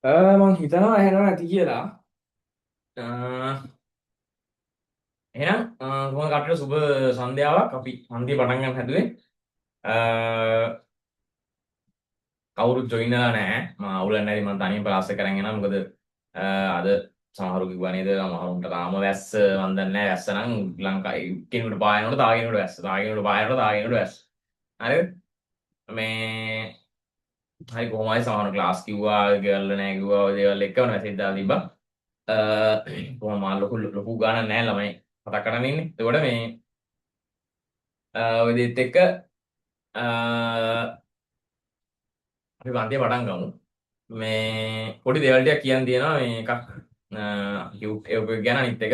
මං හිතනවා එහෙම ඇති කියලා. අ, එහෙනම් කොහොමද කට්ටියට සුබ සන්ධ්‍යාවක් අපි හන්දිය පටන් ගන්න හැදුවේ. අ, කවුරුත් ජොයින් වෙලා නැහැ. මම අවුලක් නැති මම තනියම ක්ලාස් එක කරන් යනවා. මොකද අද සමහරු කිව්වා නේද සමහරුන්ට කාම වැස්ස මන් දන්නේ නැහැ. වැස්ස නම් ලංකාවේ කෙනෙකුට පායනකොට තා කෙනෙකුට වැස්ස. තා කෙනෙකුට පායනකොට තා කෙනෙකුට වැස්ස. හරිද? මේ හරි කොහොම හරි සමහරු ක්ලාස් කිව්වා ගෙවල්ල නැහැ කිව්වා ඔය දේවල් එක්කම මැසේජ් දාලා තිබ්බා. කොහොම ලොකු ලොකු ගාණක් නැහැ ළමයි කතා කරන් ඉන්නේ. එතකොට මේ ඔය දෙත් එක්ක අපි වන්දිය පටන් ගමු. මේ පොඩි දේවල් ටිකක් කියන්න තියෙනවා මේ එකක් YouTube ගැන අනිත් එක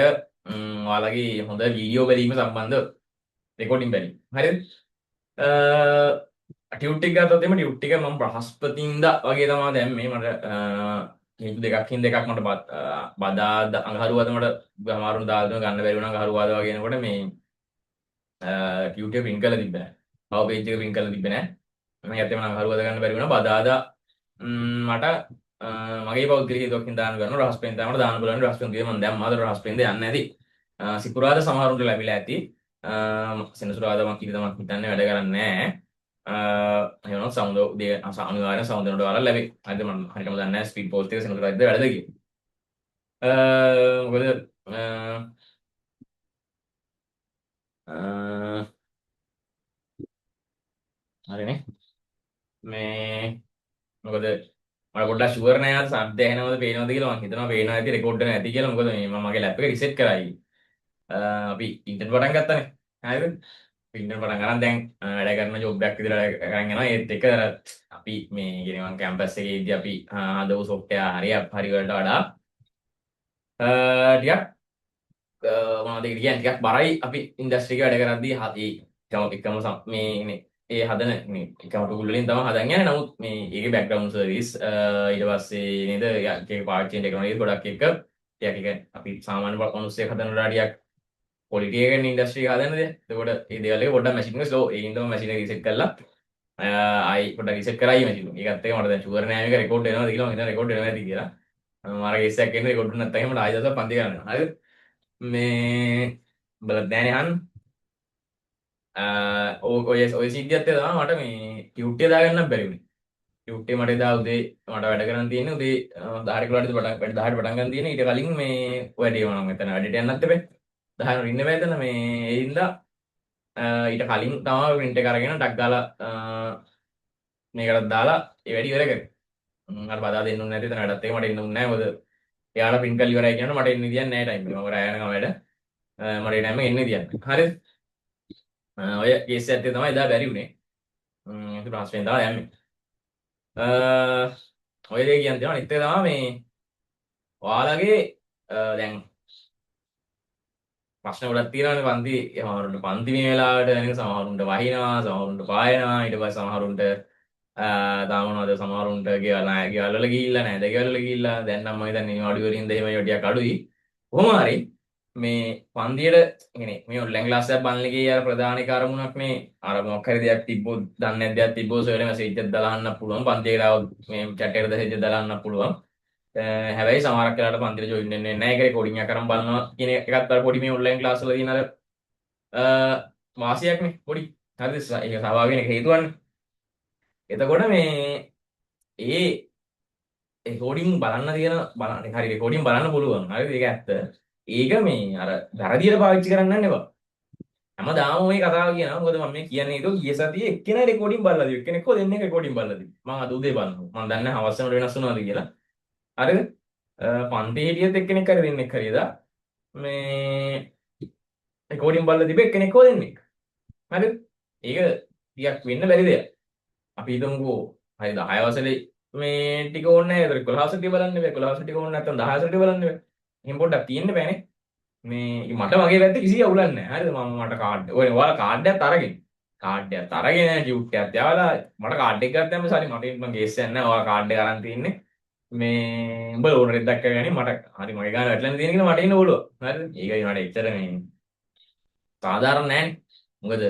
ඔයාලගේ හොඳ වීඩියෝ බැලීම සම්බන්ධව රෙකෝඩින් බැලීම. හරිද? ටියුට් එක ගත්තොත් එimhe ටියුට් එක මම බ්‍රහස්පතින්දා වගේ තමයි දැම්මේ. මට හේතු දෙකකින් දෙකක් මට බදාද අඟහරුවාද මට අමාරුන් දාලා දෙන ගන්න බැරි වුණා අඟහරුවාද වගේ එනකොට මේ ටියුට් එක print කරලා තිබ්බේ නැහැ. පවර් පේජ් එක print කරලා තිබ්බේ නැහැ. මම ඇත්තටම අඟහරුවාද ගන්න බැරි වුණා. බදාදා මට මගේ පෞද්ගලික හේතුවක් හින්දා දාන්න ගන්න රහස්පෙන් තමයි දාන්න බලන්නේ. රහස්පෙන් ගියේ මම දැන් මාද රහස්පෙන්ද යන්නේ නැති. සිකුරාදා සමහරුන්ට ලැබිලා ඇති. සෙනසුරාදා මම කිව්ව තමයි හිතන්නේ වැඩ කරන්නේ නැහැ. එහෙනම් සමුද උදේ අනිවාර්යෙන් සමුදේට වල ලැබේ. හරිද මම හරියටම දන්නේ නැහැ ස්පීඩ් පෝස්ට් එක සෙනසුරාදාද වැඩද කියලා. මොකද හරිනේ මේ මොකද මට පොඩ්ඩක් ෂුවර් නෑ අර සද්ද ඇහෙනවද පේනවද කියලා මම හිතනවා පේනවා ඇති රෙකෝඩ් වෙනවා ඇති කියලා මොකද මේ මම මගේ ලැප් එක රිසෙට් කරා ඊ අපි ඉන්ටර්නෙට් පටන් ගත්තානේ හරිද ඉන්ටර්නෙට් පටන් ගන්න දැන් වැඩ කරන ජොබ් එකක් විදිහට කරන් යනවා ඒත් එක අර අපි මේ කියන්නේ මම කැම්පස් එකේ ඉඳි අපි හදපු සොෆ්ට්වෙයාර් හරි වලට වඩා ටිකක් මොනවද කියන්නේ ටිකක් බරයි අපි ඉන්ඩස්ට්‍රි එකේ වැඩ කරද්දී එකම මේ ඒ හදන මේ එකම ටූල් වලින් තමයි හදන් යන්නේ. නමුත් මේ ඒකේ බෑග්ග්‍රවුන්ඩ් සර්විස් ඊට පස්සේ නේද ඒකේ පාර්ට් චේන්ජ් ටෙක්නොලොජි ගොඩක් එක ටිකක් එක අපි සාමාන්‍ය මිනිස්සෙක් හදන වලට ටිකක් ක්වොලිටි එකකින් ඉන්ඩස්ට්‍රි එක හදන්නේ. එතකොට මේ දේවල් එක පොඩ්ඩක් මැෂින් එක ස්ලෝ. ඒ හින්දා මම මැෂින් එක රීසෙට් කරලා ආයි පොඩ්ඩක් රීසෙට් කරායි මැෂින් එක. ඒකත් එක මට දැන් ෂුවර් නෑ මේක රෙකෝඩ් වෙනවද කියලා. මම හිතන රෙකෝඩ් වෙනවා ඇති කියලා. මාර කේස් එකක් එන්නේ රෙකෝඩ් නැත්නම් එහෙම ආයෙ දවසක් පන්ති කරන්න. හරිද? මේ බලත් දැනේ අහන්න ඔය සිද්ධියත් එක තමයි මට මේ ටියුට් එක දාගන්න බැරි වුණේ. ටියුට් එක මට එදා උදේ මට වැඩ කරන් තියෙන්නේ උදේ 10 කට පටන් 10ට පටන් ගන්න තියෙන්නේ. ඊට කලින් මේ වැඩේ මම මෙතන වැඩට යන්නත් එපේ. 10 ඉන්න බෑ එතන මේ ඒ හින්දා ඊට කලින් තමයි print එක අරගෙන ටක් ගාලා මේකටත් දාලා ඒ වැඩි ඉවර කරේ. අර බදා දෙන්න උන්නේ නැති එතන වැඩත් එක මට එන්න උන්නේ නැහැ. මොකද එයාලා print කරලා ඉවරයි කියනකොට මට එන්න විදියක් නැහැ ටයිම් එක. මම රෑ යනකම් වැඩ මට ඒ ටයිම් එක එන්න විදියක් නැහැ. හරිද? ඔය කේස් එකත් තමයි එදා බැරි වුණේ. ඒක ප්‍රශ්නේ දාලා යන්නේ. ඔය දේ කියන්න තියෙනවා. අනිත් එක තමයි මේ ඔයාලගේ දැන් ප්‍රශ්න ගොඩක් තියෙනවානේ පන්ති සමහරුන්ට පන්ති මේ වෙලාවට එනක සමහරුන්ට වහිනවා සමහරුන්ට පායනවා ඊට පස්සේ සමහරුන්ට තාම මොනවද සමහරුන්ට ගෙවල් නැහැ ගෙවල් වල ගිහිල්ලා නැහැ ගෙවල් වල ගිහිල්ලා දැන් නම් මම හිතන්නේ අඩු වලින්ද එහෙම ඒවා ටිකක් අඩුයි කොහොම හරි මේ පන්තියට කියන්නේ මේ ඔන්ලයින් ක්ලාස් එකක් බලන එකේ අර ප්‍රධාන කාරණුණක් මේ අර මොකක් හරි දෙයක් තිබ්බොත් දන්නේ නැති දෙයක් තිබ්බොත් සොයලා මැසේජ් එකක් දාලා අහන්න පුළුවන් පන්තියට ආව මේ chat එකට මැසේජ් එකක් දාලා අහන්න පුළුවන් හැබැයි සමහරක් වෙලාවට පන්තිට ජොයින් වෙන්නේ නැහැ ඒක රෙකෝඩින් එකක් කරන් බලනවා කියන එකත් අර පොඩි මේ ඔන්ලයින් ක්ලාස් වල තියෙන අර වාසියක්නේ පොඩි හරිද ඒක සහභාගී වෙන එක හේතුවන්නේ එතකොට මේ ඒ රෙකෝඩින් බලන්න තියෙන බලන්න හරි රෙකෝඩින් බලන්න පුළුවන් හරිද ඒක ඇත්ත ඒක මේ අර වැරදියට පාවිච්චි කරන්න යන්න එපා හැමදාම මේ කතාව කියනවා මොකද මම මේ කියන්නේ ඒක ගිය සතියේ එක්කෙනා රෙකෝඩින් බලලා දිවි එක්කෙනෙක් හෝ දෙන්නෙක් රෙකෝඩින් බලලා දිවි මම අද උදේ බලනවා මම දන්නේ නැහැ හවස වෙනකොට වෙනස් වුණාද කියලා හරිද පන්ති හිටියත් එක්කෙනෙක් හරි දෙන්නෙක් හරියද මේ රෙකෝඩින් බලලා තිබෙ එක්කෙනෙක් හෝ දෙන්නෙක් හරිද ඒක ටිකක් වෙන්න බැරි දෙයක් අපි හිතමුකෝ හරි 10 වසරේ මේ ටික ඕනේ නැහැ ඒතර 11 වසරේ බලන්න බෑ 11 වසරේ ටික ඕනේ නැත්නම් 10 වසරේ බලන්න බෑ එහෙනම් පොඩ්ඩක් තියෙන්න බෑනේ මේ මට මගේ පැත්තේ කිසි අවුලක් නැහැ හරිද මම මට කාඩ් ඔයාලා කාඩ් එකත් අරගෙන කාඩ් එකත් අරගෙන ටියුට් එකත් යාවලා මට කාඩ් එක ගත්තාම සරි මට ගේස් එකක් නැහැ ඔයාලා කාඩ් එක අරන් තින්නේ මේ උඹ ඕන රෙද්දක් කරගන්නේ මට හරි මගේ ගාන වැටලන්න තියෙන කියලා මට ඉන්න ඕලුව හරිද ඒකයි මට එච්චර මේ සාධාරණ නැහැනේ මොකද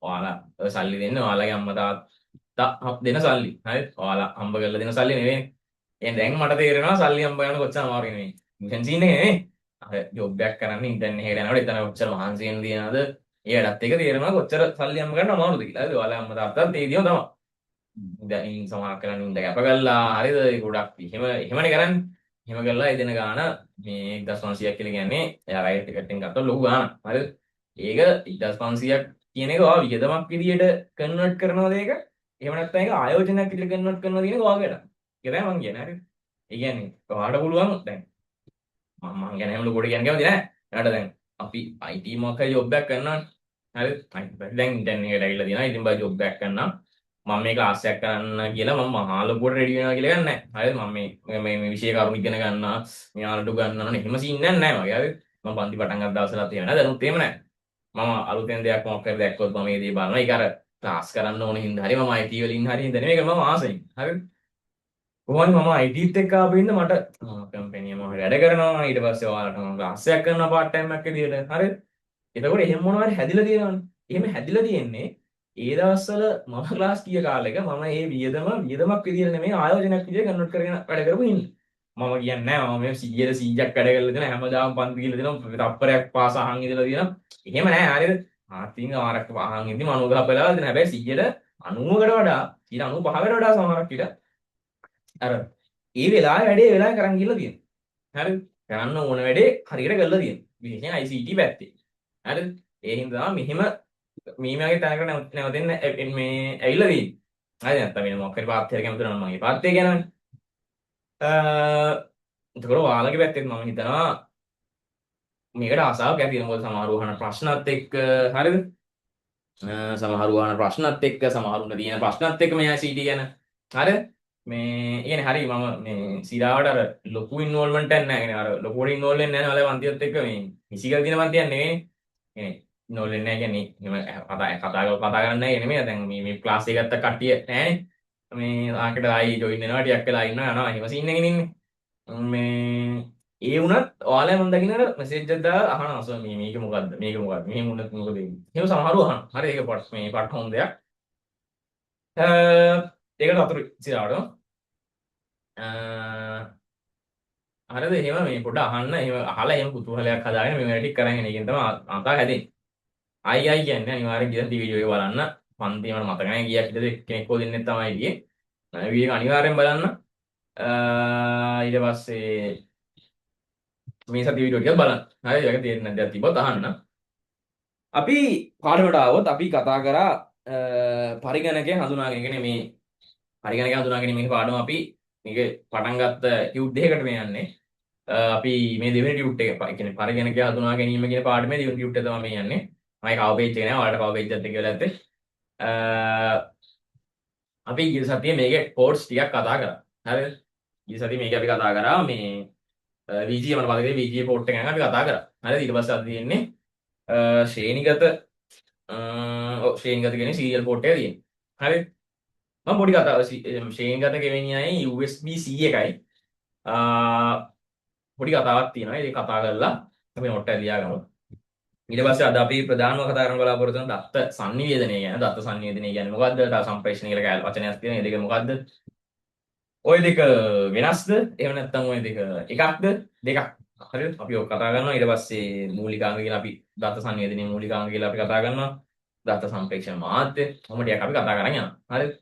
ඔයාලා සල්ලි දෙන්න ඔයාලගේ අම්මා තාත්තා දෙන සල්ලි හරිද ඔයාලා හම්බ කරලා දෙන සල්ලි නෙවෙයි දැන් මට තේරෙනවා සල්ලි හම්බ කරන්න කොච්චර අමාරු වෙනවද. මිෂන් සීන් එකේ නේ. අර ජොබ් එකක් කරන්න ඉන්ටර්නෙට් එකට යනකොට එතන කොච්චර මහන්සි වෙන තියනද. ඒකටත් එක තේරෙනවා කොච්චර සල්ලි හම්බ කරන්න අමාරුද කියලා. හරිද? ඔයාලා අම්මා තාත්තාත් ඒ විදිහම තමයි. දැන් සමහර කරන්නේ ඉඳ කැප කරලා හරිද? ඒ ගොඩක් එහෙමනේ කරන්නේ. එහෙම කරලා එදින ගාන මේ 1500ක් කියලා කියන්නේ එයා රයිට් එකකින් ගත්තොත් ලොකු ගාණක්. හරිද? ඒක 1500ක් කියන එක ඔයා වියදමක් විදියට කන්වර්ට් කරනවද ඒක? එහෙම නැත්නම් ඒක ආයෝජනයක් විදියට කන්වර්ට් කරනවද කියන එක ඔයාගේට. ඒක තමයි මම කියන්නේ. හරිද? ඒ කියන්නේ ඔයාලට පුළුවන් දැන් මම ගැන හැම ලොකුට කියන්න කැමති නෑ. එයාට දැන් අපි IT මොකක් හරි ජොබ් එකක් කරනවානේ. හරිද? දැන් ඉන්ටර්නෙට් එකට ඇවිල්ලා තියෙනවා. ඉතින් බා ජොබ් එකක් කරනවා. මම මේ ක්ලාස් එකක් කරන්න කියලා මම මහා ලොකුවට රෙඩි වෙනවා කියලා ගන්න නැහැ. හරිද? මම මේ විෂය කරුණු ඉගෙන ගන්නවා. මෙයාලට උගන්වනවා නේ. එහෙම සීන් එකක් නැහැ මගේ. හරිද? මම පන්ති පටන් ගත්ත දවසලා තියෙනවා. දැනුත් එහෙම නැහැ. මම අලුතෙන් දෙයක් මොකක් හරි දැක්කොත් මම මේ දේ බලනවා. ඒක අර ක්ලාස් කරන්න ඕන හින්දා හරි මම IT වලින් හරි හින්දා නෙමෙයි. ඒක මම ආසෙයි. හරිද? කොහොමද මම ITත් එක්ක ආපු හින්දා මට කම්පැනි එක මම වැඩ කරනවා. ඊට පස්සේ ඔයාලට මම ක්ලාස් එකක් කරනවා පාර්ට් ටයිම් එකක් විදියට. හරිද? එතකොට එහෙම මොනවා හරි හැදිලා තියෙනවනේ. එහෙම හැදිලා තියෙන්නේ ඒ දවස්වල මම ක්ලාස් කීය කාලෙක මම මේ වියදමක් විදියට නෙමෙයි ආයෝජනයක් විදියට කන්වර්ට් කරගෙන වැඩ කරපු හින්දා. මම කියන්නේ නැහැ මම මේ 100ට 100ක් වැඩ කරලා දෙනවා හැමදාම පන්ති කියලා දෙනවා තප්පරයක් පාස අහන් ඉඳලා දෙනවා. එහෙම නැහැ හරියද? ආතින් ආරක් අහන් ඉඳි මනෝ ගහ පෙළලා දෙන හැබැයි 100ට 90කට වඩා 95කට වඩා සමහරක් විතර අර ඒ වෙලාවේ වැඩේ වෙලාවේ කරන් ගිහලා තියෙනවා. හරිද? කරන්න ඕන වැඩේ හරියට කරලා තියෙනවා. විශේෂයෙන් ICT පැත්තේ. හරිද? ඒ හින්දා මෙහෙම මේ වගේ තැනකට නැවතෙන්න මේ ඇවිල්ලා තියෙන්නේ. හරි නැත්නම් වෙන මොකක් හරි පාත්‍යයක් කැමති නම් මගේ පාත්‍යය කියනවනේ. එතකොට ඔයාලගේ පැත්තෙන් මම හිතනවා මේකට ආසාවක් ඇති වෙනවා. මොකද සමහරව අහන ප්‍රශ්නත් එක්ක හරිද? සමහරව අහන ප්‍රශ්නත් එක්ක සමහරුන්ට තියෙන ප්‍රශ්නත් එක්ක මේ ICT ගැන. හරිද? මේ කියන්නේ හරි මම මේ සිරාවට අර ලොකු ඉන්වෝල්ව්මන්ට් එකක් නැහැ. කියන්නේ අර ලොකුවට ඉන්වෝල්ව් වෙන්නේ නැහැ නේ. ඔයාලා පන්තියත් එක්ක මේ මිසිකල් දින පන්තියක් නෙවෙයි. කියන්නේ ඉන්වෝල්ව් වෙන්නේ නැහැ කියන්නේ එහෙම කතා කරන්නේ නැහැ නෙමෙයි. දැන් මේ ක්ලාස් එක ගත්ත කට්ටිය නැහැනේ. මේ ආකට ආයි ජොයින් වෙනවා ටිකක් වෙලා ඉන්නවා යනවා එහෙම සීන් එකකින් ඉන්නේ. මේ ඒ වුණත් ඔයාලා මම දකින්න අර මෙසේජ් එකක් දාලා අහනවා සර් මේක මොකද්ද මෙහෙම වුණත් මොකද වෙන්නේ. එහෙම සමහරව අහනවා. හරි ඒක මේ පට් හොම් දෙයක්. ඒකට අතුරු ඉතිරාවට හරිද එහෙම මේ පොඩ අහන්න එහෙම අහලා එහෙම කුතුහලයක් හදාගෙන මේ වැඩ ටික කරගෙන එකෙන් තමයි අතා හැදෙන්නේ. ආයි කියන්නේ අනිවාර්යෙන් ගියන් වීඩියෝ එක බලන්න. පන්ති මට මතක නැහැ ගියක් ඉතින් කෙනෙක් හො දෙන්නෙක් තමයි ගියේ. වීඩියෝ එක අනිවාර්යෙන් බලන්න. ඊට පස්සේ මේ සති වීඩියෝ ටික බලන්න. හරි ඒක තේරෙන්නේ නැද්ද තිබ්බොත් අහන්න. අපි පාඩමට ආවොත් අපි කතා කරා පරිගණකය හඳුනාගෙන කියන්නේ මේ පරිගණකය හඳුනා ගැනීමේ පාඩම අපි මේක පටන් ගත්ත ටියුට් දෙකකට මේ යන්නේ. අපි මේ දෙවෙනි ටියුට් එක කියන්නේ පරිගණකය හඳුනා ගැනීම කියන පාඩමේ දෙවෙනි ටියුට් එක තමයි මේ යන්නේ. මම කව පේජ් එක නෑ ඔයාලට කව පේජ් එකත් එක්ක වෙලා ඇත්තේ. අපි ගිය සතියේ මේකේ කෝඩ්ස් ටිකක් කතා කරා. හරිද? ගිය සතියේ මේක අපි කතා කරා මේ VGA මට මතකයි VGA පෝට් එක ගැන අපි කතා කරා. හරිද? ඊට පස්සේ අද තියෙන්නේ ශ්‍රේණිගත ශ්‍රේණිගත කියන්නේ සීරියල් පෝට් එක තියෙන්නේ. හරිද? මම පොඩි කතාවක් ශ්‍රේණිගත කෙවෙනියයි USB-C එකයි පොඩි කතාවක් තියෙනවා. ඒක කතා කරලා අපි නෝට් එක ලියාගමු. ඊට පස්සේ අද අපි ප්‍රධානම කතා කරන්න බලාපොරොත්තු වෙන දත්ත sannivedanaya ගැන. දත්ත sannivedanaya කියන්නේ මොකද්ද? තව සම්ප්‍රේෂණ කියලා වචනයක් තියෙනවා. ඒ දෙක මොකද්ද? ওই දෙක වෙනස්ද? එහෙම නැත්නම් ওই දෙක එකක්ද? දෙකක්. හරිද? අපි ඔක කතා කරනවා. ඊට පස්සේ මූලිකාංග කියලා අපි දත්ත sannivedanaya මූලිකාංග කියලා අපි කතා කරනවා. දත්ත සම්ප්‍රේෂණ මාධ්‍ය. කොහොම ටිකක් අපි කතා කරගෙන යනවා. හරිද?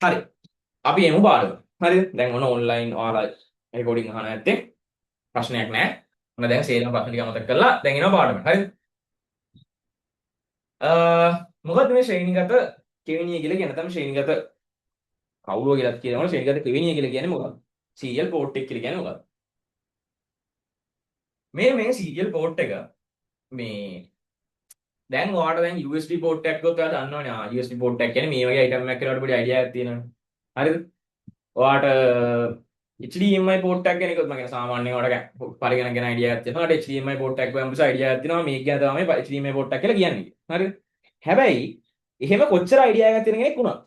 හරි. අපි එමු පාඩම. හරිද? දැන් ඔන්න ඔන්ලයින් ඔයාලා රෙකෝඩින් අහන නැත්තේ ප්‍රශ්නයක් නැහැ. මම දැන් සේරම ප්‍රශ්න ටික අමතක කරලා දැන් එනවා පාඩමට. හරිද? මොකද්ද මේ ශ්‍රේණිගත කෙවිනිය කියලා කියන තමයි ශ්‍රේණිගත කවුරුව කියලාත් කියනවනේ ශ්‍රේණිගත කෙවිනිය කියලා කියන්නේ මොකක්ද? සීරියල් පෝට් එක කියලා කියන්නේ මොකක්ද? මේ සීරියල් පෝට් එක මේ දැන් ඔයාලට දැන් USB පෝට් එකක් ගොත් ඔයාලා දන්නවනේ USB පෝට් එකක් කියන්නේ මේ වගේ අයිටම් එකක් කියලා පොඩි අයිඩියා එකක් තියෙනවනේ. හරිද? ඔයාලට HDMI පෝට් එකක් ගැන එකත් මම කියන සාමාන්‍යයෙන් ඔයාලට පරිගණක ගැන අයිඩියා එකක් තියෙනවා. ඔයාලට HDMI පෝට් එකක් ගොයම් නිසා අයිඩියා එකක් තියෙනවා. මේක ගැන තමයි HDMI පෝට් එකක් කියලා කියන්නේ. හරිද? හැබැයි එහෙම කොච්චර අයිඩියා එකක් තියෙන කෙනෙක් වුණත්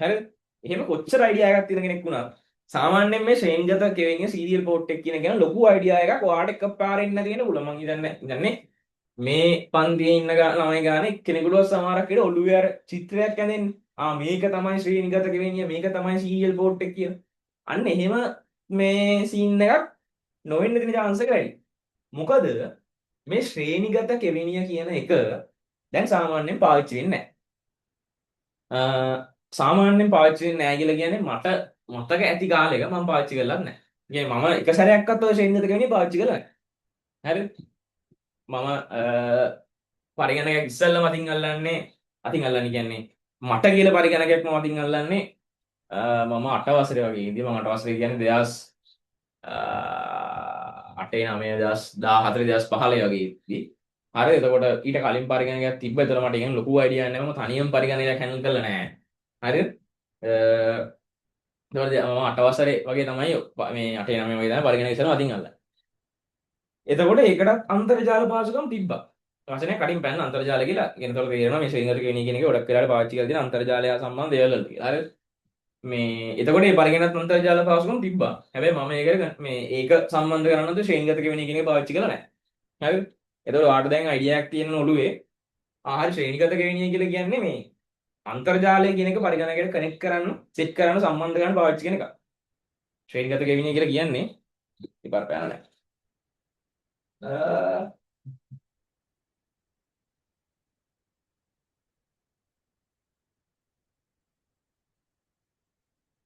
හරිද? එහෙම කොච්චර අයිඩියා එකක් තියෙන කෙනෙක් වුණත් සාමාන්‍යයෙන් මේ ශ්‍රේණිගත කෙවෙනිය සීරියල් පෝට් එක කියන කෙනා ලොකු අයිඩියා එකක් ඔයාලට එකපාරින් නැති වෙන උල මම හිතන්නේ මේ පන්තියේ ඉන්න ළමයි ගානේ කෙනෙකුට සමහරක් විතර ඔළුවේ අර චිත්‍රයක් ඇඳෙන්නේ. මේක තමයි ශ්‍රේණිගත කෙවෙනිය මේක තමයි සීරියල් පෝට් එක කියලා. අන්න එහෙම මේ සීන් එකක් නොවෙන්න තියෙන chance එක වැඩි. මොකද මේ ශ්‍රේණිගත කෙවිනිය කියන එක දැන් සාමාන්‍යයෙන් පාවිච්චි වෙන්නේ නැහැ. සාමාන්‍යයෙන් පාවිච්චි වෙන්නේ නැහැ කියලා කියන්නේ මට මතක ඇති කාලෙක මම පාවිච්චි කරලත් නැහැ. කියන්නේ මම එක සැරයක්වත් ඔය ශ්‍රේණිගත කෙවිනිය පාවිච්චි කරලා නැහැ. හරිද? මම පරිගණකයක් ඉස්සෙල්ලම අතින් අල්ලන්නේ කියන්නේ මට කියලා පරිගණකයක් මම අතින් අල්ලන්නේ මම 8 වසරේ වගේ ඉඳි මම 8 වසරේ කියන්නේ 2008 9 2014 2015 වගේ ඉඳි හරි එතකොට ඊට කලින් පරිගණකයක් තිබ්බ ඒතර මට ඉගෙන ලොකු අයිඩියා නැහැ මම තනියම පරිගණකයක් හැන්ඩල් කරලා නැහැ හරිද ඒතකොට මම 8 වසරේ වගේ තමයි මේ 8 9 වගේ තමයි පරිගණක ඉස්සෙල්ලම අතින් අල්ලන්නේ එතකොට ඒකටත් අන්තර්ජාල පහසුකම් තිබ්බා වචනයක් කටින් පැන්න අන්තර්ජාලය කියලා කියනකොට තේරෙනවා මේ ශ්‍රේණිගත කෙනෙක් කියන එක ගොඩක් වෙලාවට පාවිච්චි කරලා තියෙන අන්තර්ජාලය සම්බන්ධ දේවල් වලට කියලා. හරිද? මේ එතකොට මේ පරිගණක අන්තර්ජාල පහසුකම් තිබ්බා. හැබැයි මම ඒකට මේ ඒක සම්බන්ධ කරනකොට ශ්‍රේණිගත කෙනෙක් කියන එක පාවිච්චි කරලා නැහැ. හරිද? එතකොට ඔයාලට දැන් අයිඩියා එකක් තියෙන ඔළුවේ ආහාර ශ්‍රේණිගත කෙනෙක් කියලා කියන්නේ මේ අන්තර්ජාලය කියන එක පරිගණකයට කනෙක්ට් කරන්න, සෙට් කරන්න සම්බන්ධ කරන්න පාවිච්චි කරන එක. ශ්‍රේණිගත කෙනෙක් කියලා කියන්නේ ඉපරපෑන නැහැ.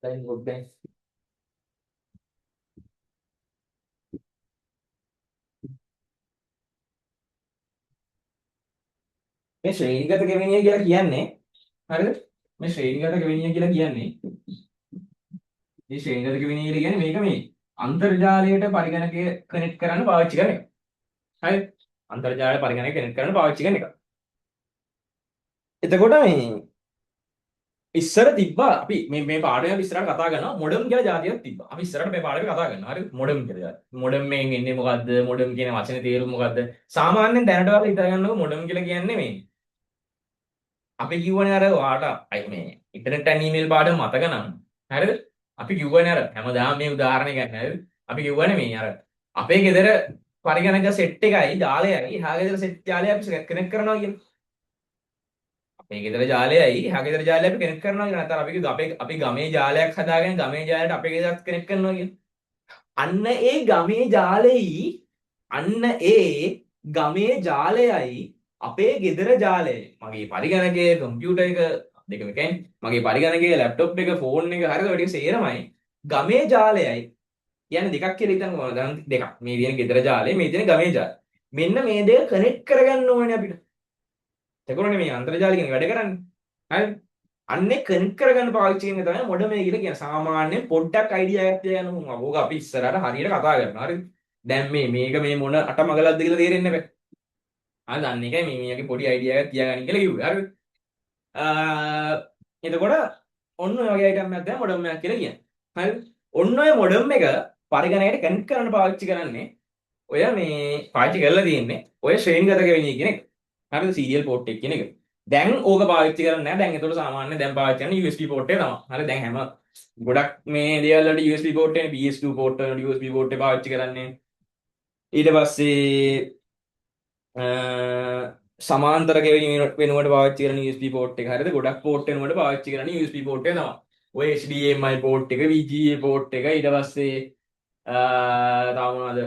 දැන් ගොඩ දැන් මේ ශ්‍රේණිගත කෙවිනිය කියලා කියන්නේ හරිද මේ ශ්‍රේණිගත කෙවිනිය කියලා කියන්නේ මේ ශ්‍රේණිගත කෙවිනිය කියලා කියන්නේ මේක මේ අන්තර්ජාලයට පරිගණකය කනෙක්ට් කරන්න පාවිච්චි කරන එක හරිද අන්තර්ජාලය පරිගණකය කනෙක්ට් කරන්න පාවිච්චි කරන එක එතකොට මේ ඉස්සර තිබ්බා අපි මේ පාඩම ඉස්සරහට කතා කරනවා මොඩම් කියලා જાතියක් තිබ්බා අපි ඉස්සරහට මේ පාඩමේ කතා කරනවා හරිද මොඩම් කියලා જાතිය මොඩම් මෙන් එන්නේ මොකද්ද මොඩම් කියන වචනේ තේරුම මොකද්ද සාමාන්‍යයෙන් දැනට ඔයාලා හිතා ගන්නකො මොඩම් කියලා කියන්නේ මේ අපි කිව්වනේ අර ඔයාලට මේ ඉන්ටර්නෙට් ඇන් ඊමේල් පාඩම මතක නම් හරිද අපි කිව්වනේ අර හැමදාම මේ උදාහරණය ගන්න හරිද අපි කිව්වනේ මේ අර අපේ ගෙදර පරිගණක සෙට් එකයි ජාලයයි එහා ගෙදර සෙට් ජාලය අපි කනෙක්ට් කරනවා කියලා අපේ ගෙදර ජාලයයි එහා ගෙදර ජාලය අපි කනෙක්ට් කරනවා කියලා නැත්නම් අපි කිව්වා අපි ගමේ ජාලයක් හදාගෙන ගමේ ජාලයට අපේ ගෙදරත් කනෙක්ට් කරනවා කියලා අන්න ඒ ගමේ ජාලෙයි අන්න ඒ ගමේ ජාලයයි අපේ ගෙදර ජාලය මගේ පරිගණකයේ කම්පියුටර් එක දෙකම කියන්නේ මගේ පරිගණකයේ ලැප්ටොප් එක ෆෝන් එක හරිද ඔය ටික සේරමයි ගමේ ජාලයයි කියන්නේ දෙකක් කියලා හිතන්නකෝ දැන් දෙකක් මේ තියෙන ගෙදර ජාලය මේ තියෙන ගමේ ජාලය මෙන්න මේ දෙක කනෙක්ට් කරගන්න ඕනේ අපිට එතකොටනේ මේ අන්තර්ජාලය කියන වැඩ කරන්නේ හරිද අන්නේ කනෙක්ට් කරගන්න පාවිච්චි කරන එක තමයි මොඩම කියලා කියන්නේ සාමාන්‍යයෙන් පොඩ්ඩක් අයිඩියා එකක් තියාගන්න ඕන ඕක අපි ඉස්සරහට හරියට කතා කරනවා හරිද දැන් මේක මේ මොන අටමගලක්ද කියලා තේරෙන්නේ නැහැ දන්න එකයි මේගේ පොඩි අයිඩියා එකක් තියාගන්න කියලා කිව්වේ හරිද එතකොට ඔන්න ඔය වගේ අයිටම් එකක් තමයි මොඩම් එකක් කියලා කියන්නේ හරිද ඔන්න ඔය මොඩම් එක පරිගණකයට කනෙක්ට් කරන්න පාවිච්චි කරන්නේ ඔය මේ පාවිච්චි කරලා තියෙන්නේ ඔය ශ්‍රේණිගත කෙවිනිය කියන එක හරිද සීරියල් පෝට් එක කියන එක දැන් ඕක පාවිච්චි කරන්නේ නැහැ දැන් ඒතකොට සාමාන්‍ය දැන් පාවිච්චි කරන්නේ USB පෝට් එක තමයි හරිද දැන් හැම ගොඩක් මේ දේවල් වලට USB පෝට් එකනේ PS2 පෝට් වලට USB පෝට් එක පාවිච්චි කරන්නේ ඊට පස්සේ සමාන්තර කෙවිනි වෙනුවට පාවිච්චි කරන USB පෝට් එක හරියද ගොඩක් පෝට් වෙනුවට පාවිච්චි කරන USB පෝට් එක තමයි ඔය HDMI පෝට් එක VGA පෝට් එක ඊට පස්සේ තව මොනවද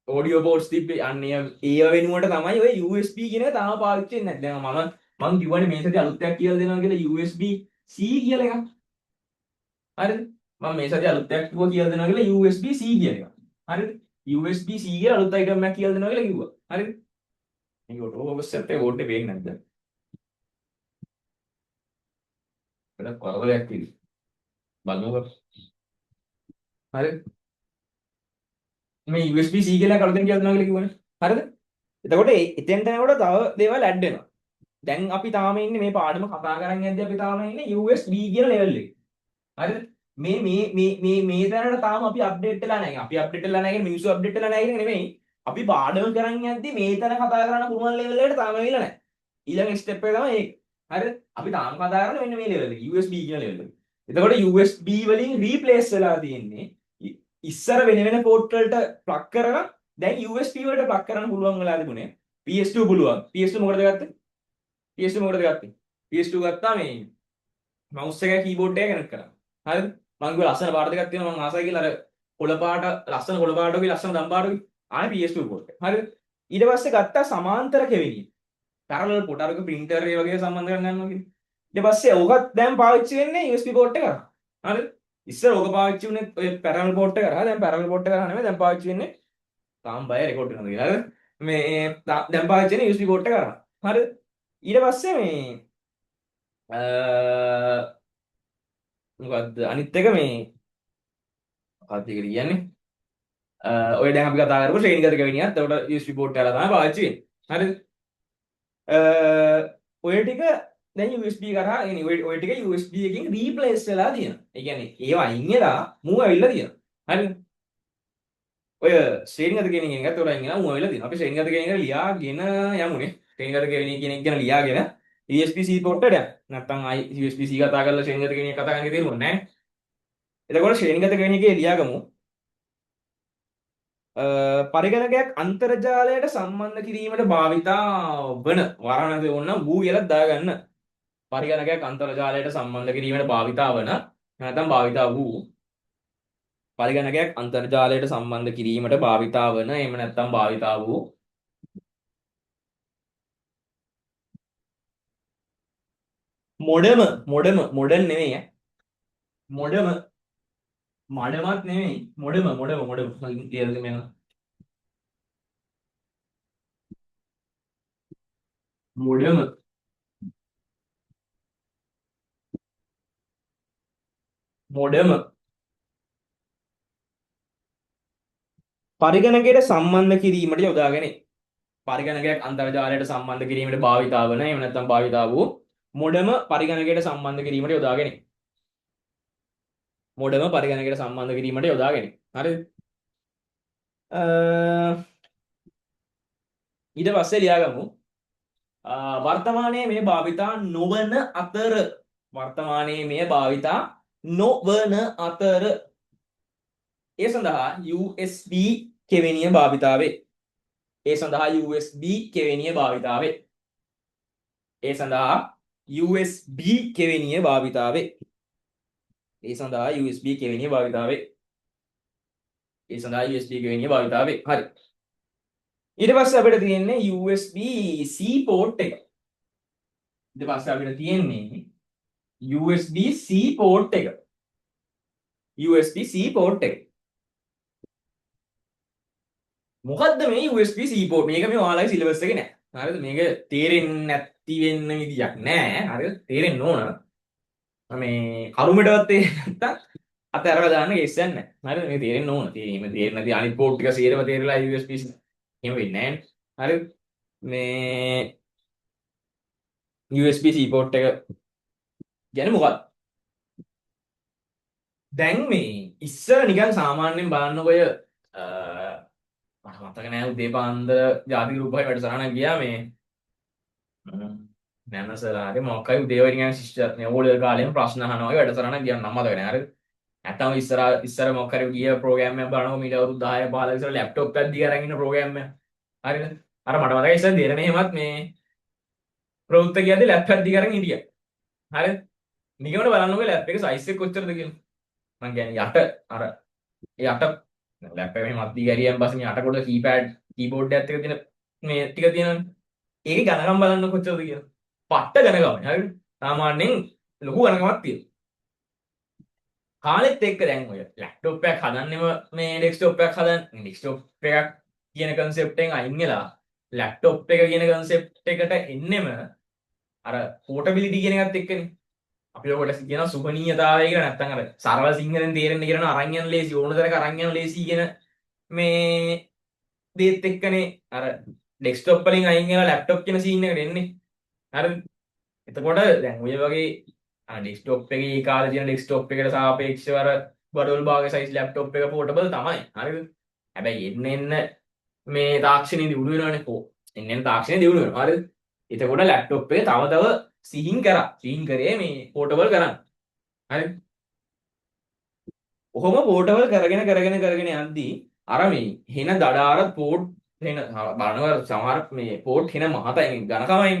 ඔඩියෝ පෝට්ස් තිබ්බේ අන්න ඒව වෙනුවට තමයි ඔය USB කියන එක තාම පාවිච්චි වෙන්නේ නැත්නම් මම කිව්වනේ මේ සති අලුත් එකක් කියලා දෙනවා කියලා USB C කියලා එකක් හරිද මම මේ සති අලුත් එකක් කිව්වා කියලා දෙනවා කියලා USB C කියලා එකක් හරිද USB C කියලා අලුත් අයිටම් එකක් කියලා දෙනවා කියලා කිව්වා හරිද මේක ඔටෝමොබයිල්ස් එකේ බෝඩ් එක පේන්නේ නැද්ද වැඩක් කරදරයක් තියෙනවා බලමුකෝ හරිද මේ USB C කියලා කලුතෙන් කියලා දෙනවා කියලා කිව්වනේ හරිද එතකොට එතෙන්ට යනකොට තව දේවල් ඇඩ් වෙනවා දැන් අපි තාම ඉන්නේ මේ පාඩම කතා කරන් යද්දී අපි තාම ඉන්නේ USB කියන ලෙවල් එකේ හරිද මේ දැනට තාම අපි අප්ඩේට් වෙලා නැහැ අපි අප්ඩේට් වෙලා නැහැ කියන්නේ මිනිස්සු අප්ඩේට් වෙලා නැහැ කියන්නේ නෙමෙයි අපි පාඩම කරන් යද්දී මේ තැන කතා කරන්න පුළුවන් ලෙවල් එකට තාම වෙලා නැහැ ඊළඟ ස්ටෙප් එක තමයි ඒක හරිද අපි තාම කතා කරන්නේ මෙන්න මේ ලෙවල් එක USB කියන ලෙවල් එක එතකොට USB වලින් රීප්ලේස් වෙලා තියෙන්නේ ඉස්සර වෙන පෝට් වලට ප්ලග් කරලා දැන් USB වලට ප්ලග් කරන්න පුළුවන් වෙලා තිබුණේ PS2 පුළුවන් PS2 මොකටද ගත්තේ PS2 මොකටද ගත්තේ PS2 ගත්තා මේ mouse එක keyboard එක කනෙක්ට් කරා හරිද මං කිව්වා ලස්සන පාට දෙකක් තියෙනවා මං ආසයි කියලා අර කොළ පාට ලස්සන කොළ පාටකි ලස්සන දම් පාටකි ආනේ PS2 පෝට් එක. හරිද? ඊට පස්සේ ගත්තා සමාන්තර කෙවෙනිය. පැරලල් පෝට් අරක printer ඒ වගේ සම්බන්ධ කරගන්න ගන්නවා කියන්නේ. ඊට පස්සේ ඕකත් දැන් පාවිච්චි වෙන්නේ USB පෝට් එක කරා. හරිද? ඉස්සර ඕක පාවිච්චි වුණේ ඔය පැරලල් පෝට් එක කරා. දැන් පැරලල් පෝට් එක කරා නෙමෙයි දැන් පාවිච්චි වෙන්නේ තාම බය රෙකෝඩ් කරනවා කියලා. හරිද? මේ දැන් පාවිච්චි වෙන්නේ USB පෝට් එක කරා. හරිද? ඊට පස්සේ මේ මොකද්ද අනිත් එක මේ මොකක්ද ඒකට කියන්නේ ඔය දැන් අපි කතා කරපු ශ්‍රේණිගත කෙවෙනියත් ඒකට USB port එකලා තමයි පාවිච්චි වෙන්නේ. හරිද? ඔය ටික දැන් USB කරා එනි ඔය ටික USB එකකින් රීප්ලේස් වෙලා තියෙනවා. ඒ කියන්නේ ඒවා අයින් වෙලා මූව් ඇවිල්ලා තියෙනවා. හරිද? ඔය ශ්‍රේණිගත කෙවෙනිය එකත් උඩ අයින් වෙලා මූව් ඇවිල්ලා තියෙනවා. අපි ශ්‍රේණිගත කෙවෙනිය එක ලියාගෙන යමුනේ. ශ්‍රේණිගත කෙවෙනිය කියන එක ගැන ලියාගෙන USB-C port එකට යන්න. නැත්තම් USB-C කතා කරලා ශ්‍රේණිගත කෙවෙනිය කතා කරන්න තේරුම් නැහැ. එතකොට ශ්‍රේණිගත කෙවෙනිය එකේ ලියාගමු. පරිගණකයක් අන්තර්ජාලයට සම්බන්ධ කිරීමට භාවිතා වන වරණද ඕන වූ කියලා දාගන්න. පරිගණකයක් අන්තර්ජාලයට සම්බන්ධ කිරීමට භාවිතා වන නැත්නම් භාවිතා වූ පරිගණකයක් අන්තර්ජාලයට සම්බන්ධ කිරීමට භාවිතා වන එහෙම නැත්නම් භාවිතා වූ මොඩර්න් නෙමෙයි මොඩම මඩමත් නෙමෙයි මොඩම කියලා මෙන්න මොඩම පරිගණකයට සම්බන්ධ කිරීමට යොදාගෙන පරිගණකයක් අන්තර්ජාලයට සම්බන්ධ කිරීමට භාවිතා වන එහෙම නැත්නම් භාවිතා වූ මොඩම පරිගණකයට සම්බන්ධ කිරීමට යොදාගෙන මොඩම පරිගණකයට සම්බන්ධ කිරීමට යොදාගෙන හරිද? ඊට පස්සේ ලියාගමු වර්තමානයේ මේ භාවිතා නොවන අතර වර්තමානයේ මේ භාවිතා නොවන අතර ඒ සඳහා USB කෙවෙනිය භාවිතාවේ ඒ සඳහා USB කෙවෙනිය භාවිතාවේ ඒ සඳහා USB කෙවෙනිය භාවිතාවේ ඒ සඳහා USB කෙවෙනිය භාවිතාවේ ඒ සඳහා USB කෙවෙනිය භාවිතාවේ හරි ඊට පස්සේ අපිට තියෙන්නේ USB C port එක ඊට පස්සේ අපිට තියෙන්නේ USB C port එක USB C port එක මොකද්ද මේ USB C port මේක මේ ඔයාලගේ සිලබස් එකේ නෑ හරිද මේක තේරෙන්නේ නැති වෙන්න විදියක් නෑ හරිද තේරෙන්න ඕන මේ කරුමෙටවත් තේරෙන්නේ නැත්තම් අතහැරලා දාන්න කේස් එකක් නෑ හරිද මේ තේරෙන්න ඕන තේරෙන්නේ නැති අනිත් port ටික සේරම තේරෙලා USB C එහෙම වෙන්නේ නෑනේ හරිද මේ USB C port එක කියන්නේ මොකක්ද දැන් මේ ඉස්සර නිකන් සාමාන්‍යයෙන් බලන්නකො ඔය මට මතක නෑ උදේ පාන්දර ජාතික රූපවාහිනී වැඩසටහනක් ගියා මේ නැනසලා හරි මොකක් හරි උදේ වගේ නිකන් ශිෂ්‍ය ඕලෙවල් කාලේම ප්‍රශ්න අහනවා වගේ වැඩසටහනක් ගියා නම් මතක නෑ හරිද නැත්තම් ඉස්සර මොකක් හරි ගිය ප්‍රෝග්‍රෑම් එකක් බලනකො මීට අවුරුදු 10 15 ඉස්සර ලැප්ටොප් එකක් දිග අරන් ඉන්න ප්‍රෝග්‍රෑම් එක හරිද අර මට මතකයි ඉස්සර දෙරණේමත් මේ ප්‍රවෘත්ත කියද්දි ලැප්ටොප් එකක් දිග අරන් හිටියා හරිද නිකම්ම බලන්නකො ලැප් එක සයිස් එක කොච්චරද කියලා මං කියන්නේ යට අර යට ලැප් එක මෙහෙම අද්දි ගැරියන් පස්සේ යට කොට කීපෑඩ් කීබෝඩ් එකත් එක තියෙන මේ ටික තියෙනවනේ ඒකේ ගණකම් බලන්න කොච්චරද කියලා පට්ට ගණකම හරිද සාමාන්‍යයෙන් ලොකු ගණකමක් තියෙනවා කාලෙත් එක්ක දැන් ඔය ලැප්ටොප් එකක් හදන්නෙම මේ ඩෙස්ක්ටොප් එකක් හදන්න ඩෙස්ක්ටොප් එකක් කියන කන්සෙප්ට් එකෙන් අයින් වෙලා ලැප්ටොප් එක කියන කන්සෙප්ට් එකට එන්නෙම අර පෝටබිලිටි කියන එකත් එක්කනේ අපි ඔකට කියන සුභනීයතාවය කියලා නැත්නම් අර සරල සිංහලෙන් තේරෙන්න කියන අරන් යන ලේසි ඕන තරක අරන් යන ලේසි කියන මේ දේත් එක්කනේ අර ඩෙස්ක්ටොප් වලින් අයින් වෙලා ලැප්ටොප් කියන සීන් එකට එන්නේ හරිද එතකොට දැන් ඔය වගේ ඩෙස්ක්ටොප් එකේ ඒ කාලේ තියෙන ඩෙස්ක්ටොප් එකට සාපේක්ෂව අර බඩවල භාග සයිස් ලැප්ටොප් එක පෝටබල් තමයි හරිද හැබැයි එන්න මේ තාක්ෂණය දියුණු වෙනවනේ කො එන්න තාක්ෂණය දියුණු වෙනවා හරිද එතකොට ලැප්ටොප් එක තව සිහින් කරේ මේ පෝටබල් කරන්න හරි ඔහොම පෝටබල් කරගෙන යද්දී අර මේ හෙන දඩාර පෝට් හෙන බලනවා සමහර මේ පෝට් හෙන මහතයි ඝනකමයි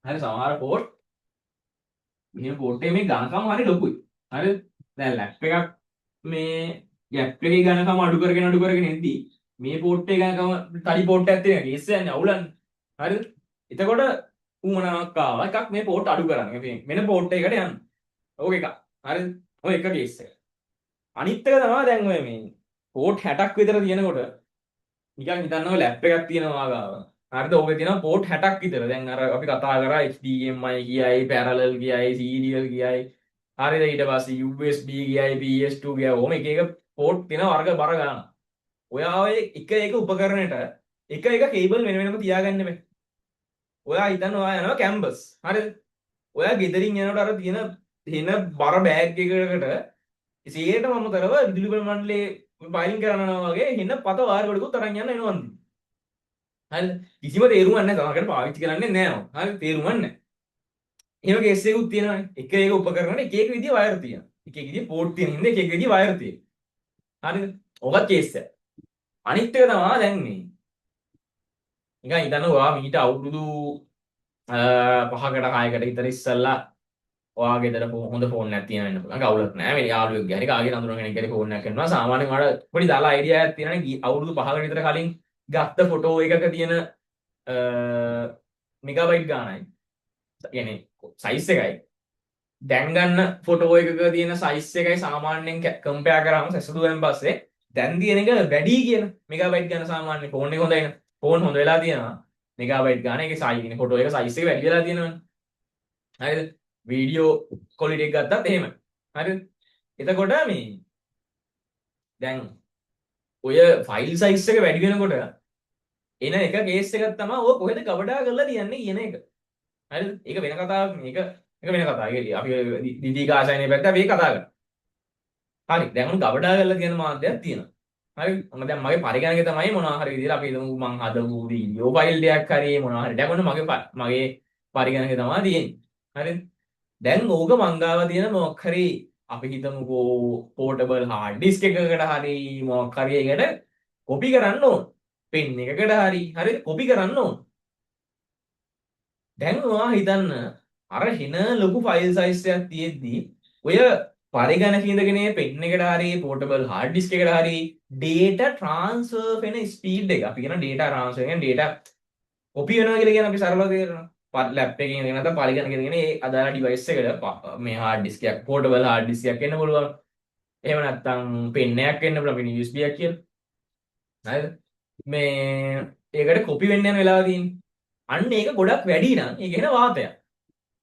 හරි සමහර පෝට් මේ පෝට් එකේ මේ ඝනකම හරි ලොකුයි හරි දැන් ලැප් එකක් මේ ගැප් එකේ ගණකම අඩු කරගෙන එද්දි මේ පෝට් එකේ ගණකම තනි පෝට් එකක් තියෙන කේස් යන්නේ අවුලන්නේ. හරිද? එතකොට උමනාවක් ආවා එකක් මේ පෝට් අඩු කරන්න. මෙන්න පෝට් එකකට යන්න. ඕක එකක්. හරිද? ඔය එක කේස් එක. අනිත් එක තමයි දැන් ඔය මේ පෝට් 60ක් විතර තියෙනකොට නිකන් හිතන්න ඔය ලැප් එකක් තියෙනවා ගාව. හරිද? ඕකේ තියෙනවා පෝට් 60ක් විතර. දැන් අර අපි කතා කරා HDMI කියයි, parallel කියයි, serial කියයි. හරිද? ඊට පස්සේ USB කියයි, PS2 කියයි. ඕම එක එක පෝට් තියෙනවා වර්ග බර ගන්න. ඔයා ඔය එක එක උපකරණයට එක එක කේබල් වෙන වෙනම තියාගන්න බෑ. ඔයා හිතන්න ඔයා යනවා කැම්පස්. හරිද? ඔයා ගෙදරින් යනකොට අර තියෙන බර බෑග් එකකට 100ටම අමතරව විදුලි බල මණ්ඩලයේ වයිරින් කරනවා වගේ හින්න පත වාර ගොඩකුත් අරන් යන්න එනවන්දි. හරිද? කිසිම තේරුමක් නැහැ. සමහරකට පාවිච්චි කරන්නේ නැහැ. හරිද? තේරුමක් නැහැ. එහෙම කේස් එකකුත් තියෙනවානේ. එක එක උපකරණ එක එක විදිහේ වයර් තියෙනවා. එක එක විදිහේ පෝට් තියෙන හින්දා එක එක විදිහේ වයර් තියෙනවා. හරිද? ඔකත් කේස් එක. අනිත් එක තමයි දැන් මේ නිකන් හිතන්න ඔයා මීට අවුරුදු 5කට 6කට විතර ඉස්සෙල්ලා ඔයා ගෙදර හොඳ ෆෝන් එකක් තියෙන වෙන්න පුළුවන්. කවුලක් නැහැ. මේ යාළුවෙක්ගේ හරි කාගේ නඳුන කෙනෙක්ගේ ෆෝන් එකක් කරනවා. සාමාන්‍යයෙන් මට පොඩි දාලා අයිඩියා එකක් තියෙනනේ අවුරුදු 5කට විතර කලින් ගත්ත ෆොටෝ එකක තියෙන මෙගාබයිට් ගානයි. يعني සයිස් එකයි දැන් ගන්න ෆොටෝ එකක තියෙන සයිස් එකයි සාමාන්‍යයෙන් කම්පෙයාර් කරාම සැසඳුවෙන් පස්සේ දැන් තියෙන එක වැඩි කියන මෙගාබයිට් ගන්න සාමාන්‍ය ෆෝන් එක හොඳයි නේ. ෆෝන් හොඳ වෙලා තියෙනවා. මෙගාබයිට් ගන්න එකේ සයිස් කියන්නේ ෆොටෝ එක සයිස් එක වැඩි වෙලා තියෙනවනේ. හරිද? වීඩියෝ ක්වොලිටි එක ගත්තත් එහෙමයි. හරිද? එතකොට මේ දැන් ඔය ෆයිල් සයිස් එක වැඩි වෙනකොට එන එක කේස් එකක් තමයි ඔය කොහෙද කවඩා කරලා තියන්නේ කියන එක. හරිද? ඒක වෙන කතාවක්. මේක වෙන කතාවක්. ඒක අපි දිදීකාශයනේ පැත්ත අපි කතා කරා. හරි. දැන් උන් කවඩා කරලා කියන මාධ්‍යයක් තියෙනවා. හරි. ඔන්න දැන් මගේ පරිගණකය තමයි මොනවා හරි විදිහට අපි හිතමු මං හදපු වීඩියෝ ෆයිල් එකක් හරි මොනවා හරි. දැන් ඔන්න මගේ පරිගණකය තමයි තියෙන්නේ. හරිද? දැන් ඕක මංගාව තියෙන මොකක් හරි අපි හිතමුකෝ පෝටබල් හાર્ඩ් ඩිස්ක් එකකට හරි මොකක් හරි එකට කොපි කරන්න ඕන. පෙන් එකකට හරි කොපි කරන්න ඕන. දැන් ඔයා හිතන්න අර හින ලොකු ෆයිල් සයිස් එකක් තියෙද්දි ඔය පරිගණක ඉඳගෙන පෙන් එකට හරි පෝටබල් හાર્ඩ් ඩිස්ක් එකට හරි data transfer වෙන ස්පීඩ් එක අපි කියන data transfer කියන්නේ data කොපි වෙනවා කියලා කියන අපි සරලව තේරෙනවා. ලැප් එකකින් ඉඳගෙන නැත්නම් පරිගණකකින් ඉඳගෙන ඒ අදාළ ඩිවයිස් එකට මේ hard disk එකක් portable hard disk එකක් එන්න පුළුවන්. එහෙම නැත්නම් පෙන් එකක් එන්න පුළුවන්. පෙන් USB එකක් කියලා. හරිද? මේ ඒකට කොපි වෙන්න යන වෙලාව තියෙන්නේ. අන්න ඒක ගොඩක් වැඩි නම් ඒක එන වාතයක්.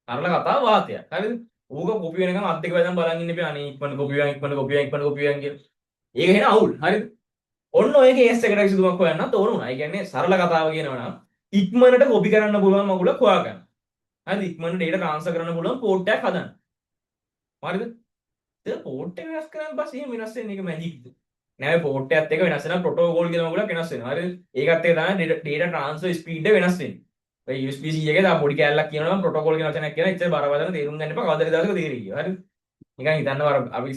සරල කතාව වාතයක්. හරිද? ඌක කොපි වෙනකන් අත් දෙක වැදන් බලන් ඉන්න එපා. අනේ ඉක්මනට කොපි වෙන ඉක්මනට කොපි වෙන ඉක්මනට කොපි වෙන කියලා. ඒක එන අවුල්. හරිද? ඔන්න ඔය කේස් එකට විසඳුමක් හොයන්නත් ඕන වුණා. ඒ කියන්නේ සරල කතාව කියනවා නම් ඉක්මනට කොපි කරන්න පුළුවන් මගුලක් හොයාගන්න. හරිද? ඉක්මනට data transfer කරන්න පුළුවන් පෝට් එකක් හදන්න. හරිද? ඒක පෝට් එක වෙනස් කරාන් පස්සේ එහෙම වෙනස් වෙන්නේ ඒක මැජික්ද? නෑ පෝට් එකත් එක්ක වෙනස් වෙනවා ප්‍රොටෝකෝල් කියලා මගුලක් වෙනස් වෙනවා. හරිද? ඒකත් එක්ක තමයි data transfer speed එක වෙනස් වෙන්නේ. ඔය USB-C එකේ දා පොඩි කැලලක් කියනවා නම් ප්‍රොටෝකෝල් කියන වචනයක් කියනවා. ඉතින් බරපතල තේරුම් ගන්න එපා. කවදාද දවසක තේරෙයි කියලා. හරිද? නිකන් හිතන්නවා අපි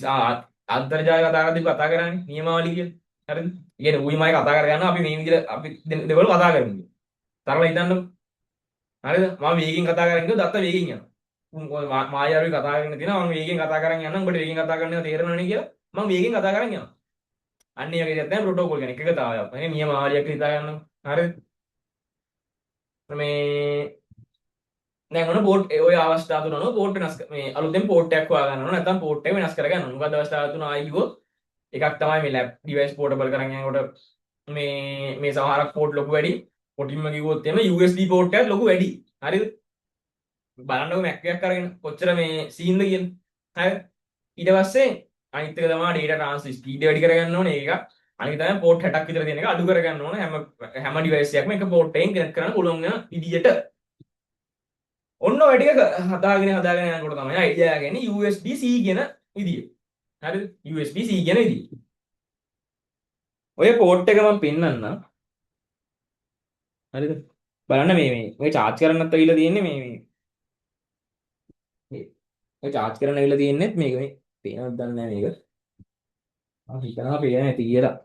අන්තර්ජාල කතා කරද්දී කතා කරන්නේ නියමාවලි කියලා. හරිද? ඒ කියන්නේ ඌයිමයි කතා කරගන්නවා අපි මේ විදිහට අපි දෙවල් කතා කරමු. තරලා හිතන්නකො. හරිද? මම වේගෙන් කතා කරගෙන ගියොත් දත්ත වේගෙන් යනවා. මායාවී කතා කරගෙන තියෙනවා මම වේගෙන් කතා කරන් යනවා. උඹට වේගෙන් කතා කරන්න තේරෙනවනේ කියලා මම වේගෙන් කතා කරන් යනවා. අන්න ඒ වගේ දෙයක් තමයි ප්‍රොටෝකෝල් කියන්නේ එකගතාවයක්. මේ නියමාවලියක් හිතා ගන්නවා. හරිද? මේ දැන් ඔන්න පෝට් ඔය අවස්ථාව තුන අනුව පෝට් වෙනස් මේ අලුතෙන් පෝට් එකක් හොයා ගන්න ඕන නැත්නම් පෝට් එක වෙනස් කර ගන්න ඕන. මොකද අවස්ථාව තුන ආයි ගියොත් එකක් තමයි මේ ලැප් ඩිවයිස් පෝටබල් කරන් යනකොට මේ සමහරක් පෝට් ලොකු වැඩි. පොටින්ම කිව්වොත් එimhe USB පෝට් එකත් ලොකු වැඩි. හරිද? බලන්නකො Mac එකක් අරගෙන කොච්චර මේ සීන්ද කියලා. හරිද? ඊට පස්සේ අනිත් එක තමයි data transfer speed වැඩි කරගන්න ඕනේ ඒක. අනිත් තමයි පෝට් 60ක් විතර තියෙන එක අඩු කරගන්න ඕනේ. හැම ඩිවයිස් එකක්ම එක පෝට් එකෙන් කනෙක්ට් කරන්න පුළුවන් වෙන විදියට. ඔන්න ඔය ටික හදාගෙන යනකොට තමයි අයිඩියා ගන්නේ USB-C කියන විදිය. හරිද? USB-C කියන විදිය. ඔය පෝට් එක මම පෙන්නන්නම්. හරිද? බලන්න මේ charge කරන්නත් ඇවිල්ලා තියෙන්නේ මේ චාර්ජ් කරන්න ඇවිල්ලා තියෙන්නේත් මේක මේ පේනවද දන්නේ නැහැ මේක. මම හිතනවා පේන්නේ නැති කියලා.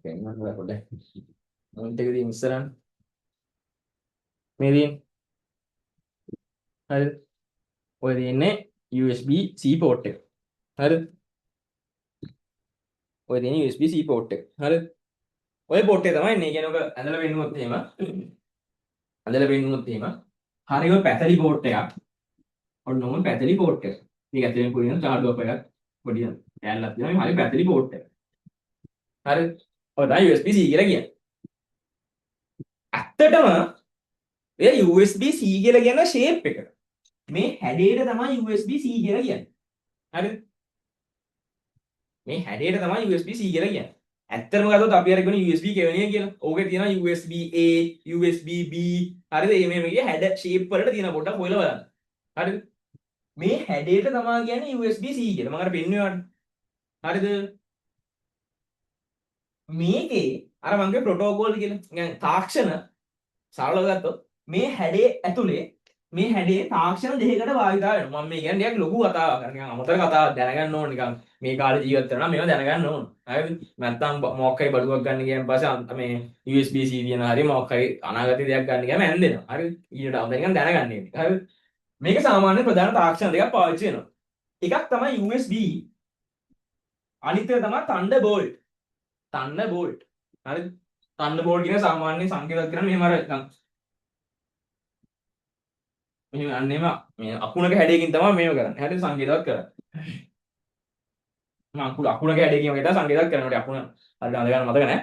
පේන්නද පොඩ්ඩක්. මොනිටර් එකේ තියෙන ඉස්සරහනේ. මේ තියෙන්නේ. හරිද? ඔය තියෙන්නේ USB C port එක. හරිද? ඔය තියෙන්නේ USB C port එක. හරිද? ඔය port එක තමයි මේ කියන්නේ ඔක ඇඳලා වෙන්නුවොත් එහෙම හරිය ඔය පැතලි port එකක්. ඔන්න ඔය පැතලි port එක. මේක ඇතුලෙන් පුරින charge එකක් පොඩි කෑල්ලක් තියෙනවා. මේ හරිය පැතලි port එක. හරිද? ඔය තමයි USB C කියලා කියන්නේ. ඇත්තටම ඒ USB C කියලා කියන shape එක. මේ හැඩයට තමයි USB C කියලා කියන්නේ. හරිද? මේ හැඩයට තමයි USB C කියලා කියන්නේ. ඇත්තටම ගත්තොත් අපි අර කියන USB කෙවණිය කියලා. ඕකේ තියෙනවා USB A, USB B. හරිද? මේකේ හැඩ shape වලට තියෙන පොඩ්ඩක් හොයලා බලන්න. හරිද? මේ හැඩයට තමයි කියන්නේ USB C කියලා. මම අර පෙන්නුවාට. හරිද? මේකේ අර මංගේ ප්‍රොටෝකෝල් කියලා තාක්ෂණ සරලව ගත්තොත් මේ හැඩේ ඇතුලේ මේ හැඩේ තාක්ෂණ දෙකකට භාවිතා වෙනවා. මම මේ කියන්නේ ටිකක් ලොකු කතාවක්. නිකන් අමතර කතාවක් දැනගන්න ඕන නිකන් මේ කාලේ ජීවත් වෙනවා මේවා දැනගන්න ඕන. හරිද? නැත්තම් මොකක් හරි බඩුවක් ගන්න ගියන් පස්සේ මේ USB C තියෙන හරි මොකක් හරි අනාගතේ දෙයක් ගන්න ගියාම ඇන්දෙනවා. හරිද? ඊට අමතර නිකන් දැනගන්න ඉන්නේ. හරිද? මේක සාමාන්‍ය ප්‍රධාන තාක්ෂණ දෙකක් පාවිච්චි වෙනවා. එකක් තමයි USB, අනිත් එක තමයි Thunderbolt. Thunderbolt. හරිද? Thunderbolt කියන සාමාන්‍ය සංකේතයක් කරන්නේ මෙහෙම අර මෙහෙම අන්නේම මේ අකුණක හැඩයකින් තමයි මේව කරන්නේ. හරිද? සංකේතවත් කරන්නේ. මම අකුණක හැඩයකින් වගේ තමයි සංකේතවත් කරන්නේ. අකුණ හරියට අඳ ගන්න මතක නැහැ.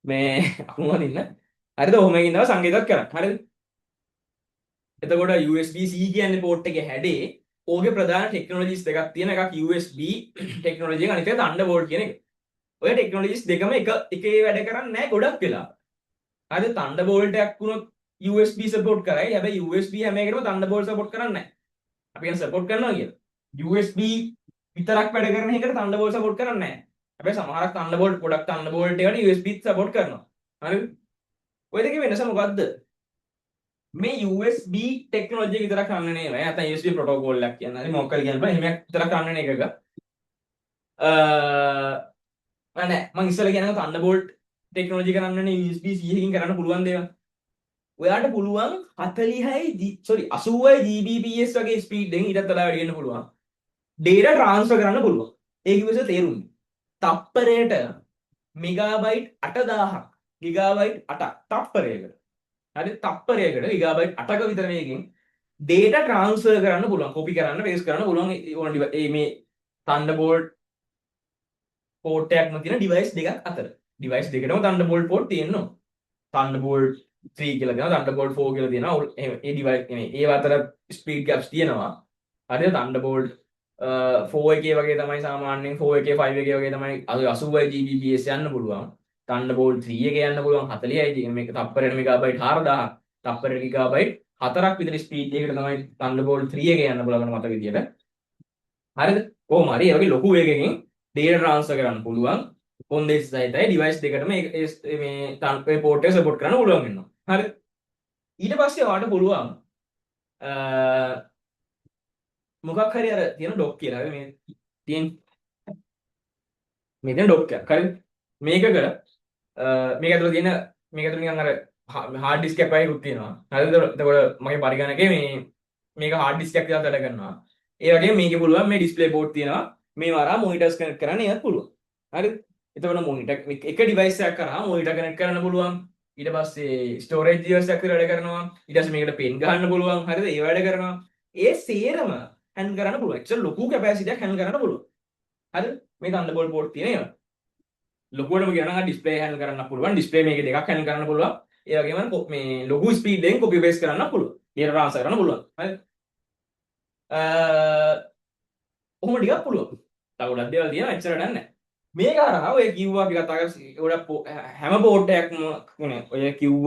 මේ අකුණ වදින්න. හරිද? ඔහොමකින් තමයි සංකේතවත් කරන්නේ. හරිද? එතකොට USB C කියන්නේ පෝට් එකේ හැඩේ ඕකේ ප්‍රධාන ටෙක්නොලොජිස් දෙකක් තියෙන එකක් USB ටෙක්නොලොජි එක අනිත් එක Thunderbolt කියන එක. ඔය ටෙක්නොලොජිස් දෙකම එකේ වැඩ කරන්නේ නැහැ ගොඩක් වෙලා. හරිද? Thunderbolt එකක් වුණොත් USB support කරයි. හැබැයි USB හැම එකකටම Thunderbolt support කරන්නේ නැහැ. අපි කියන support කරනවා කියලා. USB විතරක් වැඩ කරන එකට Thunderbolt support කරන්නේ නැහැ. හැබැයි සමහරක් Thunderbolt ගොඩක් Thunderbolt එකට USB support කරනවා. හරිද? ඔය දෙකේ වෙනස මොකද්ද? මේ USB ටෙක්නොලොජි එක විතරක් කරන්නේ නෙවෙයි. නැත්නම් USB ප්‍රොටෝකෝල් එකක් කියන්නේ. හරි මොකක්ද කියන්න බෑ. එහෙම විතරක් කරන්නේ නේ එකක. නෑ මම ඉස්සෙල්ලා කියනවා Thunderbolt ටෙක්නොලොජි කරන්නනේ USB C එකකින් කරන්න පුළුවන් දේවල්. ඔයාට පුළුවන් 80යි Gbps වගේ ස්පීඩ් එකෙන් ඊටත් වඩා වැඩි වෙන්න පුළුවන්. data transfer කරන්න පුළුවන්. ඒක විශ්ව තේරුම්. තප්පරයට මෙගාබයිට් 8000ක් ගිගාබයිට් 8ක් තප්පරයකට. හරි තප්පරයකට ගිගාබයිට් 8ක විතර වේගෙන් data transfer කරන්න පුළුවන්. copy කරන්න paste කරන්න පුළුවන් මේ Thunderbolt port එකක්ම තියෙන device දෙකක් අතර. device දෙකටම Thunderbolt port තියෙනවා. Thunderbolt 3 කියලා තියෙනවා Thunderbolt 4 කියලා තියෙනවා. ඒ device ඒ අතර speed gaps තියෙනවා. හරිද? Thunderbolt 4 එකේ වගේ තමයි සාමාන්‍යයෙන් 4 එකේ 5 එකේ වගේ තමයි 80 Gbps යන්න පුළුවන්. Thunderbolt 3 එකේ යන්න පුළුවන් 40යි මේක තප්පරයට මෙගාබයිට් 4000ක් තප්පරයට ගිගාබයිට් 4ක් විතර ස්පීඩ් එකකට තමයි Thunderbolt 3 එකේ යන්න පුළුවන් මතක විදියට. හරිද? කොහොම හරි ඒ වගේ ලොකු වේගකින් data transfer කරන්න පුළුවන්. කොන්දේසි සහිතයි device දෙකටම මේ port එක support කරන්න පුළුවන් වෙනවා. හරිද? ඊට පස්සේ ඔයාලට පුළුවන් මොකක් හරි අර තියෙන ඩොක් කියලා. මේ තියෙන ඩොක් එකක්. හරිද? මේක ඇතුළේ තියෙන මේක ඇතුළේ නිකන් අර hard disk එකක් වගේ තියෙනවා. හරිද? එතකොට මගේ පරිගණකේ මේක hard disk එකක් විතර වැඩ කරනවා. ඒ වගේම මේකේ පුළුවන් මේ display board තියෙනවා. මේ වරා monitors connect කරන්න ඒවත් පුළුවන්. හරිද? එතකොට monitor එක device එකක් කරා monitor connect කරන්න පුළුවන්. ඊට පස්සේ storage device එකක් විතර වැඩ කරනවා. ඊට පස්සේ මේකට pen ගහන්න පුළුවන්. හරිද? ඒ වැඩ කරනවා. ඒ සේරම handle කරන්න පුළුවන්. actually ලොකු capacity එකක් handle කරන්න පුළුවන්. හරිද? මේ Thunderbolt port තියෙන ඒවා. ලොකුවටම කියනවා නම් display handle කරන්න පුළුවන්. display මේකේ දෙකක් handle කරන්න පුළුවන්. ඒ වගේම මේ ලොකු ස්පීඩ් එකෙන් copy paste කරන්න පුළුවන්. data transfer කරන්න පුළුවන්. හරිද? ඔහොම ටිකක් පුළුවන්. තව ගොඩක් දේවල් තියෙනවා එච්චර වැඩක් නැහැ. මේක හරහා ඔය කිව්වා අපි කතා කරලා හැම පෝට් එකක්ම ඔය කිව්ව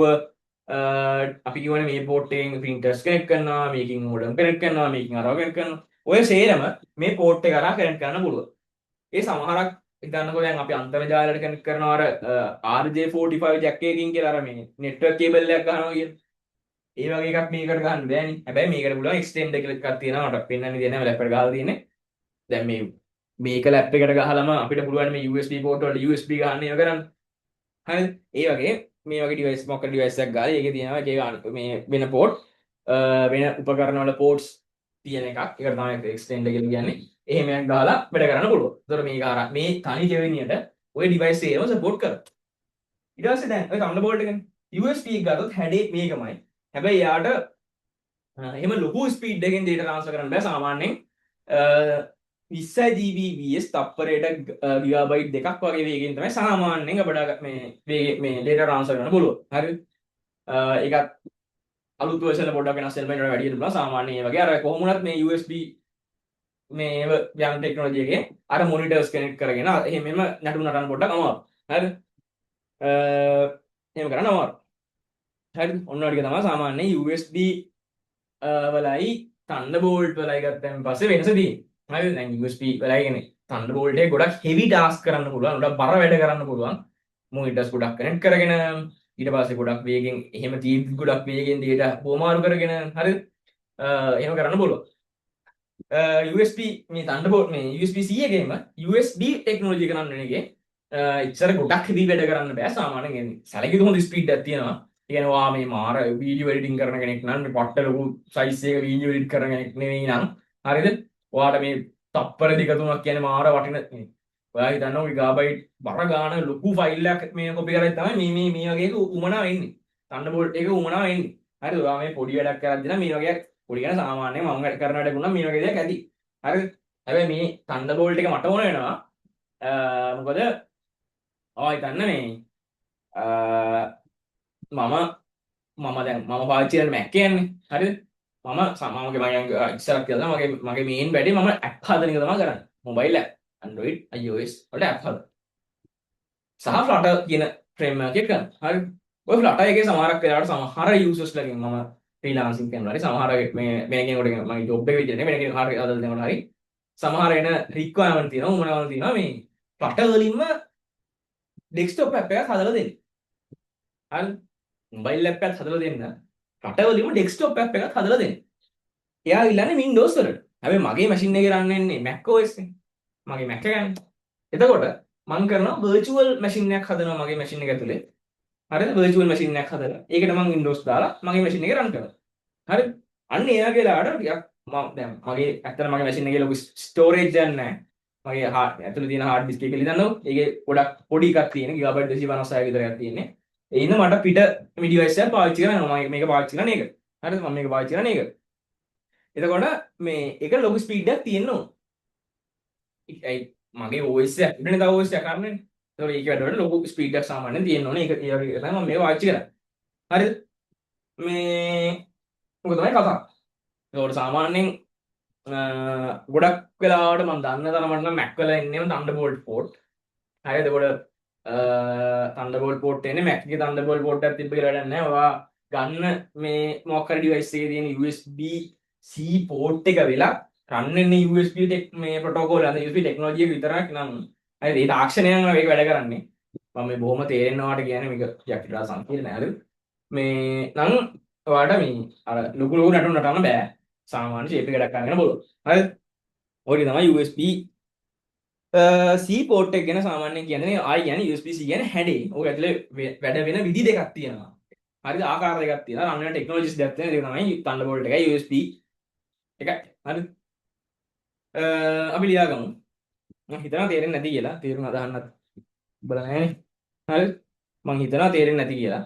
අපි කියවනේ මේ පෝට් එකෙන් printers connect කරනවා, මේකෙන් modem connect කරනවා, මේකෙන් අරව connect කරනවා. ඔය සේරම මේ පෝට් එක හරහා connect කරන්න පුළුවන්. ඒ සමහරක් හිතන්නකෝ දැන් අපි අන්තර්ජාලයට connect කරනවා අර RJ45 jack එකකින් කියලා අර මේ network cable එකක් ගන්නවා කියන. ඒ වගේ එකක් මේකට ගන්න බෑනේ. හැබැයි මේකට පුළුවන් extend එකක් තියෙනවා මට පෙන්වන්න දෙන්නේ නැහැ ලැප් එකට ගහලා තියෙන්නේ. දැන් මේක ලැප් එකට ගහලම අපිට පුළුවන් මේ USB port වලට USB ගන්න ඒව කරන්න. හරිද? ඒ වගේ මේ වගේ device මොකක් device එකක් ගාලා ඒකේ තියෙනවා ඒක මේ වෙන port වෙන උපකරණ වල පෝට්ස් තියෙන එකක්. ඒකට තමයි එක්ස්ටෙන්ඩර් කියලා කියන්නේ. එහෙම එකක් දාලා වැඩ කරන්න පුළුවන්. ඒතකොට මේක අර මේ තනි කෙවිනියට ওই ඩිවයිස් එකේම සපෝට් කරනවා. ඊට පස්සේ දැන් ඔය Thunderbolt එකනේ USB එක ගත්තොත් හැඩේ මේකමයි. හැබැයි යාට එහෙම ලොකු ස්පීඩ් එකකින් data transfer කරන්න බෑ සාමාන්‍යයෙන් 20 GBps තප්පරයට ගිගාබයිට් දෙකක් වගේ වේගයෙන් තමයි සාමාන්‍යයෙන් අපිට මේ data transfer කරන්න පුළුවන්. හරිද? ඒකත් අලුත් version එක පොඩ්ඩක් වෙනස් වෙන වැඩි වෙනවා සාමාන්‍යයෙන් ඒ වගේ අර කොහොම වුණත් මේ USB මේ යම් ටෙක්නොලොජි එකේ අර මොනිටර්ස් කනෙක්ට් කරගෙන එහෙමම නටු නටන පොඩ්ඩක් අමාරු. හරිද? එහෙම කරන්න අමාරු. හරිද? ඔන්න ඔය ටික තමයි සාමාන්‍යයෙන් USB වලයි Thunderbolt වලයි ගත්තන් පස්සේ වෙනස තියෙන්නේ. හරිද? දැන් USB වලයි කියන්නේ Thunderbolt එක ගොඩක් heavy task කරන්න පුළුවන්. ගොඩක් බර වැඩ කරන්න පුළුවන්. monitors ගොඩක් කනෙක්ට් කරගෙන ඊට පස්සේ ගොඩක් වේගෙන් එහෙම තීත් ගොඩක් වේගෙන් data හොමාරු කරගෙන හරිද? එහෙම කරන්න පුළුවන්. USB මේ Thunderbolt මේ USB-C එකේම USB ටෙක්නොලොජි එක නම් වෙන එකේ ඉස්සර ගොඩක් heavy වැඩ කරන්න බෑ සාමාන්‍යයෙන් එන්නේ. සැලකිලි හොඳ ස්පීඩ් එකක් තියෙනවා. කියන්නේ ඔයා මේ මාර වීඩියෝ එඩිටින් කරන කෙනෙක් නම් මේ පට්ට ලොකු සයිස් එක වීඩියෝ එඩිට් කරන කෙනෙක් නෙවෙයි නම් හරිද? ඔයාට මේ තප්පර දෙක තුනක් කියන්නේ මාර වටින මේ. ඔයා හිතනවා ගිගාබයිට් බර ගාන ලොකු ෆයිල් එකක් මේ කොපි කරලා තමයි මේ වගේ එක උමනා වෙන්නේ. Thunderbolt එක උමනා වෙන්නේ. හරිද? ඔයා මේ පොඩි වැඩක් කරද්දී නම් මේ වගේ පොඩි කියන සාමාන්‍යයෙන් මම වැඩ කරන වැඩ වුණා මේ වගේ දෙයක් ඇති. හරිද? හැබැයි මේ Thunderbolt එක මට ඕන වෙනවා. මොකද ඔයා හිතන්න මේ මම දැන් මම පාවිච්චි කරන Mac එකන්නේ. හරිද? මම ඉස්සරක් කියලා මගේ මේන් වැඩේ මම ඇප් හදන එක තමයි කරන්නේ. මොබයිල් ඇප්, Android, iOS වල ඇප් හදන. සහ Flutter කියන ෆ්‍රේම්වර්ක් එක කරනවා. හරිද? ඔය Flutter එකේ සමහරක් වෙලාවට සමහර users ලගෙන් මම ෆ්‍රීලාන්සින් කරනවා. හරි සමහර මේ වෙන කෙනෙකුට මගේ ජොබ් එක විදිහට නෙමෙයි වෙන කෙනෙකුට හරි අදල් දෙනකොට හරි සමහර වෙන රික්වයර්මන්ට් තියෙනවා උමනාවල් තියෙනවා මේ Flutter වලින්ම ඩෙස්ක්ටොප් ඇප් එකක් හදලා දෙන්න. හරි මොබයිල් ඇප් එකක් හදලා දෙන්න Flutter වලින්ම ඩෙස්ක්ටොප් ඇප් එකක් හදලා දෙන්න. එයා ඉල්ලන්නේ Windows වලට. හැබැයි මගේ මැෂින් එකේ රන් වෙන්නේ Mac OS එකේ. මගේ Mac එකනේ. එතකොට මම කරනවා virtual machine එකක් හදනවා මගේ මැෂින් එක ඇතුලේ. හරිද? virtual machine එකක් හදලා. ඒකට මම Windows දාලා මගේ මැෂින් එකේ රන් කරනවා. හරිද? අන්න එයාගේ ලාට ටිකක් මම දැන් මගේ ඇත්තට මගේ මැෂින් එකේ ලොකු ස්ටෝරේජ් එකක් නැහැ. මගේ ඇතුලේ තියෙන hard disk එක ලියන්නකො. ඒකේ ගොඩක් පොඩි එකක් තියෙන gigabyte 256 විතරක් තියෙන්නේ. ඒ ඉන්න මට පිට මේ ඩිවයිස් එක පාවිච්චි කරනවා. මම මේක පාවිච්චි කරන එක. හරිද? මම මේක පාවිච්චි කරන එක. එතකොට මේ එක ලොකු ස්පීඩ් එකක් තියෙන්න ඕන. ඒයි මගේ OS එක ඉන්නේ තව OS එකක් කරන්නේ. ඒතකොට ඒක වැඩවලට ලොකු ස්පීඩ් එකක් සාමාන්‍යයෙන් තියෙන්න ඕනේ. ඒක ඒ වගේ තමයි මම මේක පාවිච්චි කරන්නේ. හරිද? මේ මොකද තමයි කතාව. ඒතකොට සාමාන්‍යයෙන් ගොඩක් වෙලාවට මම දන්න තරමට නම් Mac වල එන්නේම Thunderbolt port. හරිද? එතකොට Thunderbolt port එන්නේ Mac එකේ Thunderbolt port එකක් තිබ්බ කියලා වැඩක් නැහැ. ඔයා ගන්න මේ මොකක් හරි device එකේ තියෙන USB-C port එක වෙලා run වෙන්නේ USB මේ protocol අද USB technology එක විතරක් නම් හරිද? ඒ තාක්ෂණයන් මේක වැඩ කරන්නේ. මම මේ බොහොම තේරෙන්නවාට කියන්නේ මේක යක්ටිලා සංකීර්ණ නෑ. හරිද? මේ නම් ඔයාට මේ අර ලොකු නටු නටන්න බෑ. සාමාන්‍ය shape එකක් ගන්න බලන්න. හරිද? ඔය තමයි USB C port එක ගැන සාමාන්‍යයෙන් කියන්නේ ආයි කියන්නේ USB-C කියන්නේ හැඩේ. ඕක ඇතුලේ වැඩ වෙන විදි දෙකක් තියෙනවා. හරිද? ආකාර දෙකක් තියෙනවා. රන් වෙන ටෙක්නොලොජිස් දෙකක් තියෙනවා. ඒක තමයි Thunderbolt එකයි USB එකයි. හරිද? අපි ලියාගමු. මම හිතනවා තේරෙන්නේ නැති කියලා. තේරුම් අදහන්නත් බලලා නැහැනේ. හරිද? මම හිතනවා තේරෙන්නේ නැති කියලා.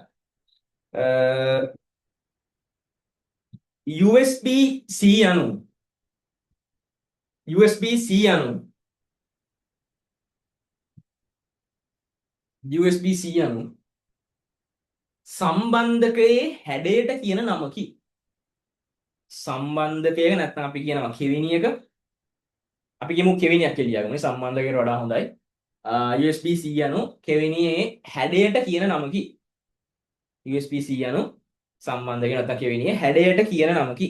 USB-C අණු USB-C අණු USB-C අණු සම්බන්ධකයේ හැඩයට කියන නමකි. සම්බන්ධකයක නැත්නම් අපි කියනවා කෙවිනියක. අපි කියමු කෙවිනියක් කියලා ගමු. සම්බන්ධකයට වඩා හොඳයි. USB-C අණු කෙවිනියේ හැඩයට කියන නමකි. USB-C අණු සම්බන්ධකය නැත්නම් කෙවිනියේ හැඩයට කියන නමකි.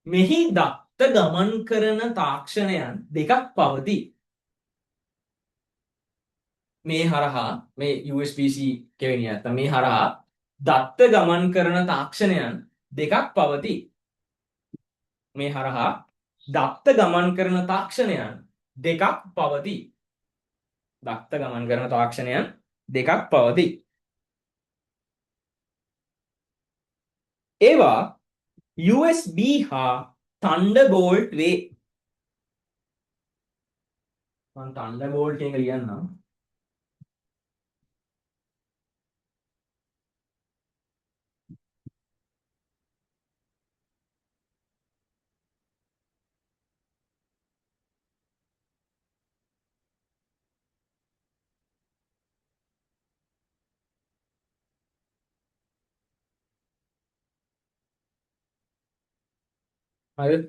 මෙහි දත්ත ගමන් කරන තාක්ෂණයන් දෙකක් පවතී. මේ හරහා මේ USB-C කෙවිනිය නැත්නම් මේ හරහා දත්ත ගමන් කරන තාක්ෂණයන් දෙකක් පවතී. මේ හරහා දත්ත ගමන් කරන තාක්ෂණයන් දෙකක් පවතී. දත්ත ගමන් කරන තාක්ෂණයන් දෙකක් පවතී. ඒවා USB හා Thunderbolt වේ. මම Thunderbolt එක ලියන්නම්. හරිද?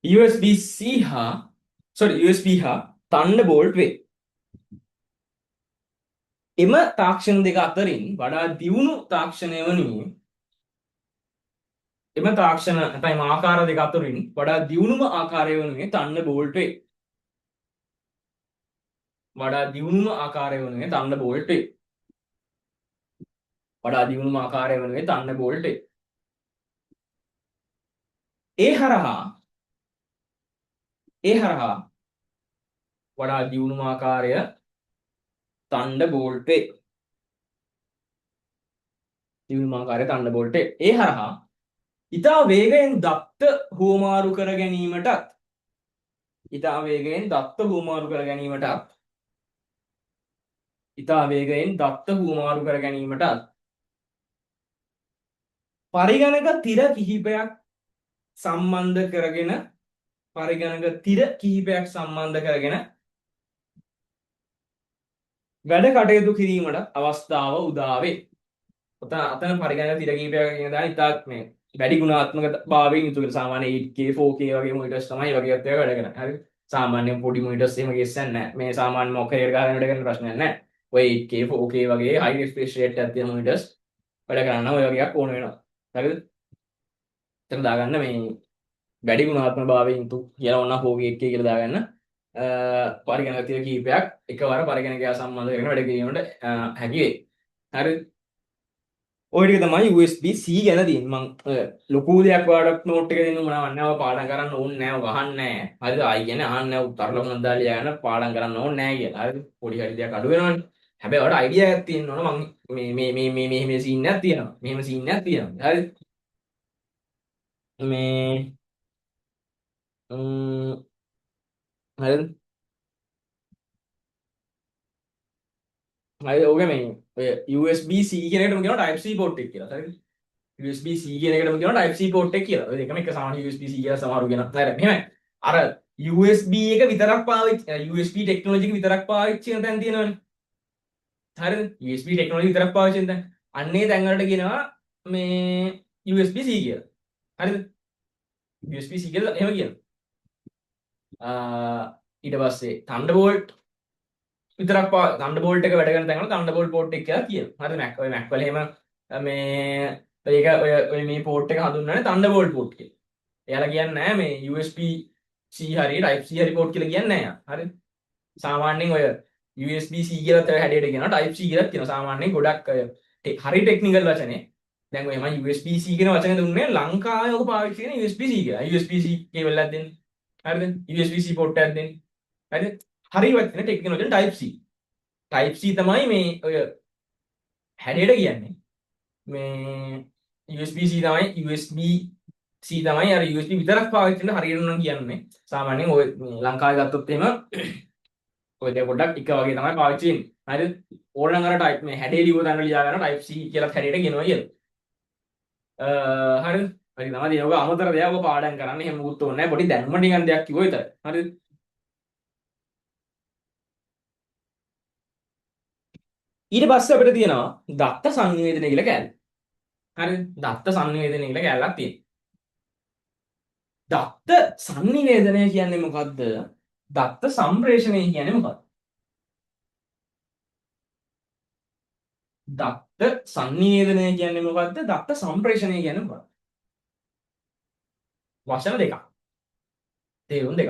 USB-C හා USB හා Thunderbolt වේ. එම තාක්ෂණ දෙක අතරින් වඩා දියුණු තාක්ෂණය වනුයේ එම තාක්ෂණ නැත්නම් ආකාර දෙක අතරින් වඩා දියුණුම ආකාරය වනුයේ Thunderbolt වේ. වඩා දියුණුම ආකාරය වනුයේ Thunderbolt වේ. වඩා දියුණුම ආකාරය වනුයේ Thunderbolt වේ. ඒ හරහා වඩා දියුණුම ආකාරය Thunderbolt වේ. දියුණුම ආකාරය Thunderbolt වේ. ඒ හරහා ඉතා වේගයෙන් දත්ත හුවමාරු කර ගැනීමටත් ඉතා වේගයෙන් දත්ත හුවමාරු කර ගැනීමටත් පරිගණක තිර කිහිපයක් සම්බන්ධ කරගෙන වැඩ කටයුතු කිරීමට අවස්ථාව උදා වේ. අතන පරිගණක තිර කිහිපයක් කියන දා ඉතාත් මේ වැඩි ගුණාත්මක භාවයෙන් යුතු සාමාන්‍ය 8K 4K වගේ මොනිටර්ස් තමයි වගේ ඒවා වැඩ කරන්නේ. හරි. සාමාන්‍යයෙන් පොඩි මොනිටර්ස් එහෙම ගෙස්සන්නේ නැහැ. මේ සාමාන්‍ය මොකේර ගහගෙන වැඩ කරන ප්‍රශ්නයක් නැහැ. ඔය 8K 4K වගේ high refresh rate එකක් තියෙන මොනිටර්ස් වැඩ කරන්න ඔය වගේක් ඕන වෙනවා. හරිද? එතන දාගන්න මේ වැඩි ගුණාත්මක භාවයෙන් යුතු කියලා ඕන 4K 8K කියලා දාගන්න. පරිගණක තිර කිහිපයක් එකවර පරිගණකය සම්බන්ධ කරගෙන වැඩ කිරීමට හැකි වේ. හරිද? ඔය ටික තමයි USB-C ගැන තියෙන්නේ. මම ලොකු දෙයක් ඔයාලට නෝට් එක දෙන්න මොනවක් නැහැ. ඔය පාඩම් කරන්න ඕනේ නැහැ. ඔය ගහන්නේ නැහැ. හරිද? ආයි කියන්නේ අහන්නේ නැහැ. උත්තර ලකුණක් දාලා ලියන්න පාඩම් කරන්න ඕනේ නැහැ කියලා. හරිද? පොඩි හරි දෙයක් අඩු වෙනවනේ. හැබැයි ඔයාලට අයිඩියා එකක් තියෙන්න ඕන. මම මේ සීන් එකක් තියෙනවා. මෙහෙම සීන් එකක් තියෙනවා. හරිද? මේ හරිද? හරිද? ඔගේ මේ ඔය USB-C කියන එකටම කියනවා Type C port එක කියලා. හරිද? USB-C කියන එකටම කියනවා Type C port එක කියලා. ඔය දෙකම එක සමාන USB-C කියලා සමහරු කියනවා. හරි. මෙහෙමයි. අර USB එක විතරක් පාවිච්චි USB ටෙක්නොලොජි එක විතරක් පාවිච්චි කරන තැන් තියෙනවනේ. හරිද? USB ටෙක්නොලොජි විතරක් පාවිච්චි කරන තැන්. අන්නේ තැන් වලට කියනවා මේ USB-C කියලා. හරිද? USB-C කියලා එහෙම කියනවා. ඊට පස්සේ Thunderbolt විතරක් Thunderbolt එක වැඩ කරන තැන් වල Thunderbolt port එක කියලා කියනවා. හරිද? Mac ඔය Mac වල එහෙම මේ ඒක ඔය මේ port එක හඳුන්වන්නේ Thunderbolt port කියලා. එයාලා කියන්නේ නැහැ මේ USB-C හරි Type C හරි port කියලා කියන්නේ නැහැ. හරිද? සාමාන්‍යයෙන් ඔය USB-C කියලා තව හැඩයට කියනවා Type C කියලා කියනවා. සාමාන්‍යයෙන් ගොඩක් හරි ටෙක්නිකල් වචනේ. දැන් ඔය මම USB-C කියන වචනේ දුන්නේ ලංකාවේ ඔක පාවිච්චි කරන USB-C කියලා. USB-C කේබල් එකක් දෙන්න. හරිද? USB-C port එකක් දෙන්න. හරිද? හරි වචනේ technology Type C. Type C තමයි මේ ඔය හැඩයට කියන්නේ. මේ USB-C තමයි අර USB විතරක් පාවිච්චි කරන හරියට නම් කියන්නේ. සාමාන්‍යයෙන් ඔය ලංකාවේ ගත්තොත් එහෙම ඔය දෙක පොඩ්ඩක් එක වගේ තමයි පාවිච්චි වෙන්නේ. හරිද? ඕනනම් අර type මේ හැඩේ ලියුව තැන ලියා ගන්න Type C කියලා හැඩයට කියනවා කියලා. හරිද? හරි තමයි ඒක අමතර දෙයක් ඔය පාඩම් කරන්න එහෙම මුකුත් ඕනේ නැහැ. පොඩි දැනුම නිකන් දෙයක් කිව්ව විතරයි. හරිද? ඊට පස්සේ අපිට තියෙනවා දත්ත සංනිවේදනය කියලා කැලේ. හරිද? දත්ත සංනිවේදනය කියලා කැලලක් තියෙනවා. දත්ත සංනිවේදනය කියන්නේ මොකද්ද? දත්ත සම්ප්‍රේෂණය කියන්නේ මොකක්ද? දත්ත සංනිවේදනය කියන්නේ මොකද්ද? දත්ත සම්ප්‍රේෂණය කියන්නේ මොකක්ද? වචන දෙකක්. තේරුම් දෙකක්.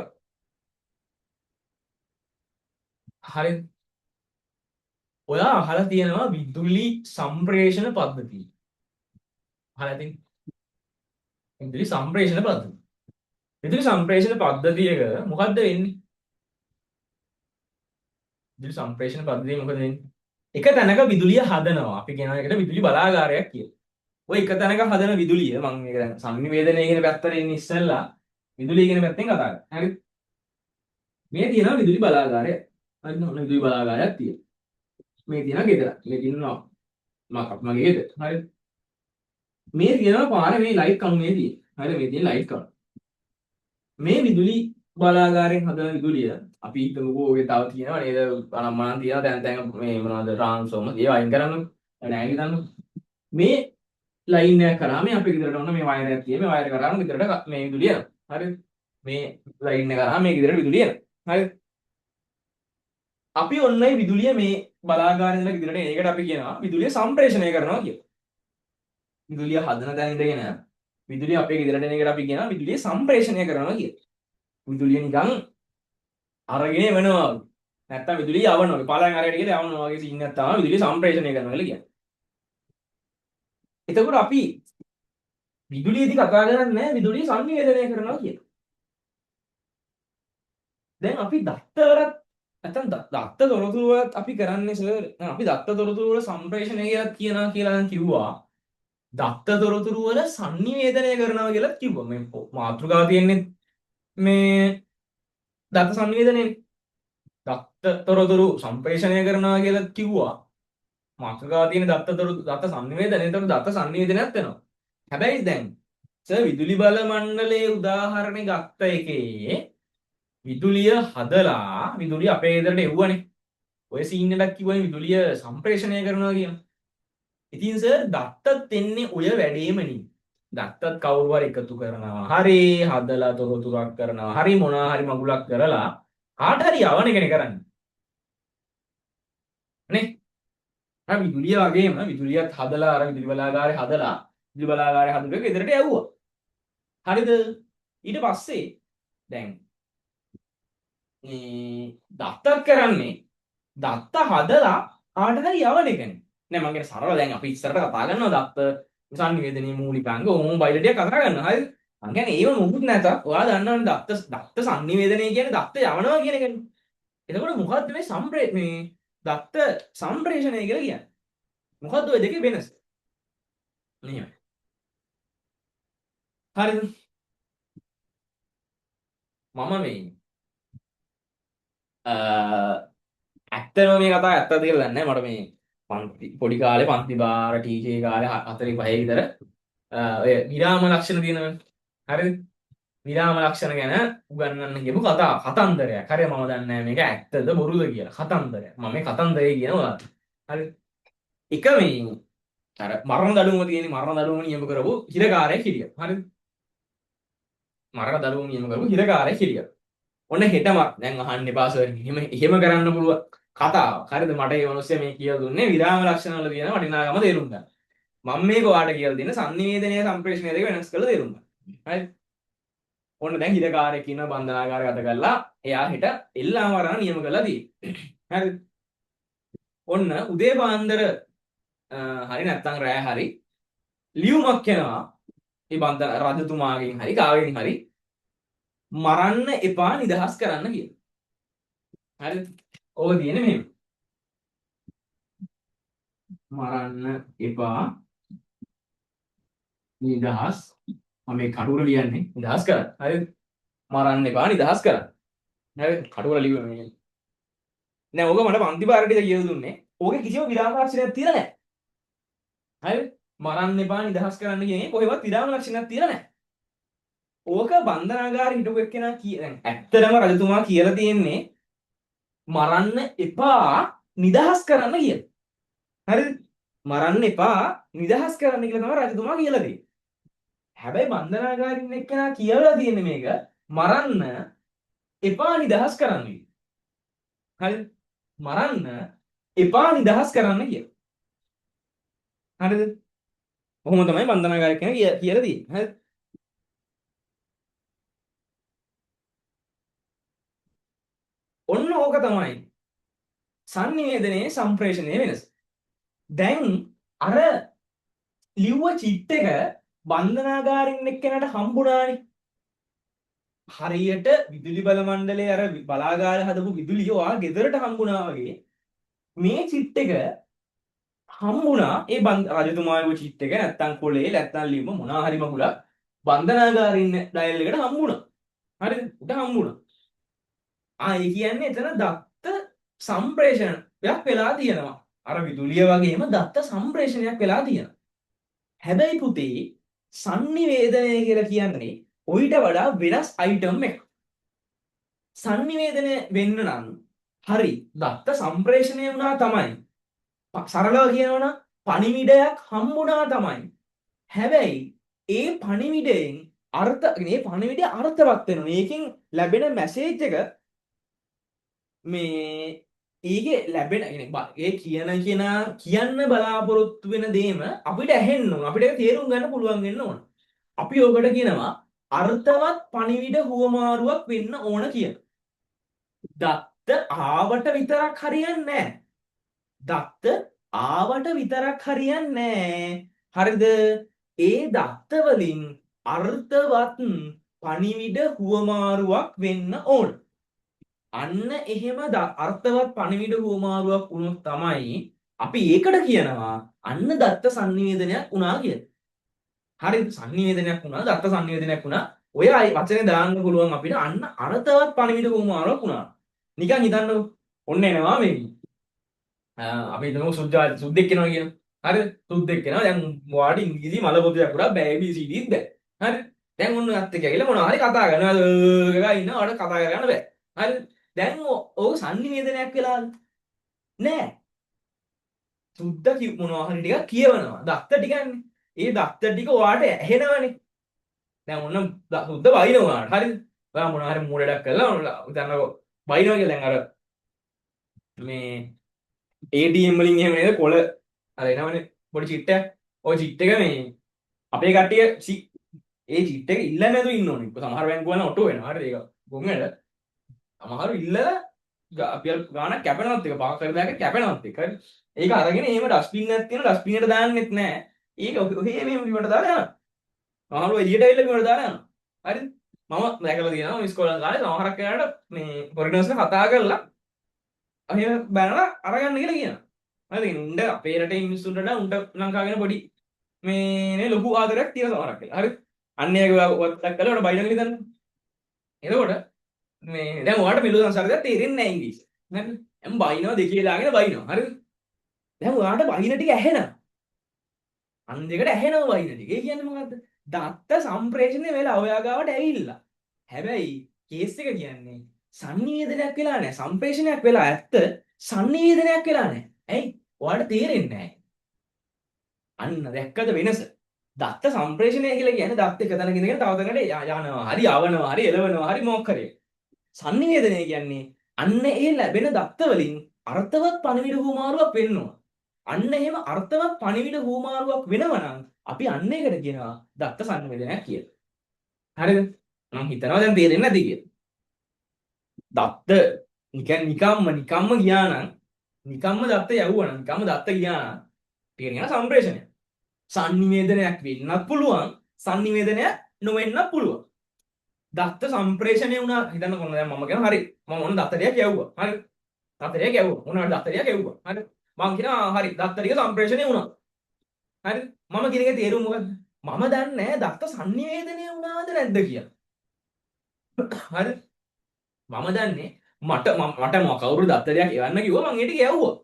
හරිද? ඔයා අහලා තියෙනවා විදුලි සම්ප්‍රේෂණ පද්ධතිය. අහලා තියෙන්නේ? විදුලි සම්ප්‍රේෂණ පද්ධතිය. විදුලි සම්ප්‍රේෂණ පද්ධතියක මොකද්ද වෙන්නේ? විදුලි සම්ප්‍රේෂණ පද්ධතිය මොකද වෙන්නේ? එක තැනක විදුලිය හදනවා. අපි කියන එකට විදුලි බලාගාරයක් කියලා. ඔය එක තැනක හදන විදුලිය මම මේක දැන් සංනිවේදනය කියන පැත්තට ඉන්නේ ඉස්සෙල්ලා විදුලිය කියන පැත්තෙන් කතා කරා. හරිද? මේ තියෙනවා විදුලි බලාගාරය. හරිද? ඔන්න විදුලි බලාගාරයක් තියෙනවා. මේ තියෙනවා ගෙදර. මේ තියෙනවා මගේ ගෙදර. හරිද? මේ තියෙනවා පාරේ මේ ලයිට් කණු මේ තියෙන්නේ. හරිද? මේ තියෙන ලයිට් කණු. මේ විදුලි බලාගාරයෙන් හදන විදුලිය අපි හිතමුකෝ ඔගේ තව තියෙනවා නේද? අනම්මනම් තියෙනවා දැන් දැන් මේ මොනවද ට්‍රාන්ස්ෆෝමර් ඒවා අයින් කරන්න. නෑ හිතන්න. මේ ලයින් එක කරාම මේ අපේ ගෙදරට ඔන්න මේ වයර් එකක් තියෙනවා. මේ වයර් එක කරාම ගෙදරට මේ විදුලිය යනවා. හරිද? මේ ලයින් එක කරාම මේ ගෙදරට විදුලිය එනවා. හරිද? අපි ඔන්නයි විදුලිය මේ බලාගාරේ ඉඳලා ගෙදරට එන එකට අපි කියනවා විදුලිය සම්ප්‍රේෂණය කරනවා කියලා. විදුලිය හදන තැන ඉඳගෙන විදුලිය අපේ ගෙදරට එන එකට අපි කියනවා විදුලිය සම්ප්‍රේෂණය කරනවා කියලා. විදුලිය නිකන් අරගෙන වෙනවා. නැත්තම් විදුලිය යවනවා. පාලයන් අරගෙන කියලා යවනවා වගේ සීන් එකක් තමයි විදුලිය සම්ප්‍රේෂණය කරනවා කියලා කියන්නේ. එතකොට අපි විදුලියදී කතා කරන්නේ විදුලිය සංනිවේදනය කරනවා කියලා. දැන් අපි දත්තවලත් නැත්තම් දත්ත තොරතුරු වලත් අපි කරන්නේ සර් අපි දත්ත තොරතුරු වල සම්ප්‍රේෂණය කියලා කියනවා කිව්වා. දත්ත තොරතුරු වල සංනිවේදනය කරනවා කියලා කිව්වා. මේ මාතෘකාව තියෙන්නේ මේ දත්ත සංනිවේදනයේ දත්ත තොරතුරු සම්ප්‍රේෂණය කරනවා කියලා කිව්වා. මාතෘකාව තියෙන දත්ත සංනිවේදනය. එතකොට දත්ත සංනිවේදනයක් වෙනවා. හැබැයි දැන් සර් විදුලි බල මණ්ඩලයේ උදාහරණේ ගත්ත එකේ විදුලිය හදලා විදුලිය අපේ ගෙදරට එව්වනේ. ඔය සීන් එකක් කිව්වනේ විදුලිය සම්ප්‍රේෂණය කරනවා කියලා. ඉතින් සර් දත්තත් එන්නේ ඔය වැඩේම නේ. දත්තත් කවුරු හරි එකතු කරනවා. හරි හදලා තොරතුරක් කරනවා. හරි මොනවා හරි මගුලක් කරලා කාට හරි යවන එකනේ කරන්නේ. නේ? අර විදුලිය වගේම විදුලියත් හදලා අර විදුලි බලාගාරය හදලා විදුලි බලාගාරය හදපු එක ගෙදරට යවුවා. හරිද? ඊට පස්සේ දැන් දත්තත් කරන්නේ දත්ත හදලා කාට හරි යවන එකනේ. නෑ මම කියන්නේ සරල දැන් අපි ඉස්සරට කතා කරනවා දත්ත සංනිවේදනයේ මූලිකාංග ඕම බයිල ටික කතා කරනවා. හරිද? මම කියන්නේ ඒව මොකුත් නැතත් ඔයාලා දන්නවනේ දත්ත සංනිවේදනය කියන්නේ දත්ත යවනවා කියන එකනේ. එතකොට මොකද්ද මේ දත්ත සම්ප්‍රේෂණය කියලා කියන්නේ? මොකද්ද ඔය දෙකේ වෙනස? මෙහෙමයි. හරිද? මම මේ ඇත්තම මේ කතාව ඇත්තද කියලා දන්නේ නැහැ. මට මේ පොඩි කාලේ පන්ති බාර ටීචේ කාලේ 4 5 විතර ඔය විරාම ලක්ෂණ තියෙනවනේ. හරිද? විරාම ලක්ෂණ ගැන උගන්වන්න කියපු කතන්දරයක්. හරිය මම දන්නේ නැහැ මේක ඇත්තද බොරුද කියලා. කතන්දරයක්. මම මේ කතන්දරේ කියනවා. හරිද? එක මේ අර මරණ දඩුවම තියෙන මරණ දඩුවම නියම කරපු හිරකාරයෙක් හිටියා. හරිද? මරණ දඩුවම නියම කරපු හිරකාරයෙක් හිටියා. ඔන්න හෙටම දැන් අහන්න එපා සර්. එහෙම කරන්න පුළුවන් කතාවක්. හරිද? මට මේ මිනිස්සයා මේ කියලා දුන්නේ විරාම ලක්ෂණ වල තියෙන වටිනාකම තේරුම් ගන්න. මම මේක ඔයාලට කියලා දෙන්න සංනිවේදනය සම්ප්‍රේෂණය දෙක වෙනස් කරලා තේරුම් ගන්න. හරිද? ඔන්න දැන් හිරකාරයෙක් ඉන්න බන්ධනාගාරය ගත කරලා එයා හෙට එල්ලාම වරණ නියම කරලා තියෙනවා. හරිද? ඔන්න උදේ පාන්දර හරි නැත්තම් රෑ හරි ලියුමක් එනවා. මේ බන්ධන රජතුමාගෙන් හරි කාගෙන් හරි මරන්න එපා නිදහස් කරන්න කියලා. හරිද? ඕක තියෙන්නේ මෙහෙම. මරන්න එපා නිදහස් මම මේ කටුවර ලියන්නේ නිදහස් කරන්න. හරිද? මරන්න එපා නිදහස් කරන්න. හරිද? කටුවර ලියුවේ නෑ ඕක මට පන්ති බාරට කියලා දුන්නේ. ඕකේ කිසිම විරාම ලක්ෂණයක් තියලා නෑ. හරිද? මරන්න එපා නිදහස් කරන්න කියන්නේ කොහෙවත් විරාම ලක්ෂණයක් තියලා නෑ. ඕක බන්ධනාගාරේ හිටපු එක්කෙනා දැන් ඇත්තටම රජතුමා කියලා තියෙන්නේ මරන්න එපා නිදහස් කරන්න කියලා. හරිද? මරන්න එපා නිදහස් කරන්න කියලා තමයි රජතුමා කියලා තියෙන්නේ. හැබැයි බන්ධනාගාරින් එක්කෙනා කියලා තියෙන්නේ මේක මරන්න එපා නිදහස් කරන්න කියලා. හරිද? මරන්න එපා නිදහස් කරන්න කියලා. හරිද? කොහොම තමයි බන්ධනාගාරින් කෙනා කියලා තියෙන්නේ. හරිද? ඔන්න ඕක තමයි සංනිවේදනයේ සම්ප්‍රේෂණයේ වෙනස. දැන් අර ලිව්ව චිට් එක බන්ධනාගාරින් එක්කෙනාට හම්බුණානේ. හරියට විදුලි බල මණ්ඩලයේ අර බලාගාර හදපු විදුලිය ඔයා ගෙදරට හම්බුණා වගේ මේ චිප් එක හම්බුණා ඒ රජතුමාගේ චිප් එක නැත්තම් කොලේ නැත්තම් ලියුම මොනවා හරි මගුලක් බන්ධනාගාරේ ඉන්න ඩයල් එකට හම්බුණා. හරිද? උට හම්බුණා. ඒ කියන්නේ එතන දත්ත සම්ප්‍රේෂණයක් වෙලා තියෙනවා. අර විදුලිය වගේම දත්ත සම්ප්‍රේෂණයක් වෙලා තියෙනවා. හැබැයි පුතේ sannivedanaya කියලා කියන්නේ ඔయిత වඩා වෙනස් අයිටම් එකක්. sannivedanaya වෙන්න නම් හරි දත්ත සම්ප්‍රේෂණය වුණා තමයි. සරලව කියනවනම් පණිවිඩයක් හම්බුණා තමයි. හැබැයි ඒ පණිවිඩයෙන් මේ පණිවිඩය අර්ථවත් වෙනවා. මේකෙන් ලැබෙන මැසේජ් එක මේ ඒකේ ලැබෙන ඒ කියන්න බලාපොරොත්තු වෙන දේම අපිට ඇහෙන්න ඕන. අපිට ඒක තේරුම් ගන්න පුළුවන් වෙන්න ඕන. අපි ඔකට කියනවා අර්ථවත් පණිවිඩ හුවමාරුවක් වෙන්න ඕන කියලා. දත්ත ආවට විතරක් හරියන්නේ නැහැ. දත්ත ආවට විතරක් හරියන්නේ නැහැ. හරිද? ඒ දත්ත වලින් අර්ථවත් පණිවිඩ හුවමාරුවක් වෙන්න ඕන. අන්න එහෙම අර්ථවත් පණිවිඩ හුවමාරුවක් වුණොත් තමයි අපි ඒකට කියනවා අන්න දත්ත sannivedanayak වුණා කියලා. හරිද? sannivedanayak වුණා, දත්ත sannivedanayak වුණා. ඔය වචනේ දාන්න පුළුවන් අපිට අන්න අර්ථවත් පණිවිඩ හුවමාරුවක් වුණා. නිකන් හිතන්නකො. ඔන්න එනවා මේ. අපි හිතමු සුද්දෙක් කෙනා කියන. හරිද? සුද්දෙක් කෙනා දැන් මොවාට ඉංග්‍රීසි මල පොතයක් උඩ ABCDs බෑ. හරිද? දැන් ඔන්න අත් එක්ක ගිහලා මොනවා හරි කතා කරනවා. ගා ඉන්නවා. ඔයාලට කතා කරගන්න බෑ. හරිද? දැන් ඕක sannivedanayak වෙලාද? නෑ. සුද්ද මොනවා හරි ටිකක් කියවනවා. දත්ත ටිකන්නේ. ඒ දත්ත ටික ඔයාට ඇහෙනවනේ. දැන් ඔන්න සුද්ද වයින්නවා. හරිද? ඔයා මොනවා හරි මූඩයක් කරලා හිතන්නකෝ වයින්නවා කියලා දැන් අර මේ ATM වලින් එහෙම නේද කොළ අර එනවනේ පොඩි චිට් එකක්. ওই චිට් එක මේ අපේ කට්ටිය ඒ චිට් එක ඉල්ලන්නේ නැතුව ඉන්න ඕනේ. සමහර බැංකුව වල ඔටෝ වෙනවා. හරිද? ඒක ගොංගල අමාරු ඉල්ලලා අපි ගානක් කැපෙනවත් එක පාක් කරලා දාගෙන කැපෙනවත් එක. හරි. ඒක අරගෙන එහෙම ඩස්බින් එකක් තියෙනවා ඩස්බින් එකට දාන්නෙත් නැහැ. ඒක ඔහේ මෙහෙම බිමට දාලා යනවා. අමාරු එළියට ඇවිල්ලා බිමට දාලා යනවා. හරිද? මම දැකලා තියෙනවා ඉස්කෝලේ කාලේ සමහරක් කෙනාට මේ කොරිඩෝස්ලා කතා කරලා අහිය බැලලා අරගන්න කියලා කියනවා. හරිද? උණ්ඩ අපේ රටේ මිනිස්සුන්ට වඩා උණ්ඩ ලංකාවේ පොඩි මේ ලොකු ආදරයක් තියෙන සමහරක් කියලා. හරිද? අන්න ඒක වත්තක් කරලා උඩ බයිනල් ලියන්න. එතකොට මේ දැන් ඔයාලට මිලු සංසාරයක් තේරෙන්නේ නැහැ ඉංග්‍රීසි. හරිද? දැන් බයිනවා දෙකේ දාගෙන බයිනවා. හරිද? දැන් ඔයාලට බයින ටික ඇහෙනවා. අන් දෙකට ඇහෙනවා බයින ටික. ඒ කියන්නේ මොකද්ද? දත්ත සම්ප්‍රේෂණය වෙලා ඔයා ගාවට ඇවිල්ලා. හැබැයි කේස් එක කියන්නේ sannivedanayak වෙලා නැහැ. සම්ප්‍රේෂණයක් වෙලා ඇත්ත sannivedanayak වෙලා නැහැ. ඇයි? ඔයාලට තේරෙන්නේ නැහැ. අන්න දැක්කද වෙනස? දත්ත සම්ප්‍රේෂණය කියලා කියන්නේ දත්ත එක තැනක ඉඳගෙන තව තැනකට යනවා. හරි යවනවා. හරි එලවනවා. හරි මොකක් හරි. sannivedanaya කියන්නේ අන්න ඒ ලැබෙන දත්ත වලින් අර්ථවත් පණිවිඩ හුවමාරුවක් වෙන්නවා. අන්න එහෙම අර්ථවත් පණිවිඩ හුවමාරුවක් වෙනවා නම් අපි අන්න ඒකට කියනවා දත්ත sannivedanayak කියලා. හරිද? මම හිතනවා දැන් තේරෙන්නේ නැති කියලා. දත්ත නිකම්ම ගියා නම් නිකම්ම දත්ත යවුවා නම් නිකම්ම දත්ත ගියා නම් තියෙන සම්ප්‍රේෂණය. sannivedanayak වෙන්නත් පුළුවන් sannivedanayak නොවෙන්නත් පුළුවන්. දත්ත සම්ප්‍රේෂණය වුණා හිතන්න කොහොමද දැන් මම කියනවා හරි මම මොන දත්ත ටිකක් යවුවා. හරි. දත්ත ටිකක් යවුවා. මොනවාට දත්ත ටිකක් යවුවා. හරි. මම කියනවා හරි දත්ත ටික සම්ප්‍රේෂණය වුණා. හරි. මම කියන එකේ තේරුම මොකද්ද? මම දන්නේ නැහැ දත්ත sannivedanaya වුණාද නැද්ද කියලා. හරි. මම දන්නේ මට කවුරු දත්ත ටිකක් එවන්න කිව්වා මම ඒ ටික යවුවා.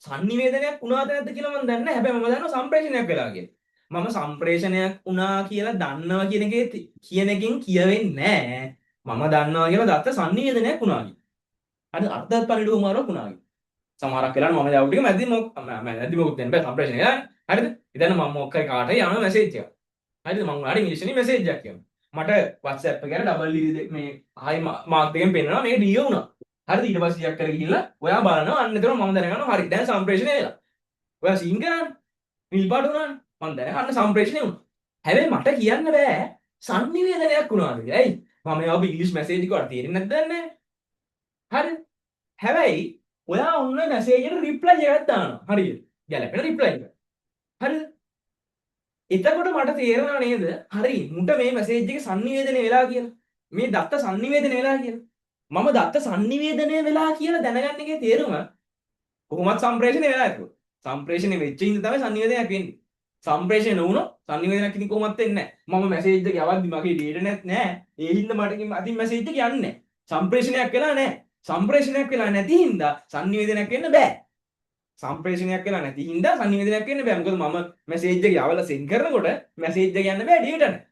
sannivedanayak වුණාද නැද්ද කියලා මම දන්නේ නැහැ. හැබැයි මම දන්නවා සම්ප්‍රේෂණයක් වෙලා කියලා. මම සම්ප්‍රේෂණයක් වුණා කියලා දන්නවා කියන එකේ කියන එකෙන් කියවෙන්නේ නැහැ. මම දන්නවා කියලා දත්ත sannivedanayak වුණා කියලා. හරි අර්ථවත් පරිඩු උමාරක් වුණා කියලා. සමහරක් වෙලාවට මම යවු ටික මැදි මොකුත් දෙන්න බෑ සම්ප්‍රේෂණය ගන්න. හරිද? ඉතින් මම මොකක් හරි කාට යන මැසේජ් එකක්. හරිද? මම උනාට ඉංග්‍රීසියෙන් මැසේජ් එකක් කියනවා. මට WhatsApp එකේ ඩබල් මේ හයි මාක් දෙකෙන් පෙන්නනවා මේ ඩී වුණා. හරිද? ඊට පස්සේ ටිකක් කරගෙන ගිහිල්ලා ඔයා බලනවා අන්න එතන මම දැනගන්නවා හරි දැන් සම්ප්‍රේෂණය වෙලා. ඔයා සීන් කරන්නේ නිල් පාට උනානේ. මම දැනගන්න සම්ප්‍රේෂණය වුණා. හැබැයි මට කියන්න බෑ sannivedanayak වුණාද කියලා. ඇයි? මම යවපු ඉංග්‍රීසි මැසේජ් එක වල තේරෙන්නේ නැද්ද නැහැ. හරිද? හැබැයි ඔයා ඔන්න මැසේජ් එකට රිප්ලයි එකක් දානවා. හරිද? ගැලපෙන රිප්ලයි එක. හරිද? එතකොට මට තේරෙනවා නේද? හරි මුට මේ මැසේජ් එකේ sannivedanaya වෙලා කියලා. මේ දත්ත sannivedana වෙලා කියලා. මම දත්ත sannivedana වෙලා කියලා දැනගන්න එකේ තේරුම කොහොමත් සම්ප්‍රේෂණය වෙලා ඉතින්. සම්ප්‍රේෂණය වෙච්ච ඉඳ තමයි sannivedanayak වෙන්නේ. සම්ප්‍රේෂණය නොවුනොත් sannivedanayak ඉතින් කොහොමත් වෙන්නේ නැහැ. මම මැසේජ් එක යවද්දි මගේ ඩේටා නැහැ. ඒ හින්දා මට අතින් මැසේජ් එක යන්නේ නැහැ. සම්ප්‍රේෂණයක් වෙලා නැහැ. සම්ප්‍රේෂණයක් වෙලා නැති හින්දා sannivedanayak වෙන්න බෑ. සම්ප්‍රේෂණයක් වෙලා නැති හින්දා sannivedanayak වෙන්න බෑ. මොකද මම මැසේජ් එක යවලා සෙන්ඩ් කරනකොට මැසේජ් එක යන්න බෑ ඩේටා නැහැ.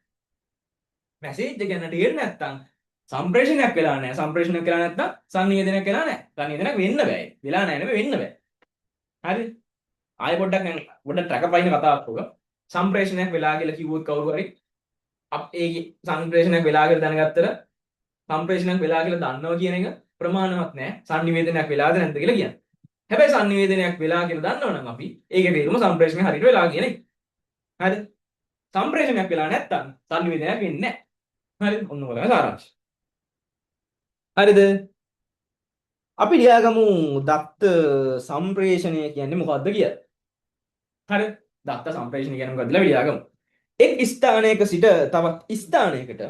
මැසේජ් එක යන්න ඩේටා නැත්තම් සම්ප්‍රේෂණයක් වෙලා නැහැ. සම්ප්‍රේෂණයක් වෙලා නැත්තම් sannivedanayak වෙලා නැහැ. sannivedanayak වෙන්න බෑ. වෙලා නැහැ නෙමෙයි වෙන්න බෑ. හරි? ආයෙ පොඩ්ඩක් ට්‍රැක පයින් කතාවක් ඔක. සම්ප්‍රේෂණයක් වෙලා කියලා කිව්වොත් කවුරු හරි ඒ සම්ප්‍රේෂණයක් වෙලා කියලා දැනගත්තට සම්ප්‍රේෂණයක් වෙලා කියලා දන්නවා කියන එක ප්‍රමාණවත් නෑ. sannivedanayak වෙලාද නැද්ද කියලා කියන්න. හැබැයි sannivedanayak වෙලා කියලා දන්නවනම් අපි ඒකේ තේරුම සම්ප්‍රේෂණය හරියට වෙලා කියන එක. හරි? සම්ප්‍රේෂණයක් වෙලා නැත්තම් sannivedanayak වෙන්නේ නෑ. හරි? ඔන්න ඔය තමයි සාරාංශය. හරිද? අපි ලියාගමු දත්ත සම්ප්‍රේෂණය කියන්නේ මොකක්ද කියලා. හරි? දත්ත සම්ප්‍රේෂණය කියන්නේ මොකක්ද කියලා ලියාගමු. එක් ස්ථානයක සිට තවත් ස්ථානයකට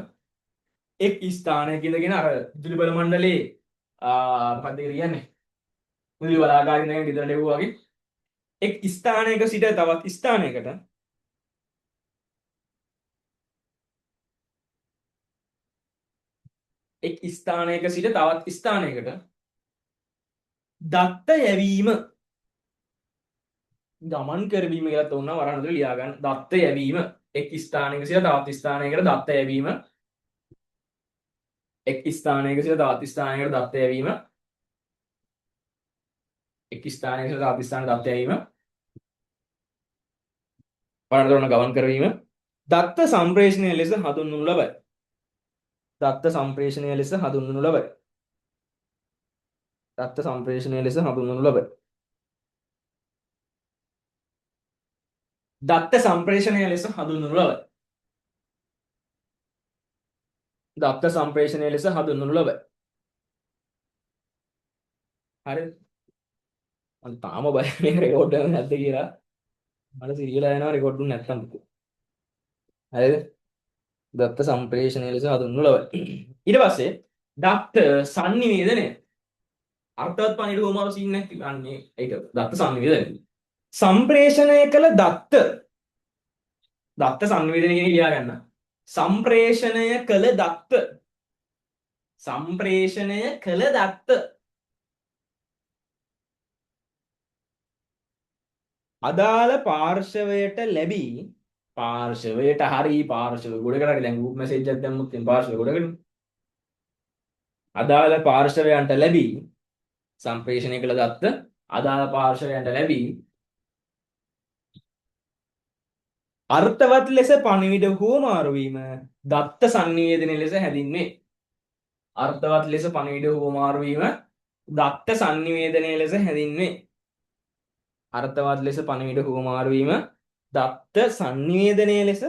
එක් ස්ථානයක ඉඳගෙන අර විදුලි බල මණ්ඩලයේ මොකක්ද කියන්නේ විදුලි බලාගාරින් ඉඳගෙන ගෙදරට එවුවා වගේ එක් ස්ථානයක සිට තවත් ස්ථානයකට එක් ස්ථානයක සිට තවත් ස්ථානයකට දත්ත යැවීම ගමන් කරවීම කියලා තෝරන වරහන් වල ලියා ගන්න. දත්ත යැවීම එක් ස්ථානයක සිට තවත් ස්ථානයකට දත්ත යැවීම එක් ස්ථානයක සිට තවත් ස්ථානයකට දත්ත යැවීම එක් ස්ථානයක සිට තවත් ස්ථානයකට දත්ත යැවීම වරහන් වල ගමන් කරවීම දත්ත සම්ප්‍රේෂණය ලෙස හඳුන්වනු ලබයි. දත්ත සම්ප්‍රේෂණය ලෙස හඳුන්වනු ලබයි. දත්ත සම්ප්‍රේෂණය ලෙස හඳුන්වනු ලබයි. දත්ත සම්ප්‍රේෂණය ලෙස හඳුන්වනු ලබයි. දත්ත සම්ප්‍රේෂණය ලෙස හඳුන්වනු ලබයි. හරිද? මම තාම බය මේ රෙකෝඩ් එක නැද්ද කියලා. මට සිරියලා යනවා රෙකෝඩ් දුන්නේ නැත්තම්. හරිද? දත්ත සම්ප්‍රේෂණය ලෙස හඳුන්වනු ලබයි. ඊට පස්සේ දත්ත sannivedana අර්ථවත් පණිවිඩ හෝමාව සීන් එක ගන්නේ ඒක දත්ත sannivedana. සම්ප්‍රේෂණය කළ දත්ත sannivedana කියන ලියා ගන්න. සම්ප්‍රේෂණය කළ දත්ත අදාළ පාර්ශවයට ලැබී පාර්ශවයට හරි පාර්ශව ගොඩකට හරි දැන් ගෲප් මැසේජ් එකක් දැම්මොත් එම් පාර්ශව ගොඩකට අදාළ පාර්ශවයන්ට ලැබී සම්ප්‍රේෂණය කළ දත්ත අදාළ පාර්ශවයන්ට ලැබී අර්ථවත් ලෙස පණිවිඩ හුවමාරු වීම දත්ත sannivedana ලෙස හැඳින්වේ. අර්ථවත් ලෙස පණිවිඩ හුවමාරු වීම දත්ත sannivedana ලෙස හැඳින්වේ. අර්ථවත් ලෙස පණිවිඩ හුවමාරු වීම දත්ත sannivedana ලෙස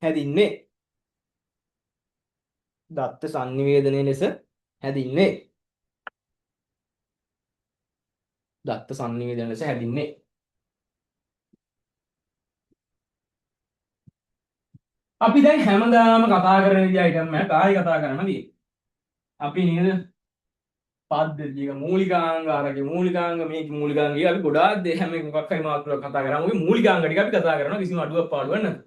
හැඳින්වේ. දත්ත sannivedana ලෙස හැඳින්වේ. දත්ත sannivedana ලෙස හැඳින්වේ. අපි දැන් හැමදාම කතා කරන විදිහට මම කායි කතා කරනදී අපි නේද පද්ධතියක මූලිකාංග අරගේ මූලිකාංග මේක මූලිකාංග කියලා අපි ගොඩාක් දේ හැම මොකක් හරි මාතෘකාවක් කතා කරාම ඔය මූලිකාංග ටික අපි කතා කරනවා කිසිම අඩුවක් පාඩුවක් නැත.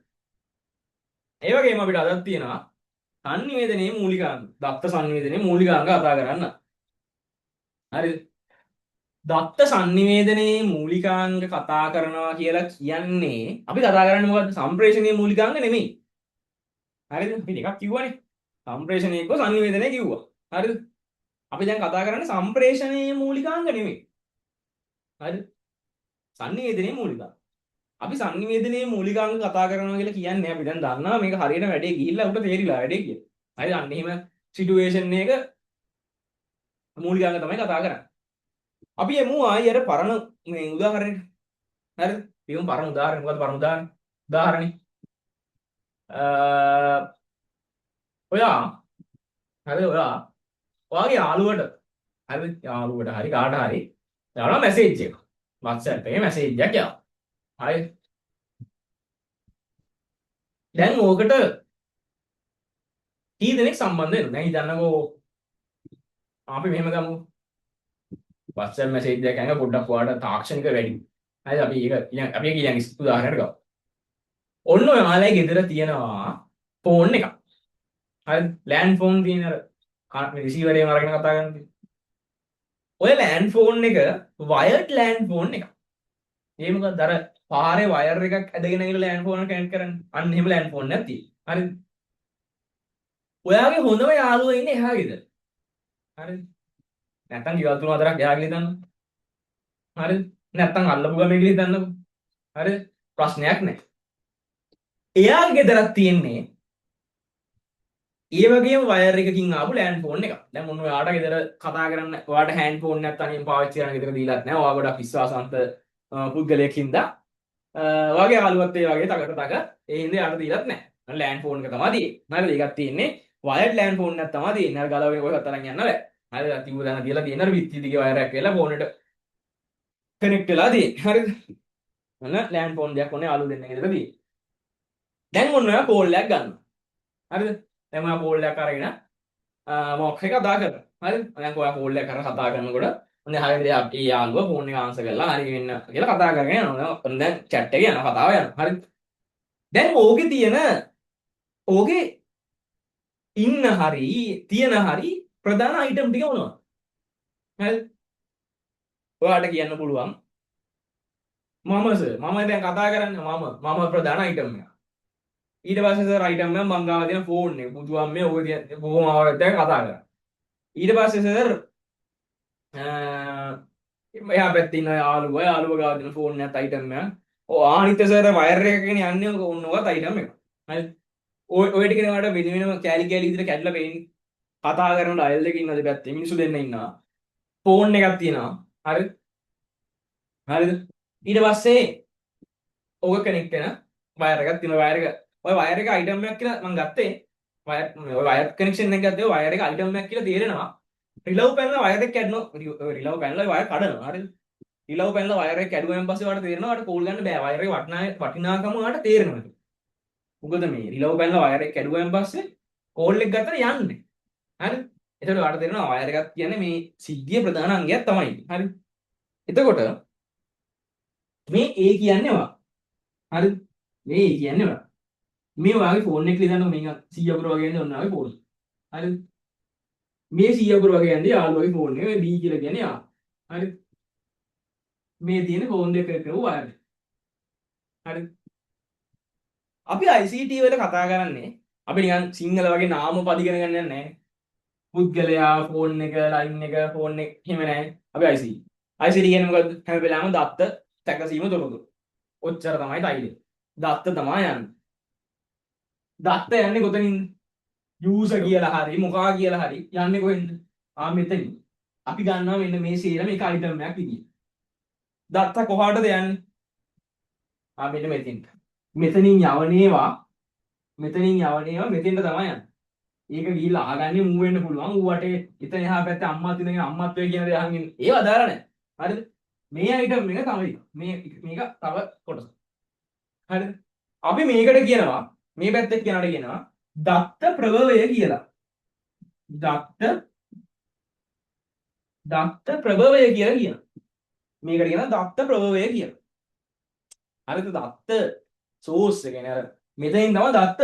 ඒ වගේම අපිට අදක් තියෙනවා sannivedanaye මූලිකාංග. දත්ත sannivedanaye මූලිකාංග කතා කරන්න. හරිද? දත්ත sannivedanaye මූලිකාංග කතා කරනවා කියලා කියන්නේ අපි කතා කරන්නේ මොකද්ද? සම්ප්‍රේෂණීය මූලිකාංග නෙමෙයි. හරිද? අපි දෙකක් කිව්වනේ. සම්ප්‍රේෂණීය එක්ක sannivedanaye කිව්වා. හරිද? අපි දැන් කතා කරන්නේ සම්ප්‍රේෂණීය මූලිකාංග නෙමෙයි. හරිද? sannivedanaye මූලිකාංග. අපි sannivedanaye මූලිකාංග කතා කරනවා කියලා කියන්නේ අපි දැන් දන්නවා මේක හරියට වැඩේ ගිහිල්ලා උට තේරිලා වැඩේ කියලා. හරිද? අන්න එහෙම සිටුේෂන් එක මූලිකාංග තමයි කතා කරන්නේ. අපි යමු ආයෙ අර පරණ මේ උදාහරණෙට. හරිද? පියමු පරණ උදාහරණය. මොකද්ද පරණ උදාහරණය? උදාහරණේ ඔයා හරිද? ඔයාගේ යාළුවට හරිද? යාළුවට හරි කාට හරි යාළුවා මැසේජ් එක WhatsApp එකේ මැසේජ් එකක් යවනවා. හරි? දැන් ඕකට කී දෙනෙක් සම්බන්ධ වෙනවා. දැන් හිතන්නකෝ අපි මෙහෙම ගමු. WhatsApp message එකක් යනක පොඩ්ඩක් ඔයාලට තාක්ෂණික වැඩි. හරිද? අපි ඒක අපි ඊළඟ උදාහරණයක් ගමු. ඔන්න ඔයාලගේ ගෙදර තියෙනවා ෆෝන් එකක්. හරිද? ලෑන්ඩ් ෆෝන් තියෙන අර රිසීවර් එකෙන් අරගෙන කතා කරන්නේ. ඔය ලෑන්ඩ් ෆෝන් එක වයර්ඩ් ලෑන්ඩ් ෆෝන් එකක්. ඒ මොකද අර පාරේ වයර් එකක් ඇදගෙන ඉන්න ලෑන්ඩ් ෆෝන් එක කනෙක්ට් කරන්නේ. අන්න එහෙම ලෑන්ඩ් ෆෝන් එකක් තියෙනවා. හරිද? ඔයාගේ හොඳම යාළුවා ඉන්නේ එහා ගෙදර. හරිද? නැත්තම් ගෙවල් තුන හතරක් එහා ගෙදර ඉඳන්. හරිද? නැත්තම් අල්ලපු ගමේ ගෙදර ඉඳන්නකෝ. හරිද? ප්‍රශ්නයක් නැහැ. එයාගේ ගෙදරක් තියෙන්නේ ඒ වගේම වයර් එකකින් ආපු ලෑන්ඩ් ෆෝන් එකක්. දැන් මොන ඔයාට ගෙදර කතා කරන්න ඔයාට හෑන්ඩ් ෆෝන් එකක් තනියෙන් පාවිච්චි කරන්න ගෙදර දීලාත් නැහැ. ඔයා ගොඩක් විශ්වාසවන්ත පුද්ගලයෙක් හින්දා ඔයාගේ යාළුවත් ඒ වගේ තකට ඒ හින්දා යාට දීලාත් නැහැ. ලෑන්ඩ් ෆෝන් එක තමයි තියෙන්නේ. හරිද? ඒකක් තියෙන්නේ වයර්ඩ් ලෑන්ඩ් ෆෝන් එකක් තමයි තියෙන්නේ. අර ගලවගෙන කොහෙවත් අරන් යන්න බෑ. හරිද? තිබු දාන තියලා තියෙන අර විත්ති දිගේ වයර් එකක් වෙලා ෆෝන් එකට කනෙක්ට් වෙලා තියෙන්නේ. හරිද? මොන ලෑන්ඩ් ෆෝන් දෙයක් ඕනේ යාළුවෝ දෙන්න ගෙදර තියෙන්නේ. දැන් ඔන්න ඔයා කෝල් එකක් ගන්නවා. හරිද? දැන් ඔයා කෝල් එකක් අරගෙන මොකක් එක කතා කරනවා. හරිද? දැන් ඔයා කෝල් එකක් කරලා කතා කරනකොට ඔන්න හරියට ඒ යාළුවා ෆෝන් එක ආන්සර් කරලා හරි වෙන්න කියලා කතා කරගෙන යනවා. ඔන්න දැන් chat එකේ යනවා කතාව යනවා. හරිද? දැන් ඕකේ තියෙන ඕකේ ඉන්න හරි තියෙන හරි ප්‍රධාන අයිටම් ටික මොනවද? හරිද? ඔයාලට කියන්න පුළුවන් මම දැන් කතා කරන්නේ මම ප්‍රධාන අයිටම් එක. ඊට පස්සේ සර් අයිටම් එක මං ගාව තියෙන ෆෝන් එක පුදුම මේ ඔය බොහොම ආවරත් දැන් කතා කරා. ඊට පස්සේ සර් එයා පැත්තේ ඉන්න යාළුවා ගාව තියෙන ෆෝන් එකත් අයිටම් එක. ඔව් ආනිත් සර් වයර් එකකින් යන්නේ ඕනවත් අයිටම් එක. හරිද? ඔය ටික නේකට වෙන කෑලි විදිහට කැඩලා පේන්නේ. කතා කරනකොට අයල් දෙක ඉන්නද පැත්තේ මිනිස්සු දෙන්න ඉන්නවා. ෆෝන් එකක් තියෙනවා. හරිද? හරිද? ඊට පස්සේ ඕක කනෙක්ට් වෙන වයර් එකක් තියෙනවා. වයර් එක ඔය වයර් එක අයිටම් එකක් කියලා මම ගත්තේ. ඔය වයර් කනෙක්ෂන් එක ගත්තේ වයර් එක අයිටම් එකක් කියලා තේරෙනවා. රිලව් පැනලා වයර් එක කැඩනවා. රිලව් පැනලා වයර් කඩනවා. හරිද? රිලව් පැනලා වයර් එක කැඩුවෙන් පස්සේ වට තේරෙනවා වට කෝල් ගන්න බෑ. වයර් එක වටිනාකම වට තේරෙනවා. මොකද මේ රිලව් පැනලා වයර් එක කැඩුවෙන් පස්සේ කෝල් එක ගත්තට යන්නේ. හරිද? එතකොට වට තේරෙනවා වයර් එකක් කියන්නේ මේ සිද්ධියේ ප්‍රධාන අංගයක් තමයි. හරිද? එතකොට මේ A කියන්නේ වා. හරිද? මේ A කියන්නේ වා. මේ ඔයාගේ ෆෝන් එක ලියන්න මේක 100 අකුර වගේ යන්නේ ඔන්න ඔයාගේ ෆෝන්. හරිද? මේ 100 අකුර වගේ යන්නේ යාළුවගේ ෆෝන් එක. මේ B කියලා කියන්නේ යා. හරිද? මේ තියෙන ෆෝන් දෙක එක්ක වයර්. හරිද? අපි ICT වල කතා කරන්නේ අපි නිකන් සිංහල වගේ නාම පදිගෙන ගන්න යන්නේ නැහැ. පුද්ගලයා ෆෝන් එක ලයින් එක ෆෝන් එක එහෙම නැහැ. අපි ICT. ICT කියන්නේ මොකද්ද? හැම වෙලාවෙම දත්ත සැකසීම තොරතුරු. ඔච්චර තමයි තයිලේ. දත්ත තමයි යන්නේ. දත්ත යන්නේ කොතනින්ද? යූසර් කියලා හරි මොකා කියලා හරි යන්නේ කොහෙන්ද? මෙතනින්. අපි ගන්නවා මෙන්න මේ සේරම එක අයිටම් එකක් විදියට. දත්ත කොහාටද යන්නේ? මෙන්න මෙතෙන්ට. මෙතනින් යවනේවා මෙතෙන්ට තමයි යන්නේ. ඒක ගිහිල්ලා අහගන්නේ මූ වෙන්න පුළුවන්. ඌට එතන එහා පැත්තේ අම්මත් ඉඳගෙන අම්මත්වයේ කියන දේ අහගෙන ඒව අදාළ නැහැ. හරිද? මේ අයිටම් එක තමයි. මේක තව කොටස. හරිද? අපි මේකට කියනවා මේ පැත්තේ කියනකට කියනවා දත්ත ප්‍රභවය කියලා. දත්ත ප්‍රභවය කියලා කියනවා. මේකට කියනවා දත්ත ප්‍රභවය කියලා. හරිද? දත්ත සෝස් එක කියන්නේ අර මෙතනින් තමයි දත්ත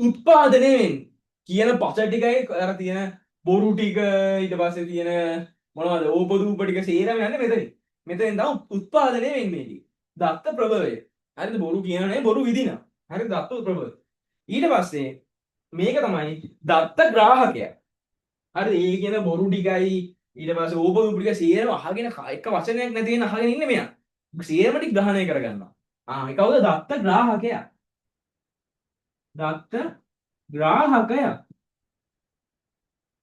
උත්පාදනය වෙන්නේ. කියන පස ටිකයි අර තියෙන බොරු ටික ඊට පස්සේ තියෙන මොනවද ඕපදූප ටික සේරම යන්නේ මෙතනින්. මෙතෙන් තමයි උත්පාදනය වෙන්නේ මේ ටික. දත්ත ප්‍රභවය. හරිද? බොරු කියනනේ බොරු විදිනවා. හරිද? දත්ත ප්‍රභවය. ඊට පස්සේ මේක තමයි දත්ත ග්‍රාහකය. හරිද? ඒ කියන බොරු ටිකයි ඊට පස්සේ ඕපදූප ටික සේරම අහගෙන එක වචනයක් නැති වෙන අහගෙන ඉන්නේ මෙයා. සේරම ටික ග්‍රහණය කරගන්නවා. මේ කවුද? දත්ත ග්‍රාහකයා. දත්ත ග්‍රාහකය.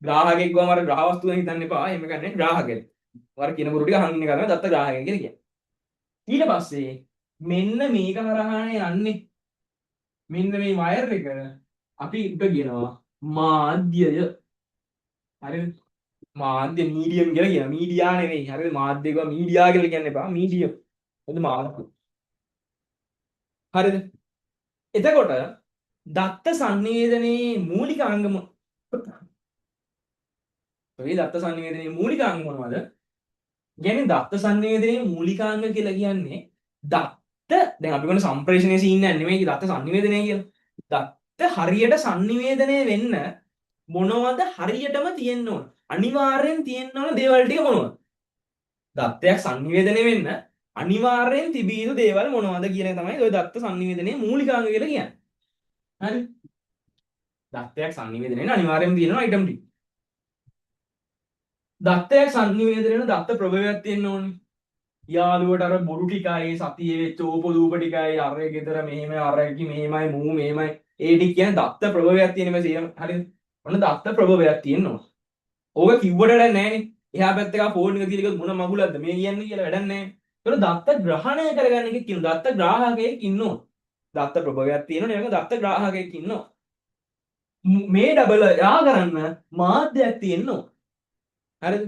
ග්‍රාහකෙක් ගාම අර ග්‍රහ වස්තුව හිතන්න එපා. එහෙම ගන්න ග්‍රාහකෙක්. වර කියන බොරු ටික අහන්න ගන්න දත්ත ග්‍රාහකය කියලා කියන්නේ. ඊට පස්සේ මෙන්න මේක හරහානේ යන්නේ. මෙන්න මේ වයර් එක අපි උඩ කියනවා මාධ්‍යය. හරිද? මාධ්‍ය මීඩියම් කියලා කියනවා. මීඩියා නෙවෙයි. හරිද? මාධ්‍ය ගාම මීඩියා කියලා කියන්න එපා. මීඩියම්. හරිද? මාධ්‍ය. හරිද? එතකොට දත්ත සංවේදනයේ මූලික අංගම ඔය දත්ත සංනිවේදනයේ මූලිකාංග මොනවද? කියන්නේ දත්ත සංනිවේදනයේ මූලිකාංග කියලා කියන්නේ දත්ත දැන් අපි කියන සම්ප්‍රේෂණයේ සීන් එක නෙමෙයි දත්ත සංනිවේදනය කියලා. දත්ත හරියට සංනිවේදනය වෙන්න මොනවද හරියටම තියෙන්න ඕන. අනිවාර්යෙන් තියෙන්න ඕන දේවල් ටික මොනවද? දත්තයක් සංනිවේදනය වෙන්න අනිවාර්යෙන් තිබිය යුතු දේවල් මොනවද කියන එක තමයි ඔය දත්ත සංනිවේදනයේ මූලිකාංග කියලා කියන්නේ. හරි? දත්තයක් සංනිවේදනය වෙන්න අනිවාර්යෙන්ම තියෙනවා අයිටම් ටික. දත්තයක් සංනිවේදනය වෙන දත්ත ප්‍රභවයක් තියෙන්න ඕනේ. යාළුවට අර බොරු ටිකයි සතියේ වෙච්ච ඕපදූප ටිකයි අර ගෙදර මෙහෙම අරකි මෙහෙමයි මූ මෙහෙමයි ඒ ටික කියන්නේ දත්ත ප්‍රභවයක් තියෙන මේ සියම හරිද? ඔන්න දත්ත ප්‍රභවයක් තියෙනවා. ඕක කිව්වට වැඩක් නැහැනේ. එහා පැත්තේ කා ෆෝන් එක තියලා මොන මගුලක්ද මේ කියන්නේ කියලා වැඩක් නැහැ. ඒතකොට දත්ත ග්‍රහණය කරගන්න එකෙක් ඉන්නවා. දත්ත ග්‍රාහකයෙක් ඉන්නවා. දත්ත ප්‍රභවයක් තියෙනවා නේ දත්ත ග්‍රාහකයෙක් ඉන්නවා. මේ ඩබල් යා කරන්න මාධ්‍යයක් තියෙනවා. හරිද?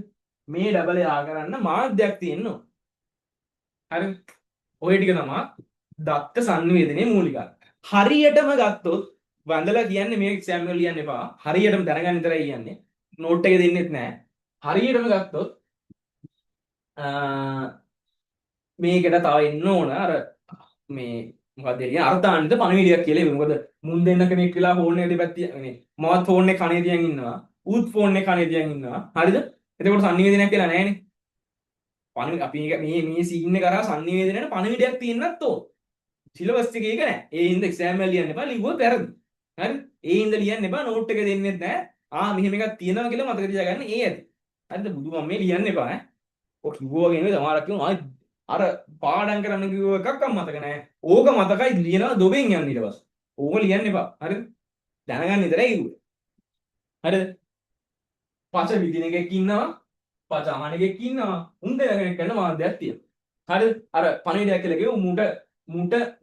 මේ ඩබල් යා කරන්න මාධ්‍යයක් තියෙනවා. හරිද? ඔය ටික තමයි දත්ත සංනිවේදනයේ මූලිකාංග. හරියටම ගත්තොත් වන්දලා කියන්නේ මේ එක්සෑම් එක ලියන්න එපා. හරියටම දැනගන්න විතරයි කියන්නේ. නෝට් එක දෙන්නෙත් නැහැ. හරියටම ගත්තොත් මේකට තව එන්න ඕන අර මේ මොකක්ද කියන්නේ අර්ථාන්විත පණිවිඩයක් කියලා ඒක. මොකද මුන් දෙන්න කෙනෙක් වෙලා ෆෝන් එක දෙපැත්තිය මේ මමත් ෆෝන් එක කනේ තියන් ඉන්නවා. ඌත් ෆෝන් එක කනේ තියන් ඉන්නවා. හරිද? එතකොට සංනිවේදනයක් කියලා නැහැනේ. පණිවිඩ අපි මේ සීන් එක කරා සංනිවේදනයට පණිවිඩයක් තියෙන්නත් ඕන. සිලබස් එකේ ඒක නැහැ. ඒ හින්දා එක්සෑම් එක ලියන්න එපා. ලිව්වොත් වැරදි. හරි? ඒ හින්දා ලියන්න එපා. නෝට් එක දෙන්නෙත් නැහැ. මෙහෙම එකක් තියෙනවා කියලා මතක තියාගන්න ඒ ඇති. හරිද? බුදුමම මේ ලියන්න එපා ඈ. ඔය කිව්වා වගේ නෙවෙයි සමහරක් කියනවා අර පාඩම් කරන්න කිව්ව එකක්වත් මතක නැහැ. ඕක මතකයි ලියනවා දොබෙන් යන්න ඊට පස්සේ. ඕක ලියන්න එපා. හරිද? දැනගන්න විතරයි කිව්වේ. හරිද? පච විදින එකෙක් ඉන්නවා. පච අහන එකෙක් ඉන්නවා. උන් දෙන කෙනෙක් කරන මාධ්‍යයක් තියෙනවා. හරිද? අර පණිවිඩයක් කියලා කිව්ව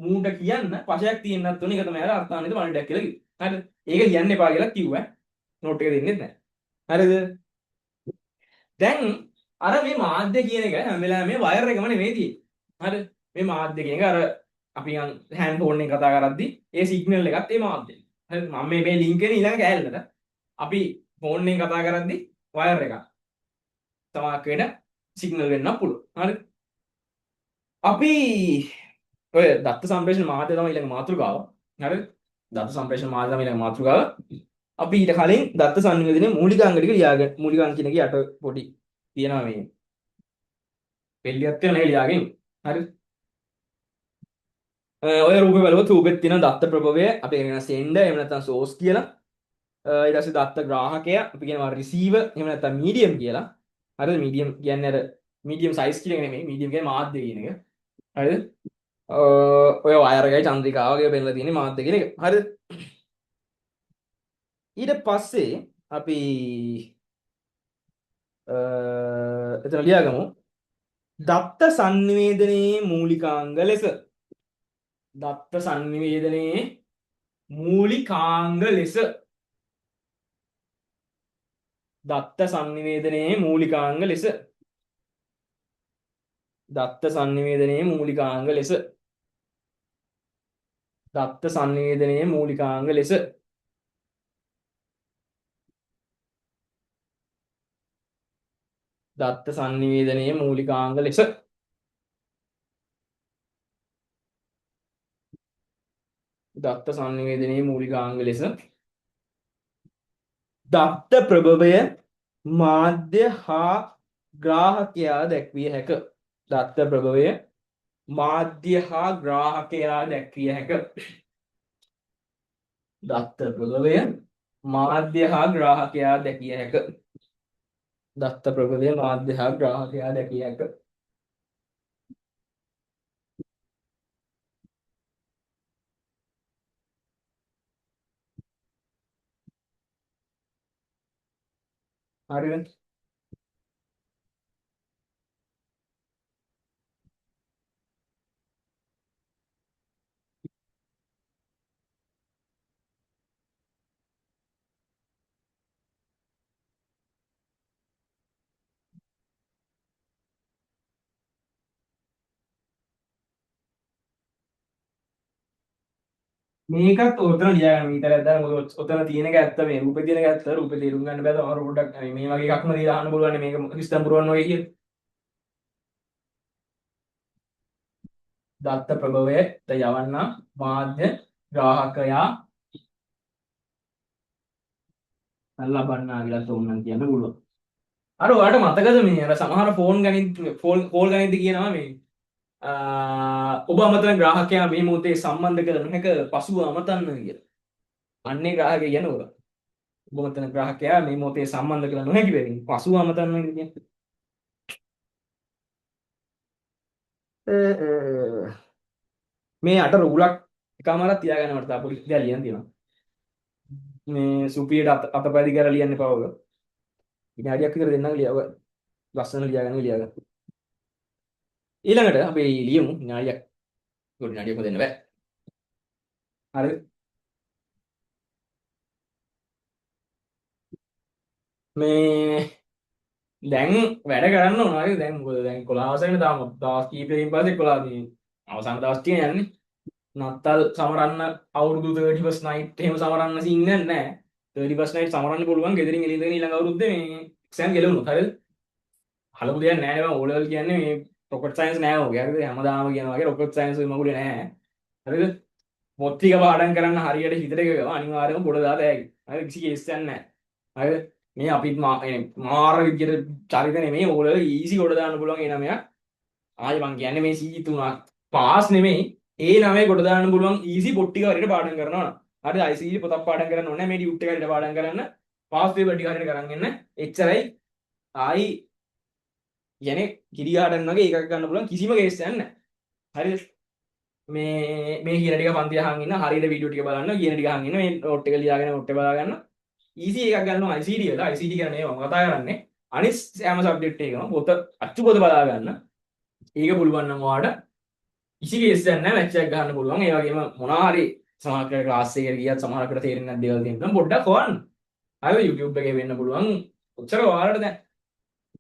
මූට කියන්න පචයක් තියෙන්නත් ඕනේ. ඒක තමයි අර අර්ථාන්විත පණිවිඩයක් කියලා කිව්වේ. හරිද? ඒක ලියන්න එපා කියලා කිව්වා. නෝට් එක දෙන්නෙත් නැහැ. හරිද? දැන් අර මේ මාධ්‍ය කියන එක හැම වෙලාවෙම මේ වයර් එකම නෙමෙයි තියෙන්නේ. හරිද? මේ මාධ්‍ය කියන එක අර අපි හෑන්ඩ් ෆෝන් එකෙන් කතා කරද්දී ඒ සිග්නල් එකත් ඒ මාධ්‍යය. හරිද? මම මේ ලින්ක් එකේ ඊළඟ කෑල්ලට අපි ෆෝන් එකෙන් කතා කරද්දී වයර් එකක් තමාක් වෙන සිග්නල් වෙන්නත් පුළුවන්. හරිද? අපි ඔය දත්ත සම්ප්‍රේෂණ මාධ්‍ය තමයි ඊළඟ මාතෘකාව. හරිද? දත්ත සම්ප්‍රේෂණ මාධ්‍ය තමයි ඊළඟ මාතෘකාව. අපි ඊට කලින් දත්ත සංනිවේදනයේ මූලිකාංග ටික ලියාගන්න. මූලිකාංග කියන එක යට පොඩි තියෙනවා මේ පෙළියක් තියෙනවා නේ ලියාගෙන. හරිද? ඔය රූපේ බලුවොත් රූපෙත් තියෙන දත්ත ප්‍රභවය අපි කියන sender එහෙම නැත්නම් source කියලා. ඊට පස්සේ දත්ත ග්‍රාහකය අපි කියනවා receiver එහෙම නැත්නම් medium කියලා. හරිද? medium කියන්නේ අර medium size කියන එක නෙමෙයි. medium කියන්නේ මාධ්‍ය කියන එක. හරිද? ඔය වයර් එකයි චන්ද්‍රිකාව වගේ පෙන්නලා තියෙන්නේ මාධ්‍ය කියන එක. හරිද? ඊට පස්සේ අපි එතන ලියාගමු. දත්ත සංනිවේදනයේ මූලිකාංග ලෙස දත්ත සංනිවේදනයේ මූලිකාංග ලෙස දත්ත සංනිවේදනයේ මූලිකාංග ලෙස දත්ත සංනිවේදනයේ මූලිකාංග ලෙස දත්ත සංනිවේදනයේ මූලිකාංග ලෙස දත්ත සංනිවේදනයේ මූලිකාංග ලෙස දත්ත සංනිවේදනයේ මූලිකාංග ලෙස දත්ත ප්‍රභවය මාධ්‍ය හා ග්‍රාහකයා දැක්විය හැක. දත්ත ප්‍රභවය මාධ්‍ය හා ග්‍රාහකයා දැක්විය හැක. දත්ත ප්‍රභවය මාධ්‍ය හා ග්‍රාහකයා දැකිය හැක. දත්ත ප්‍රභවය මාධ්‍ය හා ග්‍රාහකයා දැකිය හැක. හරිද? මේකත් ඔතන ලියාගන්න විතරක් දාලා මොකද ඔතන තියෙන එක ඇත්ත මේ රූපේ තියෙන එක ඇත්ත රූපේ තේරුම් ගන්න බෑ තවර පොඩ්ඩක් මේ වගේ එකක්ම දීලා අහන්න පුළුවන් මේක සිස්ටම් පුරවන්න වගේ කියලා. දත්ත ප්‍රභවයට යවන්නා මාධ්‍ය ග්‍රාහකයා ලබන්නා කියලා තෝරන්න කියන්න පුළුවන්. අර ඔයාලට මතකද මේ අර සමහර ෆෝන් ගණිත කෝල් ගණිත කියනවා මේ ඔබ අමතන ග්‍රාහකයා මේ මොහොතේ සම්බන්ධ කළ නොහැක පසුව අමතන්න කියලා. අන්නේ ග්‍රාහකයා කියන්නේ ඔබ. ඔබ අමතන ග්‍රාහකයා මේ මොහොතේ සම්බන්ධ කළ නොහැකි බැවින් පසුව අමතන්න කියන්නේ. මේ අට රුලක් එකමාරක් තියාගන්න මට තා පොඩි දෙයක් ලියන්න තියෙනවා. මේ සුපියට අතපැදි කරලා ලියන්න එපා ඔය. විනාඩියක් විතර දෙන්නම් ලියව. ලස්සන ලියාගන්න. ඊළඟට අපි ලියමු විනාඩියක්. පොඩි විනාඩියක් දෙන්න බෑ. හරිද? මේ දැන් වැඩ කරන්න ඕන හරිද? දැන් මොකද දැන් 11 වෙනි තාම දවස් කීපයකින් පස්සේ 11 දින අවසාන දවස් ටික යන්නේ. නත්තල් සමරන්න අවුරුදු 31st night එහෙම සමරන්න සීන් නැහැ. 31st night සමරන්න පුළුවන් ගෙදරින් එළිය ඉඳගෙන ඊළඟ අවුරුද්දේ මේ එක්සෑම් ගෙලවුණොත් හරිද? හලපු දෙයක් නැහැ නේ ඕ ලෙවල් කියන්නේ මේ රොකට් සයන්ස් නෑ ඔය හරිද? හැමදාම කියන වගේ රොකට් සයන්ස් මගුලේ නැහැ. හරිද? මොත්තික පාඩම් කරන්න හරියට හිතට එකව අනිවාර්යයෙන්ම පොඩ දාලා ඇයි. හරිද? කිසි කේස් එකක් නැහැ. හරිද? මේ අපිත් මාර විදියට චරිත නෙමෙයි ඕගොල්ලෝ ඊසි කොට දාන්න පුළුවන් ඒ නමයක්. ආයෙ මං කියන්නේ මේ C3 පාස් නෙමෙයි ඒ නමේ කොට දාන්න පුළුවන් ඊසි පොට්ටික හරියට පාඩම් කරනවා. හරිද? ICT පොතක් පාඩම් කරන්න ඕනේ නැහැ මේ ඩියුට් එක හරියට පාඩම් කරන්න. පාස් පේපර් ටික හරියට කරන් එන්න. එච්චරයි. ආයි කියන්නේ කිරි ගහන්න වගේ එකක් ගන්න පුළුවන් කිසිම කේස් එකක් නැහැ. හරිද? මේ කියන ටික පන්ති අහන් ඉන්න හරියට වීඩියෝ ටික බලන්න කියන ටික අහන් ඉන්න මේ නෝට් එක ලියාගෙන නෝට් එක බලා ගන්න. ඊසි එකක් ගන්නවා ICT වල ICT කියන්නේ මම කතා කරන්නේ අනිත් හැම සබ්ජෙක්ට් එකකම පොත අච්චු පොත බලා ගන්න. ඒක පුළුවන් නම් ඔයාලට කිසි කේස් එකක් නැහැ මැච් එකක් ගන්න පුළුවන්. ඒ වගේම මොනවා හරි සමහර ක්ලාස් එකකට ගියත් සමහරකට තේරෙන්නේ නැති දේවල් තියෙනවා පොඩ්ඩක් හොයන්න. හරිද? YouTube එකේ වෙන්න පුළුවන්. ඔච්චර ඔයාලට දැන්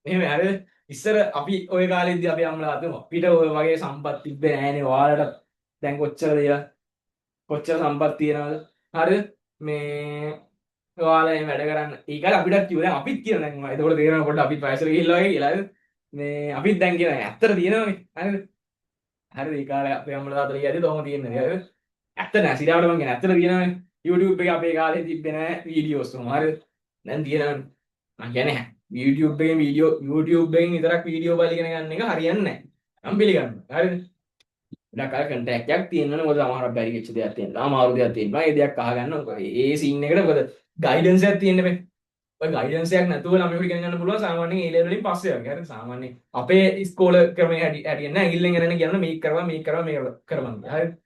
මෙහෙම හරිද? ඉස්සර අපි ওই කාලෙද්දී අපි අම්මලා අතම අපිට ඔය වගේ සම්පත් තිබ්බේ නැහැනේ ඔයාලට දැන් කොච්චර දේවල් කොච්චර සම්පත් තියනවද හරිද මේ ඔයාලා එහෙම වැඩ කරන්න ඒකල අපිටත් කිව්වා දැන් අපිත් කියන දැන් එතකොට තේරෙනවා පොඩ්ඩක් අපි පයිසල ගිහිල්ලා වගේ කියලා හරිද මේ අපිත් දැන් කියන ඇත්තට තියෙනවනේ හරිද හරිද ඒ කාලේ අපේ අම්මලා තාත්තලා කියද්දි තෝම තියෙන්නේ හරිද ඇත්ත නෑ සිරාවට මං කියන ඇත්තට තියෙනවනේ YouTube එකේ අපේ කාලේ තිබ්බේ නෑ වීඩියෝස් උන හරිද දැන් තියෙනවනේ මං කියන්නේ YouTube එකෙන් YouTube එකෙන් විතරක් වීඩියෝ බලලා ඉගෙන ගන්න එක හරියන්නේ නෑ මම පිළිගන්නවා හරිද ගොඩක් අය කන්ටැක්ට් එකක් තියෙනවනේ මොකද සමහරක් බැරි වෙච්ච දෙයක් තියෙනවා අමාරු දෙයක් තියෙනවා ඒ දෙයක් අහගන්න ඒ සීන් එකට මොකද ගයිඩන්ස් එකක් තියෙන්න බෑ ඔය ගයිඩන්ස් එකක් නැතුව ළමයෙකුට ඉගෙන ගන්න පුළුවන් සාමාන්‍යයෙන් ඒ ලෙවල් වලින් පස්සේ වගේ හරිද සාමාන්‍යයෙන් අපේ ඉස්කෝලේ ක්‍රමයේ හැටියට නෑ ඇඟිල්ලෙන් එරෙන්න කියනවා මේක කරවා මේක කරවන් හරිද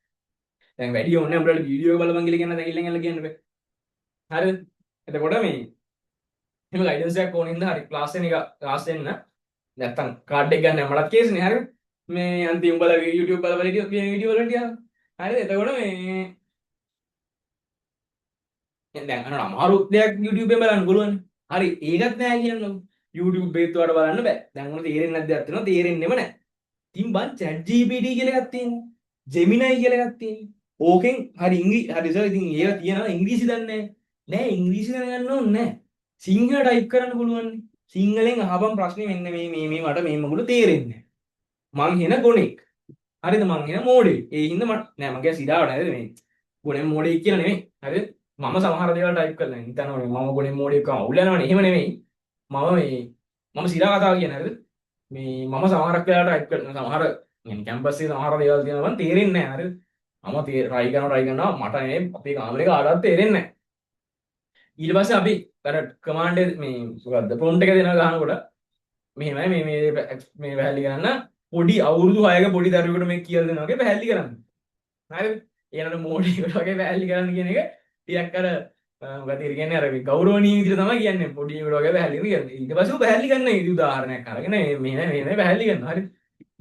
දැන් වැඩි ඕනේ අපිට වීඩියෝ බලපන් කියලා කියන ඇඟිල්ලෙන් එල්ල කියන්න බෑ හරිද එතකොට මේ එහෙම ගයිඩන්ස් එකක් ඕනින්ද හරි ක්ලාස් එන්න නැත්තම් කාඩ් එක ගන්න මටත් කේස් නේ හරිද මේ අන්තිම උඹලා YouTube බලලා හිටියොත් මේ වීඩියෝ වලට යනවා. හරිද? එතකොට මේ දැන් අර අමාරු දෙයක් YouTube එකෙන් බලන්න පුළුවන්. හරි ඒකත් නෑ කියන්නකො. YouTube එකේත් උඩ බලන්න බෑ. දැන් උන තේරෙන්නේ නැද්ද දෙයක් තියෙනවා තේරෙන්නෙම නෑ. ඉතින් බං ChatGPT කියලා එකක් තියෙනවා. Gemini කියලා එකක් තියෙනවා. ඕකෙන් හරි හරි සර් ඉතින් ඒක තියනවා ඉංග්‍රීසි දන්නේ නෑ. ඉංග්‍රීසි දැනගන්න ඕනේ නෑ. සිංහල ටයිප් කරන්න පුළුවන්. සිංහලෙන් අහපන් ප්‍රශ්නේ මෙන්න මේ මට මේ මගුල තේරෙන්නේ මං හින ගොනෙක් හරිද මං හින මෝඩෙක් ඒ හින්දා මට නෑ මං කිය සිරාවට නේද මේ ගොනෙක් මෝඩෙක් කියලා නෙමෙයි හරිද මම සමහර දේවල් ටයිප් කරලා හිතනවනේ මම ගොනෙක් මෝඩෙක් කම අවුල් යනවනේ එහෙම නෙමෙයි මම සිරා කතාව කියන්නේ හරිද මේ මම සමහරක් වෙලාවට ටයිප් කරන සමහර يعني කැම්පස් එකේ සමහර දේවල් තියෙනවා මම තේරෙන්නේ නෑ හරිද මම try කරනවා මට නේ අපේ කාමරේ කාටවත් තේරෙන්නේ නෑ ඊට පස්සේ අපි අර කමාන්ඩ් මේ මොකද්ද ප්‍රොම්ප්ට් එක දෙනවා ගහනකොට මෙහෙමයි මේ වැහැලි කරන්න පොඩි අවුරුදු 6ක පොඩි දරුවෙකුට මේ කියලා දෙනවා වගේ පැහැදිලි කරන්න. හරිද? ඊයනට මෝඩියෙකුට වගේ පැහැදිලි කරන්න කියන එක ටිකක් අර මොකද කියන්නේ අර ගෞරවණීය විදිහට තමයි කියන්නේ පොඩියෙකුට වගේ පැහැදිලි කරන්නේ. ඊට පස්සේ පැහැදිලි කරන ඉදි උදාහරණයක් අරගෙන මේ පැහැදිලි කරනවා. හරිද?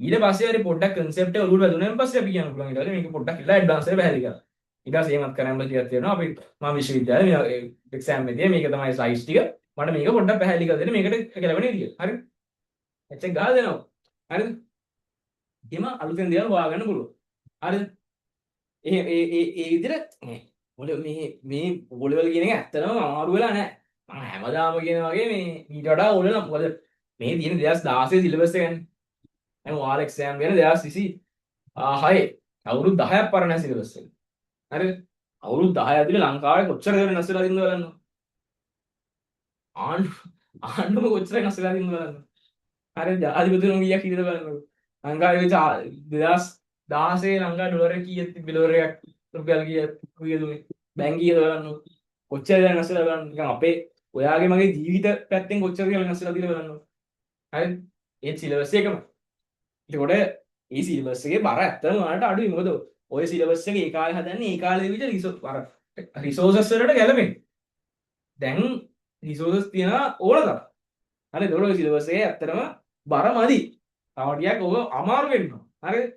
ඊට පස්සේ හරි පොඩ්ඩක් concept එක ඔලුවට වැදුනන් පස්සේ අපි කියන්න පුළුවන් ඊට පස්සේ මේක පොඩ්ඩක් ඉල්ල ඇඩ්වාන්ස් එක පැහැදිලි කරලා. ඊට පස්සේ එහෙමත් කරන්න බෑ තියෙනවා. අපි මම විශ්වවිද්‍යාලේ එක්සෑම් එකේ මේක තමයි සයිස් ටික. මට මේක පොඩ්ඩක් පැහැදිලි කරලා දෙන්න මේකට ගැලපෙන විදිය. හරිද? එච්චර ගහලා දෙනවා. හරිද? එහෙම අලුතෙන් දේවල් හොයාගන්න පුළුවන්. හරිද? ඒ විදිහට ඔල මේ ඕලෙවල් කියන එක ඇත්තටම අමාරු වෙලා නැහැ. මම හැමදාම කියන වගේ මේ ඊට වඩා ඕල නම් මොකද මේ තියෙන 2016 සිලබස් එකනේ. දැන් OR එක්සෑම් ගැන 2026 අවුරුදු 10ක් පරණ සිලබස් එක. හරිද? අවුරුදු 10 ඇතුලේ ලංකාවේ කොච්චර දේවල් නැසලා තින්ද බලන්න. ආණ්ඩුව කොච්චර නැසලා තින්ද බලන්න. හරිද? ජනාධිපතිතුමා කීයක් ඉඳලා බලන්නකො. ලංකාවේ 2016 ලංකාවේ ඩොලර් එක කීයක් තිබ්බ ඩොලර් එකක් රුපියල් කීයද මේ බැංක් කීයද බලන්න. කොච්චර දේවල් නැසලා බලන්න. නිකන් අපේ ඔයාගේ මගේ ජීවිත පැත්තෙන් කොච්චර දේවල් නැසලා තියලා බලන්න. හරිද? ඒ සිලබස් එකම. එතකොට ඒ සිලබස් එකේ බර ඇත්තම වලට අඩුයි. මොකද ඔය සිලබස් එක ඒ කාලේ හදන්නේ ඒ කාලේ විතර රිසෝසස් වලට ගැලපෙන්නේ. දැන් රිසෝසස් තියනවා ඕන තරම්. හරි ඒතකොට ඔය සිලබස් එකේ ඇත්තටම බර මදි. තව ටිකක් ඔබ අමාරු වෙනවා. හරිද?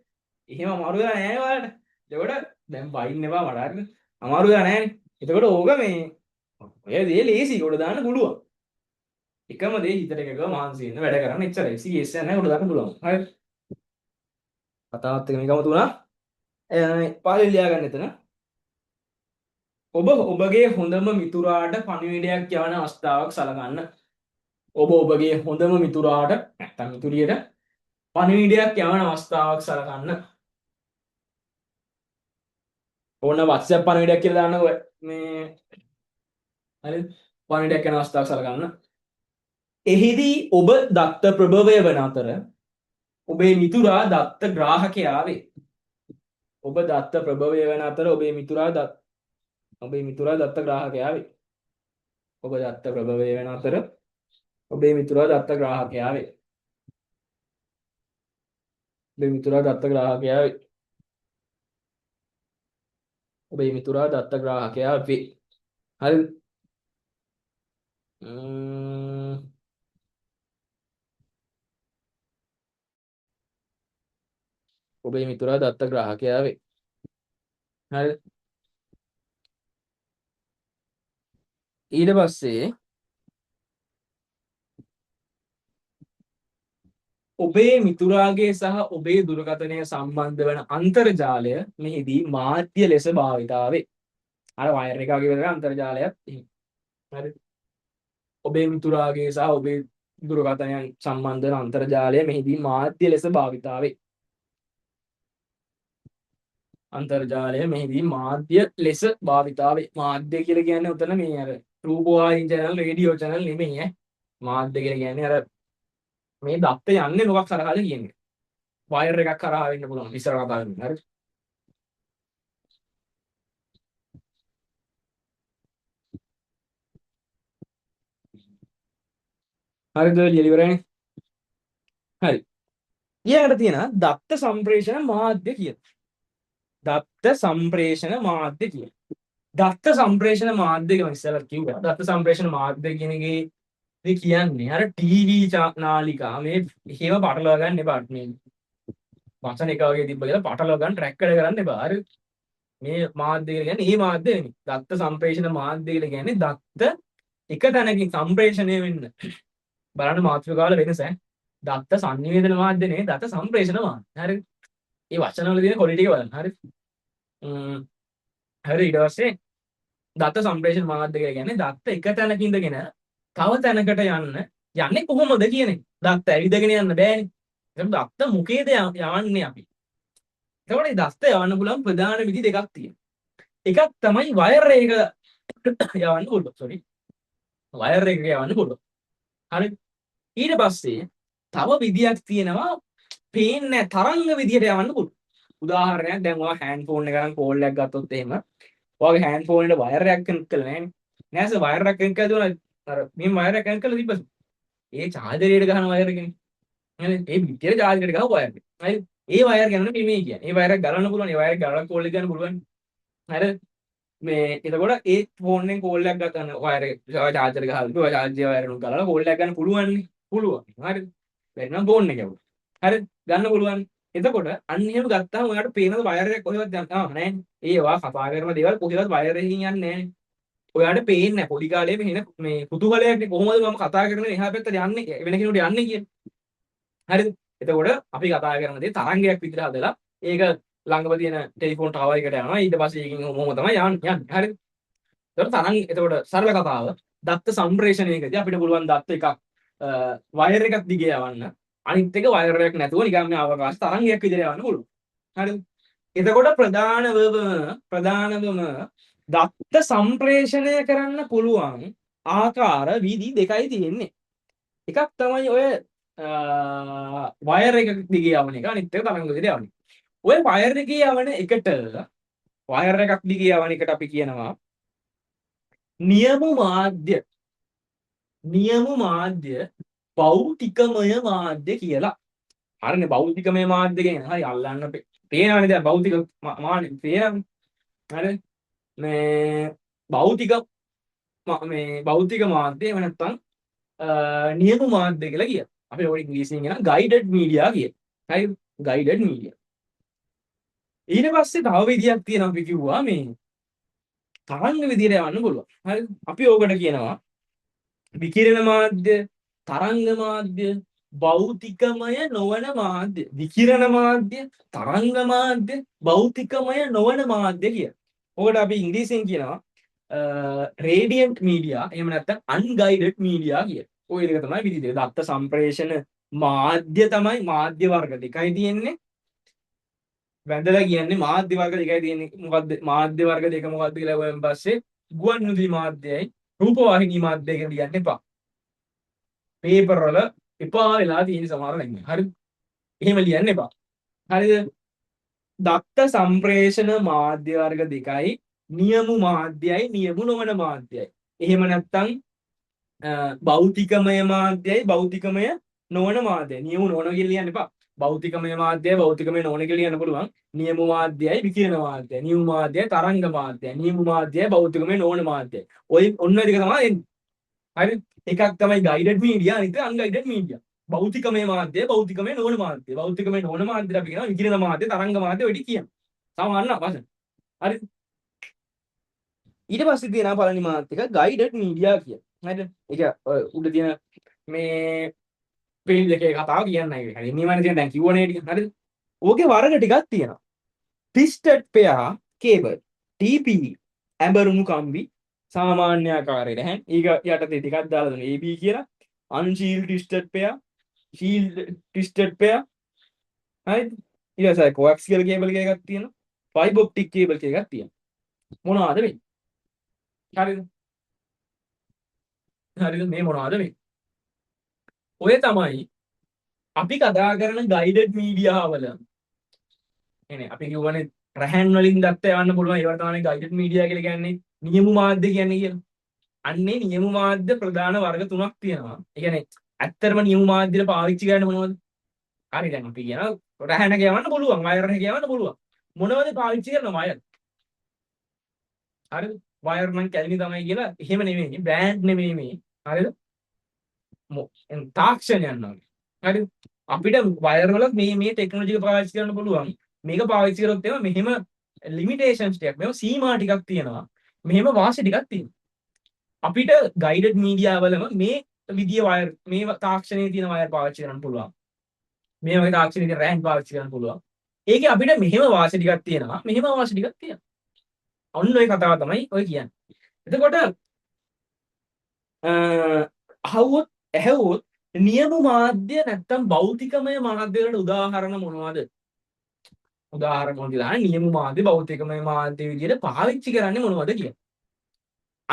එහෙම අමාරු වෙලා නැහැ ඔයාලට. එතකොට දැන් වයින් එපා මට හරිද? අමාරු වෙලා නැහැනේ. එතකොට ඕක මේ ඔය දේ ලේසි කොට දාන්න පුළුවන්. එකම දේ හිතට එකක මහන්සි වෙන්න වැඩ කරන්න එච්චරයි. සීරියස් නැහැ කොට දාන්න පුළුවන්. හරිද? කතාවත් එක මේකම තුනක්. පාලි ලියා ගන්න එතන. ඔබ ඔබගේ හොඳම මිතුරාට පණිවිඩයක් යවන අවස්ථාවක් සලකන්න. ඔබ ඔබගේ හොඳම මිතුරාට නැත්නම් මිතුරියට පණිවිඩයක් යවන අවස්ථාවක් සලකන්න. ඕන WhatsApp පණිවිඩයක් කියලා දාන්නකො මේ හරිද? පණිවිඩයක් යන අවස්ථාවක් සලකන්න. එහිදී ඔබ දත්ත ප්‍රභවය වන අතර ඔබේ මිතුරා දත්ත ග්‍රාහකයා වේ. ඔබ දත්ත ප්‍රභවය වන අතර ඔබේ මිතුරා දත්ත ග්‍රාහකයා වේ. ඔබ දත්ත ප්‍රභවය වන අතර ඔබේ මිතුරා දත්ත ග්‍රාහකයා වේ. ඔබේ මිතුරා දත්ත ග්‍රාහකයා වේ. ඔබේ මිතුරා දත්ත ග්‍රාහකයා වේ. හරිද? ඔබේ මිතුරා දත්ත ග්‍රාහකයා වේ. හරිද? ඊට පස්සේ ඔබේ මිතුරාගේ සහ ඔබේ දුරකථනය සම්බන්ධ වන අන්තර්ජාලය මෙහිදී මාධ්‍ය ලෙස භාවිතා වේ. අර වයර් එකක වගේ අන්තර්ජාලයක් එහෙම. හරිද? ඔබේ මිතුරාගේ සහ ඔබේ දුරකථනයන් සම්බන්ධ වන අන්තර්ජාලය මෙහිදී මාධ්‍ය ලෙස භාවිතා වේ. අන්තර්ජාලය මෙහිදී මාධ්‍ය ලෙස භාවිතා වේ. මාධ්‍ය කියලා කියන්නේ උතන මේ අර රූපවාහිනී channel, රේඩියෝ channel නෙමෙයි ඈ. මාධ්‍ය කියලා කියන්නේ අර මේ දත්ත යන්නේ මොකක් කරාද කියන්නේ. වයර් එකක් කරා වෙන්න පුළුවන් ඉස්සර කතා කරන්නේ. හරි. හරිද ඉවරයිනේ. හරි. ඊළඟට තියෙනවා දත්ත සම්ප්‍රේෂණ මාධ්‍ය කියන. දත්ත සම්ප්‍රේෂණ මාධ්‍ය කියන. දත්ත සම්ප්‍රේෂණ මාධ්‍ය කියන ඉස්සෙල්ලා කිව්වා. දත්ත සම්ප්‍රේෂණ මාධ්‍ය කියන එකේ මේ කියන්නේ අර ටීවී නාලිකා මේ එහෙම පටලවා ගන්න එපා. මේ වචන එක වගේ තිබ්බ කියලා පටලවා ගන්න ට්‍රැක් කරන්න එපා. හරි. මේ මාධ්‍ය කියලා කියන්නේ මේ මාධ්‍ය නෙමෙයි. දත්ත සම්ප්‍රේෂණ මාධ්‍ය කියලා කියන්නේ දත්ත එක තැනකින් සම්ප්‍රේෂණය වෙන්න. බලන්න මාතෘකාවල වෙනස ඈ. දත්ත සංනිවේදන මාධ්‍ය නෙවෙයි දත්ත සම්ප්‍රේෂණ මාධ්‍ය. හරි. මේ වචන වල තියෙන කොටි ටික බලන්න. හරි. හරි ඊට පස්සේ දත්ත සම්ප්‍රේෂණ මාධ්‍ය කියලා කියන්නේ දත්ත එක තැනක ඉඳගෙන තව තැනකට යන්නේ කොහොමද කියන එක. දත්ත ඇවිදගෙන යන්න බෑනේ. ඒක දත්ත මුකේද යවන්නේ අපි. එතකොට මේ දත්ත යවන්න පුළුවන් ප්‍රධාන විදි දෙකක් තියෙනවා. එකක් තමයි වයර් එක යවන්න පුළුවන්. සෝරි. වයර් එක යවන්න පුළුවන්. හරි. ඊට පස්සේ තව විදියක් තියෙනවා පේන්නේ තරංග විදියට යවන්න පුළුවන්. උදාහරණයක් දැන් ඔයා හෑන්ඩ් ෆෝන් එක ගන්න කෝල් එකක් ගත්තොත් එහෙම ඔයාගේ හෑන්ඩ් ෆෝන් එකට වයර් එකක් කනෙක්ට් කරලා නැහැ නේ. නෑස වයර් එකක් කනෙක්ට් කරලා දුන්නා අර මේ වයර් එක කනෙක්ට් කරලා තිබ්බස. ඒ චාර්ජරයට ගහන වයර් එකනේ. හරි. ඒ පිටියේ චාර්ජරයට ගහපු වයර් එක. හරි. ඒ වයර් ගැන නෙමෙයි මේ කියන්නේ. ඒ වයර් එක ගලවන්න පුළුවන්. ඒ වයර් එක ගලවලා කෝල් එක ගන්න පුළුවන්. හරි. මේ එතකොට ඒ ෆෝන් එකෙන් කෝල් එකක් ගන්න වයර් එක චාර්ජර් ගහලා තිබ්බා. චාර්ජර් වයර් එක ගලවලා කෝල් එකක් ගන්න පුළුවන් නේ. පුළුවන්. හරි. බැරි නම් ෆෝන් එක යවුවා. හරි. ගන්න පුළුවන්. එතකොට අන්න එහෙම ගත්තාම ඔයාලට පේනද වයර් එක කොහෙවත් යන්නේ නැහැ. ඒ ඔයා කතා කරන දේවල් කොහෙවත් වයර් එකකින් යන්නේ නැහැ. ඔයාලට පේන්නේ නැහැ. පොඩි කාලේ මෙහෙන මේ කුතුහලයක්නේ කොහොමද මම කතා කරන්නේ එහා පැත්තට යන්නේ වෙන කෙනෙකුට යන්නේ කියන්නේ. හරිද? එතකොට අපි කතා කරන දේ තරංගයක් විදිහට හදලා ඒක ළඟම තියෙන ටෙලිෆෝන් ටාවර් එකට යනවා. ඊට පස්සේ ඒකෙන් මොහොම තමයි යන්නේ. හරිද? ඒතකොට තරංග එතකොට සරල කතාව දත්ත සම්ප්‍රේෂණයකදී අපිට පුළුවන් දත්ත එකක් වයර් එකක් දිගේ යවන්න. අනිත් එක වයර් එකක් නැතුව නිකන් මේ අවකාශ තරංගයක් විදිහට යවන්න පුළුවන්. හරිද? එතකොට ප්‍රධානවම දත්ත සම්ප්‍රේෂණය කරන්න පුළුවන් ආකාර විදි දෙකයි තියෙන්නේ. එකක් තමයි ඔය වයර් එක දිගේ යවන එක. අනිත් එක තරංග විදිහට යවන එක. ඔය වයර් එකේ යවන එකට වයර් එකක් දිගේ යවන එකට අපි කියනවා නියම මාධ්‍ය භෞතිකමය මාධ්‍ය කියලා. හරිනේ භෞතිකමය මාධ්‍ය කියන්නේ හරි අල්ලන්න පේනවනේ දැන් භෞතික මාධ්‍ය පේනවනේ. හරිද? මේ භෞතික භෞතික මාධ්‍ය එහෙම නැත්නම් නියම මාධ්‍ය කියලා කියනවා. අපි ඔය ඉංග්‍රීසියෙන් කියන ගයිඩඩ් මීඩියා කිය. හරිද? Guided media. ඊට පස්සේ තව විදියක් තියෙනවා අපි කිව්වා මේ තරංග විදියට යවන්න පුළුවන්. හරිද? අපි ඕකට කියනවා විකිරණ මාධ්‍ය, තරංග මාධ්‍ය, භෞතිකමය නොවන මාධ්‍ය. විකිරණ මාධ්‍ය, තරංග මාධ්‍ය, භෞතිකමය නොවන මාධ්‍ය කිය. ඕකට අපි ඉංග්‍රීසියෙන් කියනවා රේඩියන්ට් මීඩියා එහෙම නැත්නම් අන්ගයිඩඩ් මීඩියා කිය. ඔය දෙක තමයි විදි දෙක. දත්ත සම්ප්‍රේෂණ මාධ්‍ය තමයි මාධ්‍ය වර්ග දෙකයි තියෙන්නේ. වැඳලා කියන්නේ මාධ්‍ය වර්ග දෙකයි තියෙන්නේ. මොකද්ද මාධ්‍ය වර්ග දෙක මොකද්ද කියලා හොයන් පස්සේ ගුවන්විදුලි මාධ්‍යයයි රූපවාහිනී මාධ්‍යය කියලා ලියන්න එපා. පේපර් වල එපා වෙලා තියෙන සමහර ලැංග්වේජ්. හරිද? එහෙම ලියන්න එපා. හරිද? දත්ත සම්ප්‍රේෂණ මාධ්‍ය වර්ග දෙකයි නියමු මාධ්‍යයයි නියමු නොවන මාධ්‍යයයි. එහෙම නැත්නම් භෞතිකමය මාධ්‍යයයි භෞතිකමය නොවන මාධ්‍යයයි. නියමු නොවන කියලා ලියන්න එපා. භෞතිකමය මාධ්‍යයයි භෞතිකමය නොවන කියලා ලියන්න පුළුවන්. නියමු මාධ්‍යයයි විකිරණ මාධ්‍යයයි. නියමු මාධ්‍යයයි තරංග මාධ්‍යයයි. නියමු මාධ්‍යයයි භෞතිකමය නොවන මාධ්‍යයයි. ඔය ඔන්න ඔය දෙක තමයි එන්නේ. හරිද? එකක් තමයි ගයිඩඩ් මීඩියා අනිත් එක අන්ගයිඩඩ් මීඩියා. භෞතිකමය මාධ්‍ය භෞතිකමය නොවන මාධ්‍ය. භෞතිකමය නොවන මාධ්‍යයට අපි කියනවා විකිරණ මාධ්‍ය තරංග මාධ්‍ය ඔය ටික කියනවා. සමාන වශයෙන්. හරිද? ඊට පස්සේ තියෙනවා පළවෙනි මාධ්‍ය එක ගයිඩඩ් මීඩියා කිය. හරිද? ඒක උඩ තියෙන මේ පේජ් එකේ කතාව කියන්නයි. හරි. මේවනේ තියෙන දැන් කිව්වනේ ටික. හරිද? ඕකේ වර්ග ටිකක් තියෙනවා. twisted pair cable TPE ඇඹරුණු කම්බි සාමාන්‍ය ආකාරයට හැ ඊක යටතේ ටිකක් දාලා දුන්න AB කියලා unshielded twisted pair shielded twisted pair හරිද ඊට පස්සේ coaxial cable එකක් තියෙනවා fiber optic cable එකක් තියෙනවා මොනවද මේ හරිද හරිද මේ මොනවද මේ ඔය තමයි අපි කතා කරන guided media වල එනේ අපි කියවනේ රැහන් වලින් දත්ත යවන්න පුළුවන් ඒවට තමයි guided media කියලා කියන්නේ නියමු මාධ්‍ය කියන්නේ කියලා. අන්නේ නියමු මාධ්‍ය ප්‍රධාන වර්ග තුනක් තියෙනවා. ඒ කියන්නේ ඇත්තටම නියමු මාධ්‍යට පාවිච්චි කරන්න මොනවද? හරි දැන් අපි කියනවා රැහනක යවන්න පුළුවන්, වයර් එකක යවන්න පුළුවන්. මොනවද පාවිච්චි කරන වයර්? හරිද? වයර් නම් කැලිනි තමයි කියලා එහෙම නෙමෙයි. බ්‍රෑන්ඩ් නෙමෙයි මේ. හරිද? තාක්ෂණයන් වගේ. හරිද? අපිට වයර් වල මේ ටෙක්නොලොජි එක පාවිච්චි කරන්න පුළුවන්. මේක පාවිච්චි කරොත් එහෙම මෙහෙම ලිමිටේෂන්ස් ටිකක් මෙහෙම සීමා ටිකක් තියෙනවා. මෙහෙම වාසි ටිකක් තියෙනවා. අපිට ගයිඩඩ් මීඩියා වලම මේ විදිය වයර් මේ තාක්ෂණයේ තියෙන වයර් පාවිච්චි කරන්න පුළුවන්. මේ වගේ තාක්ෂණයේ තියෙන රෑන් පාවිච්චි කරන්න පුළුවන්. ඒකේ අපිට මෙහෙම වාසි ටිකක් තියෙනවා. මෙහෙම වාසි ටිකක් තියෙනවා. ඔන්න ඔය කතාව තමයි ඔය කියන්නේ. එතකොට අහුවොත් ඇහුවොත් නියම මාධ්‍ය නැත්තම් භෞතිකමය මාධ්‍යවලට උදාහරණ මොනවද? උදාහරණ මොකද දාන්නේ? නියම මාධ්‍ය භෞතිකමය මාධ්‍ය විදියට පාවිච්චි කරන්නේ මොනවද කියලා.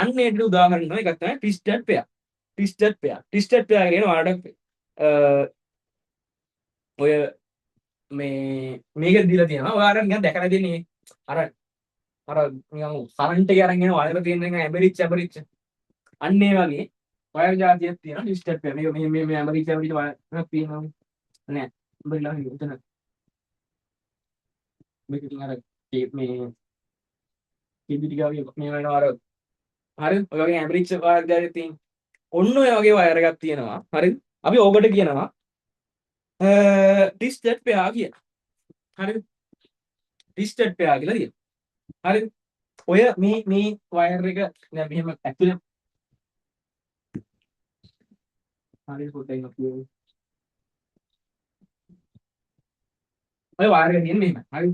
අන්න ඒකට උදාහරණ තමයි එකක් තමයි twisted pair. twisted pair. twisted pair කියන වලට ඔය මේක දීලා තියෙනවා. ඔයාලා නිකන් දැකලා දෙන්නේ අර නිකන් කරන්ට් එක අරන් යන වයර් තියෙන එක ඇඹරිච්ච අන්න ඒ වගේ වයර් જાතියක් තියෙනවා twisted pair. මේ ඇඹරිච්ච වයර් තියෙනවා. නෑ. උඹලා හිතන මේක ඉතින් අර මේ කිදි ටික වගේ මේ වෙනවා අර හරිද? ඔය වගේ ඇඹරිච්ච වයර් જાතියක් තියෙන. ඔන්න ඔය වගේ වයර් එකක් තියෙනවා. හරිද? අපි ඕකට කියනවා twisted pair කියලා. හරිද? twisted pair කියලා කියනවා. හරිද? ඔය මේ වයර් එක දැන් මෙහෙම ඇතුලේ හරිද පොඩ්ඩක් ඉන්න කියමු. ඔය වයර් එක තියෙන්නේ මෙහෙම. හරිද?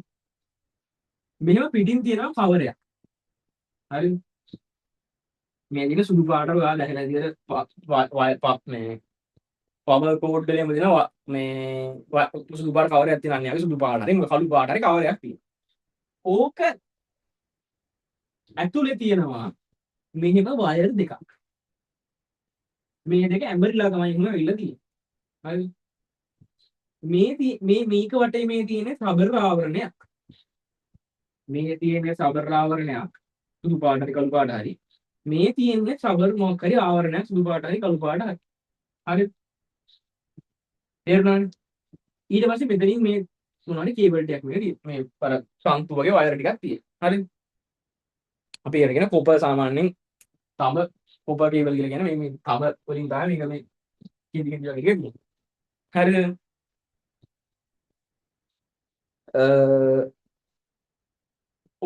මෙහෙම පිටින් තියෙනවා කවර් එකක්. හරි. මේ දින සුදු පාට ඔයාලා දැකලා විදිහට මේ පවර් කෝඩ් වලින්ම දෙනවා මේ සුදු පාට කවරයක් තියෙනවා නේ. සුදු පාට හරි කළු පාට හරි කවරයක් තියෙනවා. ඕක ඇතුලේ තියෙනවා මෙහෙම වයර් දෙකක්. මේ දෙක ඇඹරිලා තමයි එහෙම වෙලා තියෙන්නේ. හරි. මේ මේක වටේ මේ තියෙන රබර් ආවරණයක්. මේ තියෙන රබර් ආවරණයක් සුදු පාට හරි කළු පාට හරි. මේ තියෙන්නේ රබර් මොකක් හරි ආවරණයක් සුදු පාට හරි කළු පාට හරි. හරි. තේරුණානේ? ඊට පස්සේ මෙතනින් මේ මොනවද කේබල් ටිකක් මේ අර සම්තු වගේ වයර් ටිකක් තියෙනවා. හරි. අපි ඒකට කොපර් සාමාන්‍යයෙන් තඹ කොපර් කේබල් කියලා කියන්නේ මේ තඹ වලින් තමයි මේක මේ කිඳි කිඳි වගේ කියන්නේ. හරිද?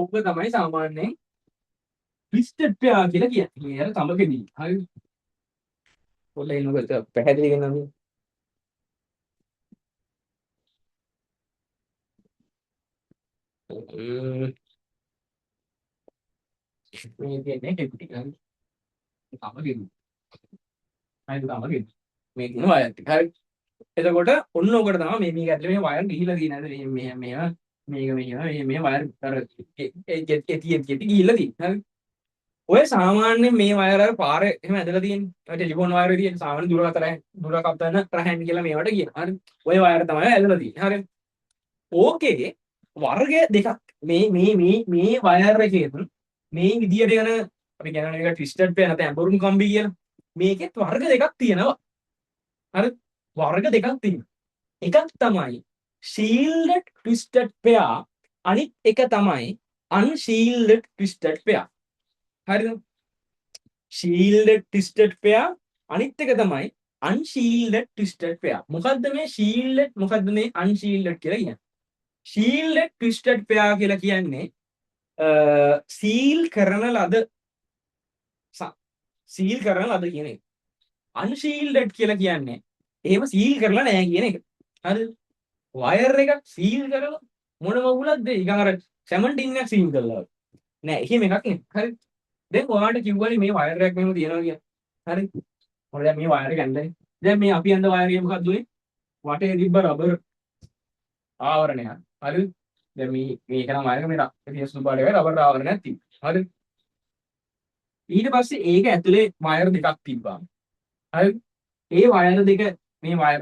ඔබ තමයි සාමාන්‍යයෙන් ට්විස්ටඩ් පෙයා කියලා කියන්නේ. මේ අර තඹකෙදී. හරි. පොඩ්ඩක් එන්නකො පැහැදිලි කරනවා. මේ කියන්නේ ටෙක්ටික් හරි. තඹකෙදී. හරි තඹකෙදී. මේ කියන වයර් ටික. හරි. එතකොට ඔන්න ඔකට තමයි මේක ඇතුලේ මේ වයර් ගිහිලා තියෙන ඇද මේ මේ වයර් අර කෙටි ගිහිල්ලා තියෙන. හරි. ඔය සාමාන්‍යයෙන් මේ වයර් අර පාරේ එහෙම ඇදලා තියෙන්නේ. ඔය ටෙලිෆෝන් වයර් තියෙන සාමාන්‍ය දුරකථන රහන් කියලා මේවට කියන. හරි. ඔය වයර් තමයි ඇදලා තියෙන්නේ. හරි. ඕකේ වර්ග දෙකක් මේ වයර් එකේ මේ විදියට යන අපි කියන එක ට්විස්ටඩ් පේ නැත්නම් ඇඹරුම් කම්බි කියලා. මේකෙත් වර්ග දෙකක් තියෙනවා. හරි. වර්ග දෙකක් තියෙනවා. එකක් තමයි shielded twisted pair අනිත් එක තමයි unshielded twisted pair. හරිද? shielded twisted pair අනිත් එක තමයි unshielded twisted pair. මොකද්ද මේ shielded මොකද්ද මේ unshielded කියලා කියන්නේ? shielded twisted pair කියලා කියන්නේ සීල් කරන ලද කියන එක. unshielded කියලා කියන්නේ එහෙම සීල් කරලා නැහැ කියන එක. හරිද? වයර් එකක් සීල් කරලා මොන මගුලක්ද? ඊගන් අර සැමන්ටින් එකක් සීල් කරලා. නෑ එහෙම එකක් නේ. හරි. දැන් ඔයාලට කිව්වනේ මේ වයර් එකක් මෙහෙම තියෙනවා කියලා. හරි. මොකද දැන් මේ වයර් එක ඇඳලා. දැන් මේ අපි අඳ වයර් එක මොකක්ද උනේ? වටේ තිබ්බ රබර් ආවරණයක්. හරි. දැන් මේක නම් වයර් එක මේ ටියස් සුපාට එකයි රබර් ආවරණයක් තිබ්බා. හරි. ඊට පස්සේ ඒක ඇතුලේ වයර් දෙකක් තිබ්බා. හරි. ඒ වයර් දෙක මේ වයර්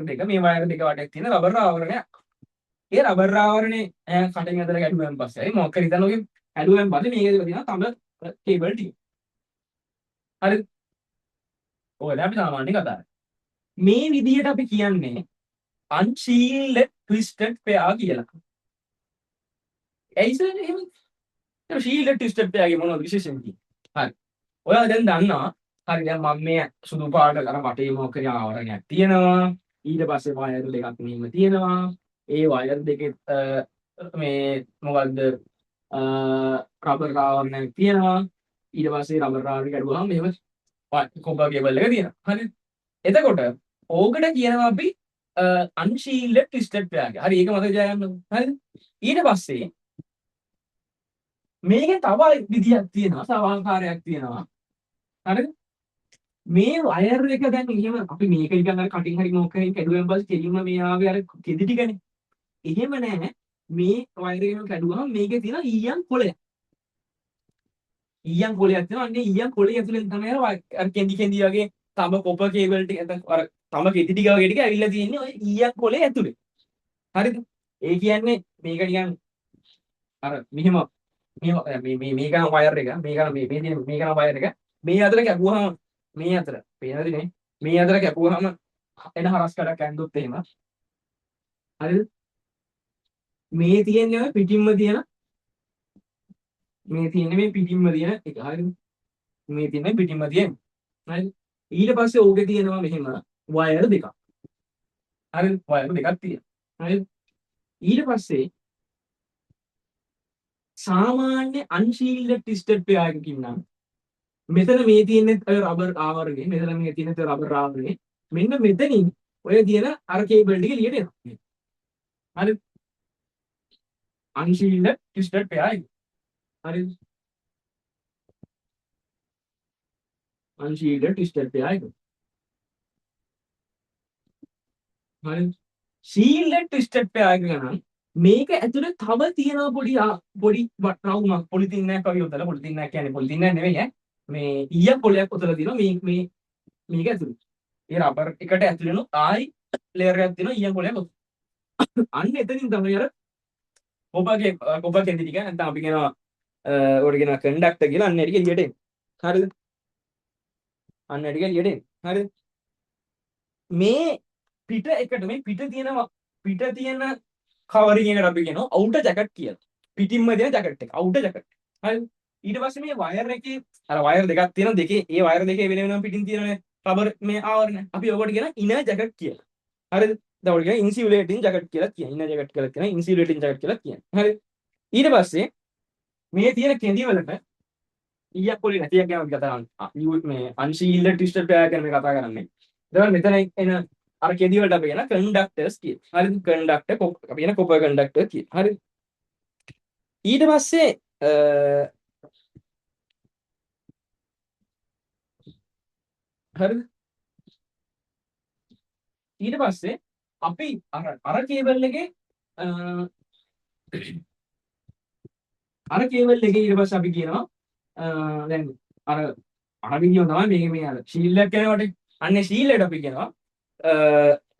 දෙක වටේ තියෙන රබර් ආවරණයක්. ඒ රබර් ආවරණේ කටින් ඇදලා ගැටුවෙන් පස්සේ හරි මොකක් හරි හිතන්න ඔගේ ඇදුවෙන් පස්සේ මේකේ තියෙනවා තඹ කේබල් ටික. හරි. ඔය දැන් අපි සාමාන්‍යයෙන් කතා කරන්නේ. මේ විදිහට අපි කියන්නේ unshielded twisted pair කියලා. ඇයි සර් එහෙම? ඒ shielded twisted pair ගේ මොනවද විශේෂම තියෙන්නේ? හරි. ඔයාලා දැන් දන්නවා. හරි දැන් මම මේ සුදු පාට අර වටේ මොකක් හරි ආවරණයක් තියෙනවා. ඊට පස්සේ වයර් දෙකක් මෙහෙම තියෙනවා. ඒ වයර් දෙකේ මේ මොකද්ද රබර් ආවරණයක් තියෙනවා. ඊට පස්සේ රබර් ආවරණය ගැටුවාම මෙහෙම කොපර් කේබල් එක තියෙනවා. හරි. එතකොට ඕකට කියනවා අපි unshielded twisted pair කියලා. හරි ඒක මතක තියාගන්න. හරිද? ඊට පස්සේ මේකේ තව විදියක් තියෙනවා. තව ආකාරයක් තියෙනවා. හරිද? මේ වයර් එක දැන් එහෙම අපි මේක නිකන් අර කටින් හරි මොකක් හරි කැඩුවෙන් පස්සේ කෙලින්ම මේ ආවේ අර කෙදි ටිකනේ. එහෙම නැහැ. මේ වයර් එක කැඩුවම මේකේ තියෙන ඊයන් කොලයක්. ඊයන් කොලයක් තියෙනවා. අන්නේ ඊයන් කොලේ ඇතුලෙන් තමයි අර කෙන්ඩි වගේ තඹ කොපර් කේබල් ටික අර තඹ කෙටි ටික වගේ ටික ඇවිල්ලා තියෙන්නේ ඔය ඊයන් කොලේ ඇතුලේ. හරිද? ඒ කියන්නේ මේක නිකන් අර මෙහෙම මේක නම් වයර් එක මේක නම් මේක නම් වයර් එක මේ අතර කැපුවාම මේ අතර පේනවද නේ? මේ අතර කැපුවාම එන හරස් කඩක් ඇන්දොත් එහෙම. හරිද? මේ තියෙන්නේ ඔය පිටින්ම තියෙන මේ තියෙන්නේ මේ පිටින්ම තියෙන එක. හරිද? මේ තියෙන්නේ පිටින්ම තියෙන. හරිද? ඊට පස්සේ ඕකේ තියෙනවා මෙහෙම වයර් දෙකක්. හරිද? වයර් දෙකක් තියෙනවා. හරිද? ඊට පස්සේ සාමාන්‍ය unshielded twisted pair එකකින් නම් මෙතන මේ තියෙන්නේ රබර් ආවරණේ මෙතන මේ තියෙන රබර් ආවරණේ මෙන්න මෙතනින් ඔය තියෙන අර කේබල් ටික එළියට එනවා. හරි unshielded twisted pair එක. හරිද? අන්ෂීල්ඩඩ් ට්විස්ටඩ් පෙයා එක. හරිද? ෂීල්ඩඩ් ට්විස්ටඩ් පෙයා එක ගණන් මේක ඇතුලේ තව තියෙනවා පොඩි රවුමක් පොලිතින්නයක් වගේ උතලා පොලිතින්නයක් කියන්නේ පොලිතින්නයක් නෙවෙයි ඈ. මේ ඊයක් පොලයක් උතලා තියෙනවා මේක ඇතුලේ. ඒ රබර් එකට ඇතුළේනු ආයි ලේයර් එකක් තියෙනවා ඊයක් පොලයක් උතලා. අන්න එතනින් තමයි අර කොපා කෙන්දි ටික නැත්නම් අපි කියනවා ඔකට කියනවා කන්ඩක්ටර් කියලා අන්න ටික එළියට එන්නේ. හරිද? අන්න ටික එළියට එන්නේ. හරිද? මේ පිට එකට මේ පිට තියෙන කවරින් එකට අපි කියනවා අවුටර් ජැකට් කියලා. පිටින්ම තියෙන ජැකට් එක අවුටර් ජැකට්. හරිද? ඊට පස්සේ මේ වයර් එකේ අර වයර් දෙකක් තියෙනවා දෙකේ ඒ වයර් දෙකේ වෙන වෙනම පිටින් තියෙනනේ රබර් මේ ආවරණය. අපි ඔකට කියන ඉනර් ජැකට් කියලා. හරිද? දැන් ඔකට කියන ඉන්සියුලේටින් ජැකට් කියලා කියන. ඉනර් ජැකට් කියලා කියන ඉන්සියුලේටින් ජැකට් කියලා කියන. හරිද? ඊට පස්සේ මේ තියෙන කෙඳි වලට ඊයක් පොලි නැතියක් ගැන අපි කතා කරන්නේ. මේ අන්ෂීල්ඩ් ට්විස්ටඩ් පෙයා ගැන මේ කතා කරන්නේ. ඊට මෙතන එන අර කෙඳි වලට අපි කියන කන්ඩක්ටර්ස් කියලා. හරිද? කන්ඩක්ටර් අපි කියන කොපර් කන්ඩක්ටර් කියලා. හරිද? ඊට පස්සේ හරිද? ඊට පස්සේ අපි අර කේබල් එකේ ඊට පස්සේ අපි කියනවා දැන් අර විදියම තමයි මේ අර ෂීල්ඩ් එකක් යනකොට අන්නේ ෂීල්ඩ් එකට අපි කියනවා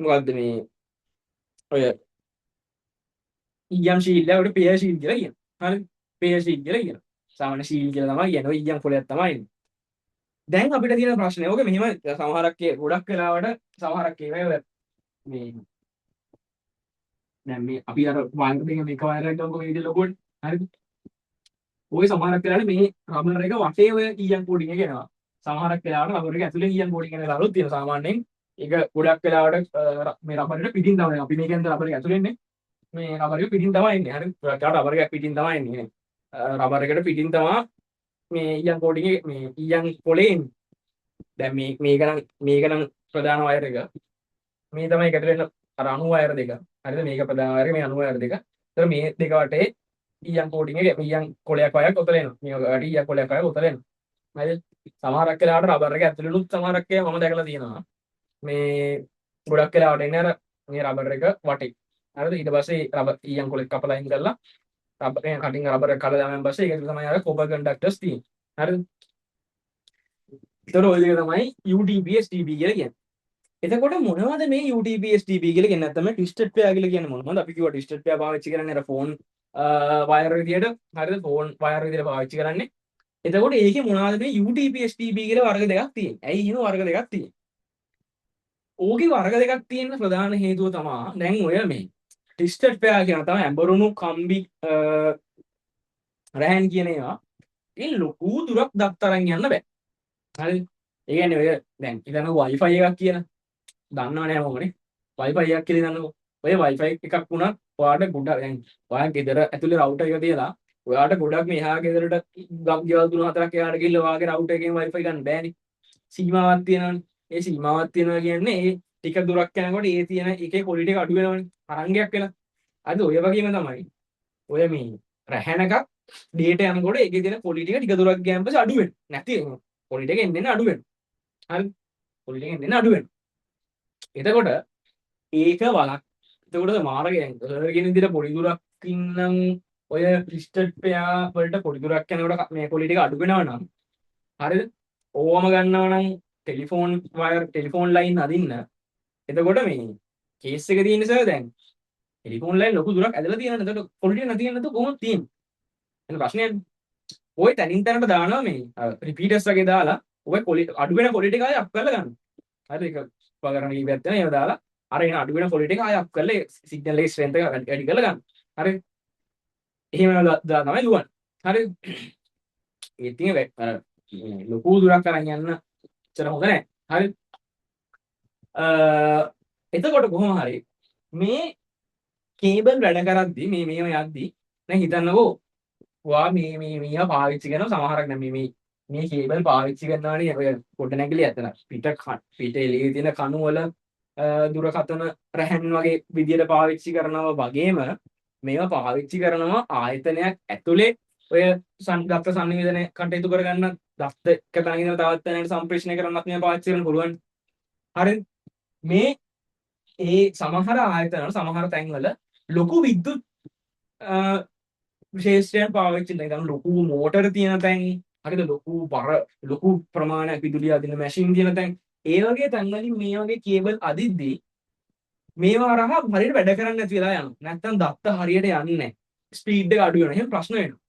මොකද්ද මේ ඔය ඊයම් ෂීල්ඩ් එකට පෙයර් ෂීල්ඩ් කියලා කියනවා. හරිද? පෙයර් ෂීල්ඩ් කියලා කියනවා. සාමාන්‍ය ෂීල්ඩ් කියලා තමයි කියන්නේ. ඔය ඊයම් පොලයක් තමයි එන්නේ. දැන් අපිට තියෙන ප්‍රශ්නේ ඕක මෙහෙම සමහරක් ගොඩක් වෙලාවට සමහරක් ඒවා මේ දැන් මේ අපි අර වයර් දෙක මේක වයර් එකක් ගමු මේ විදිහට ලොකුවට. හරිද? ඔය සමහරක් වෙලාවට මේ රබර් එක වටේ ඔය ඊයම් කෝඩින් එක එනවා. සමහරක් වෙලාවට රබර් එක ඇතුලේ ඊයම් කෝඩින් එක දාලා තියෙනවා. සාමාන්‍යයෙන් ඒක ගොඩක් වෙලාවට මේ රබර් එක පිටින් තමයි අපි මේකෙන්ද රබර් එක ඇතුලේ ඉන්නේ. මේ රබර් එක පිටින් තමයි එන්නේ. හරිද? ගොඩක් වෙලාවට රබර් එක පිටින් තමයි එන්නේ. රබර් එකට පිටින් තමයි මේ ඊයම් කෝඩින් එක මේ ඊයම් පොලේ එන්නේ. දැන් මේක නම් ප්‍රධාන වයර් එක. මේ තමයි එකට වෙන අර අණු වයර් දෙක. හරිද? මේක ප්‍රධාන වයර් මේ අණු වයර් දෙක. ඒතර මේ දෙක වටේ ඊයම් කෝඩින් එක ඊයම් කොලයක් වයක් උතල එනවා. මේ වටේ ඊයම් කොලයක් වයක් උතල එනවා. හරිද? සමහරක් වෙලාවට රබර් එක ඇතුළේනුත් සමහරක් ඒවා මම දැකලා තියෙනවා. මේ ගොඩක් වෙලාවට එන්නේ අර මේ රබර් එක වටේ. හරිද? ඊට පස්සේ රබර් ඊයම් කොලෙක් කපලා අයින් කරලා රබර් එක කටින් රබර් එක කඩලා දාමන් පස්සේ ඒක තමයි අර කොපර් කන්ඩක්ටර්ස් තියෙන්නේ. හරිද? ඒතර ඔය දෙක තමයි UTP STP කියලා කියන්නේ. එතකොට මොනවද මේ UTP STP කියලා කියන්නේ? නැත්නම් ට්විස්ටඩ් පෙයා කියලා කියන්නේ මොනවද? අපි කිව්වා ට්විස්ටඩ් පෙයා පාවිච්චි කරන්නේ අර ෆෝන් වයර් විදියට. හරිද? ෆෝන් වයර් විදියට පාවිච්චි කරන්නේ. එතකොට ඒකේ මොනවද මේ UTP STP කියලා වර්ග දෙකක් තියෙන්නේ? ඇයි එහෙම වර්ග දෙකක් තියෙන්නේ? ඕකේ වර්ග දෙකක් තියෙන ප්‍රධාන හේතුව තමයි දැන් ඔය මේ ට්විස්ටඩ් පෙයා කියන තමයි ඇඹරුණු කම්බි රෑන් කියන ඒවා ඒ ලොකු දුරක් දත්තරන් යන්න බෑ. හරිද? ඒ කියන්නේ ඔය දැන් ඉතන Wi-Fi එකක් කියන දන්නව නෑ මොකනේ. Wi-Fi එකක් කියලා දන්නකො. ඔය Wi-Fi එකක් වුණත් ඔයාලට ගොඩක් දැන් ඔයා ගෙදර ඇතුලේ රවුටර් එක තියලා ඔයාලට ගොඩක් මෙහා ගෙදරට ගෙවල් තුන හතරක් එහාට ගිහලා ඔයාගේ රවුටර් එකෙන් Wi-Fi ගන්න බෑනේ. සීමාවක් තියෙනවනේ. ඒ සීමාවක් තියෙනවා කියන්නේ ඒ ටික දුරක් යනකොට ඒ තියෙන එකේ ක්වොලිටි එක අඩු වෙනවනේ. තරංගයක් වෙලා. අද ඔය වගේම තමයි. ඔය මේ රැහැනකක් ඩේටා යනකොට ඒකේ තියෙන ක්වොලිටි එක ටික දුරක් ගියාම පස්සේ අඩු වෙනවා. නැති ක්වොලිටි එක එන්නේ අඩු වෙනවා. හරි? ක්වොලිටි එක එන්නේ අඩු වෙනවා. එතකොට ඒක වලක්. එතකොට මාර්ගයෙන් කියන විදිහට පොඩි දුරක් ඉන්නම් ඔය ට්විස්ටඩ් පෙයා වලට පොඩි දුරක් යනකොට මේ ක්වොලිටි එක අඩු වෙනවා නම් හරිද? ඕවම ගන්නවා නම් ටෙලිෆෝන් ලයින් අදින්න. එතකොට මේ කේස් එක තියෙන නිසා දැන් ටෙලිෆෝන් ලයින් ලොකු දුරක් ඇදලා තියෙනවා. එතකොට ක්වොලිටි නැති වෙනකොට කොහොමද තියෙන්නේ? එන ප්‍රශ්නයක්. ඔය තනින් තනට දානවා මේ රිපීටර්ස් වගේ දාලා ඔය අඩු වෙන ක්වොලිටි එක ආයෙ අප් කරලා ගන්න. හරිද? ඒක උපකරණ කීපයක් තියෙනවා. ඒවා දාලා අර එන අඩු වෙන ක්වොලිටි එක ආයෙ අප් කරලා සිග්නල් එකේ ස්ට්‍රෙන්ත් එක වැඩි කරලා ගන්න. හරිද? එහෙම තමයි දුවන්නේ. හරිද? ඒ තියෙන ලොකු දුරක් අරන් යන්න චර හොඳ නැහැ. හරිද? එතකොට කොහොම හරි මේ කේබල් වැඩ කරද්දි මේව යද්දි දැන් හිතන්නකෝ ඔයා මේ පාවිච්චි කරන සමහරක් නම් මේ කේබල් පාවිච්චි කරනවානේ ඔය ගොඩනැගිලි ඇතන පිට එළියේ තියෙන කණු වල දුරකථන රැහන් වගේ විදියට පාවිච්චි කරනවා වගේම මේවා පාවිච්චි කරනවා ආයතනයක් ඇතුලේ ඔය දත්ත සංනිවේදනය කටයුතු කරගන්න දත්ත එක තැනකින් ඉඳලා තවත් තැනකට සම්ප්‍රේෂණය කරන්නත් මේ පාවිච්චි කරන්න පුළුවන්. හරිද? මේ ඒ සමහර ආයතන සමහර තැන්වල ලොකු විද්‍යුත් ශේෂ්ත්‍රයන් පාවිච්චි කරනවා. ලොකු මෝටර තියෙන තැන්, හරිද? ලොකු ප්‍රමාණයක් විදුලිය අදින මැෂින් තියෙන තැන්, ඒ වගේ තැන්වලින් මේ වගේ කේබල් අදිද්දී මේවා හරහා හරියට වැඩ කරන්නේ නැති වෙලා යනවා. නැත්තම් දත්ත හරියට යන්නේ නැහැ. ස්පීඩ් එක අඩු වෙනවා. එහෙම ප්‍රශ්න වෙනවා.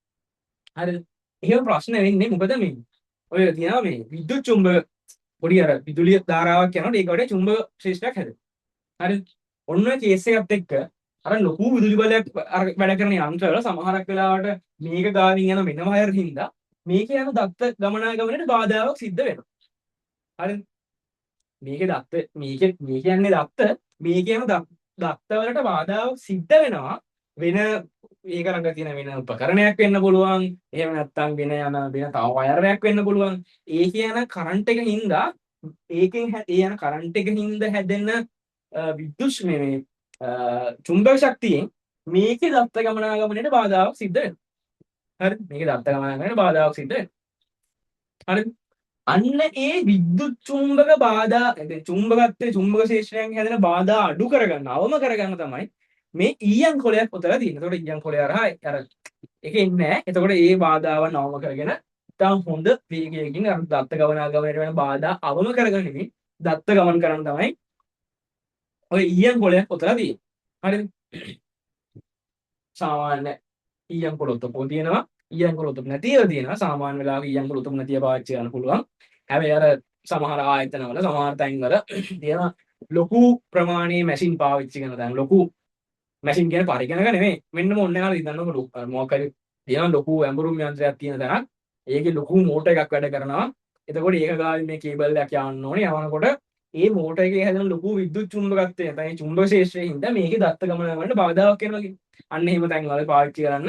හරිද? එහෙම ප්‍රශ්න වෙන්නේ මොකද මේ? ඔය තියනවා මේ විද්‍යුත් චුම්බක පොඩි අර විදුලිය ධාරාවක් යනකොට ඒක වටේ චුම්බක ශේෂ්ත්‍රයක් හැදෙනවා. හරිද? ඔන්න ඔය කේස් එකත් එක්ක අර ලොකු විදුලි බලයක් අර වැඩ කරන යන්ත්‍රවල සමහරක් වෙලාවට මේක ගාවින් යන වෙන වයර් හින්දා මේකේ යන දත්ත ගමනාගමනයට බාධාවක් සිද්ධ වෙනවා. හරිද? මේක යන්නේ දත්ත මේකේ යන දත්ත වලට බාධාවක් සිද්ධ වෙනවා වෙන ඒක ළඟ තියෙන වෙන උපකරණයක් වෙන්න පුළුවන්. එහෙම නැත්නම් වෙන තව වයරයක් වෙන්න පුළුවන්. ඒකේ යන කරන්ට් එක හින්දා යන කරන්ට් එක හින්දා හැදෙන විද්‍යුත් මේ චුම්බක ශක්තියෙන් මේකේ දත්ත ගමනාගමනයට බාධාවක් සිද්ධ වෙනවා. හරිද? මේකේ දත්ත ගමනාගමනයට බාධාවක් සිද්ධ වෙනවා. හරිද? අන්න ඒ විද්‍යුත් චුම්බක බාධා චුම්බකත්වයේ චුම්බක ශේෂ්ත්‍රයන් හැදෙන බාධා අඩු කරගන්න අවම කරගන්න තමයි මේ ඊයන් කොලයක් පොතලා තියෙන්නේ. එතකොට ඊයන් කොලය අරහා අර ඒක එන්නේ නැහැ. එතකොට ඒ බාධාවන් අවම කරගෙන තම හොඳ වේගයකින් අර දත්ත ගමනාගමනයට වෙන බාධා අවම කරගනිමින් දත්ත ගමන් කරන්න තමයි ඔය ඊයන් කොලයක් පොතලා තියෙන්නේ. හරිද? සාමාන්‍ය ඊයන් කොලොත් තියෙනවා. ඊයන් කොලොත් නැතිව තියෙනවා. සාමාන්‍ය වෙලාවක ඊයන් කොලොත් නැතිව පාවිච්චි කරන්න පුළුවන්. හැබැයි අර සමහර ආයතනවල සමහර තැන්වල තියෙන ලොකු ප්‍රමාණයේ මැෂින් පාවිච්චි කරන තැන් ලොකු මැෂින් කියන පරිගණක නෙමෙයි. මෙන්න මොන්න කාලේ ඉඳන්ම මොකක් හරි තියෙන ලොකු ඇඹුරුම් යන්ත්‍රයක් තියෙන තැනක්. ඒකේ ලොකු මෝටර් එකක් වැඩ කරනවා. එතකොට ඒක ගාවින් මේ කේබල් එකක් යවන්න ඕනේ. යවනකොට ඒ මෝටර් එකේ හැදෙන ලොකු විද්‍යුත් චුම්බකත්වය නැත්නම් චුම්බක ශේෂ්ත්‍රයේ හින්දා මේකේ දත්ත ගමනාගමනට බාධාවක් වෙනවා කියන්නේ. අන්න එහෙම තැන්වල පාවිච්චි කරන්න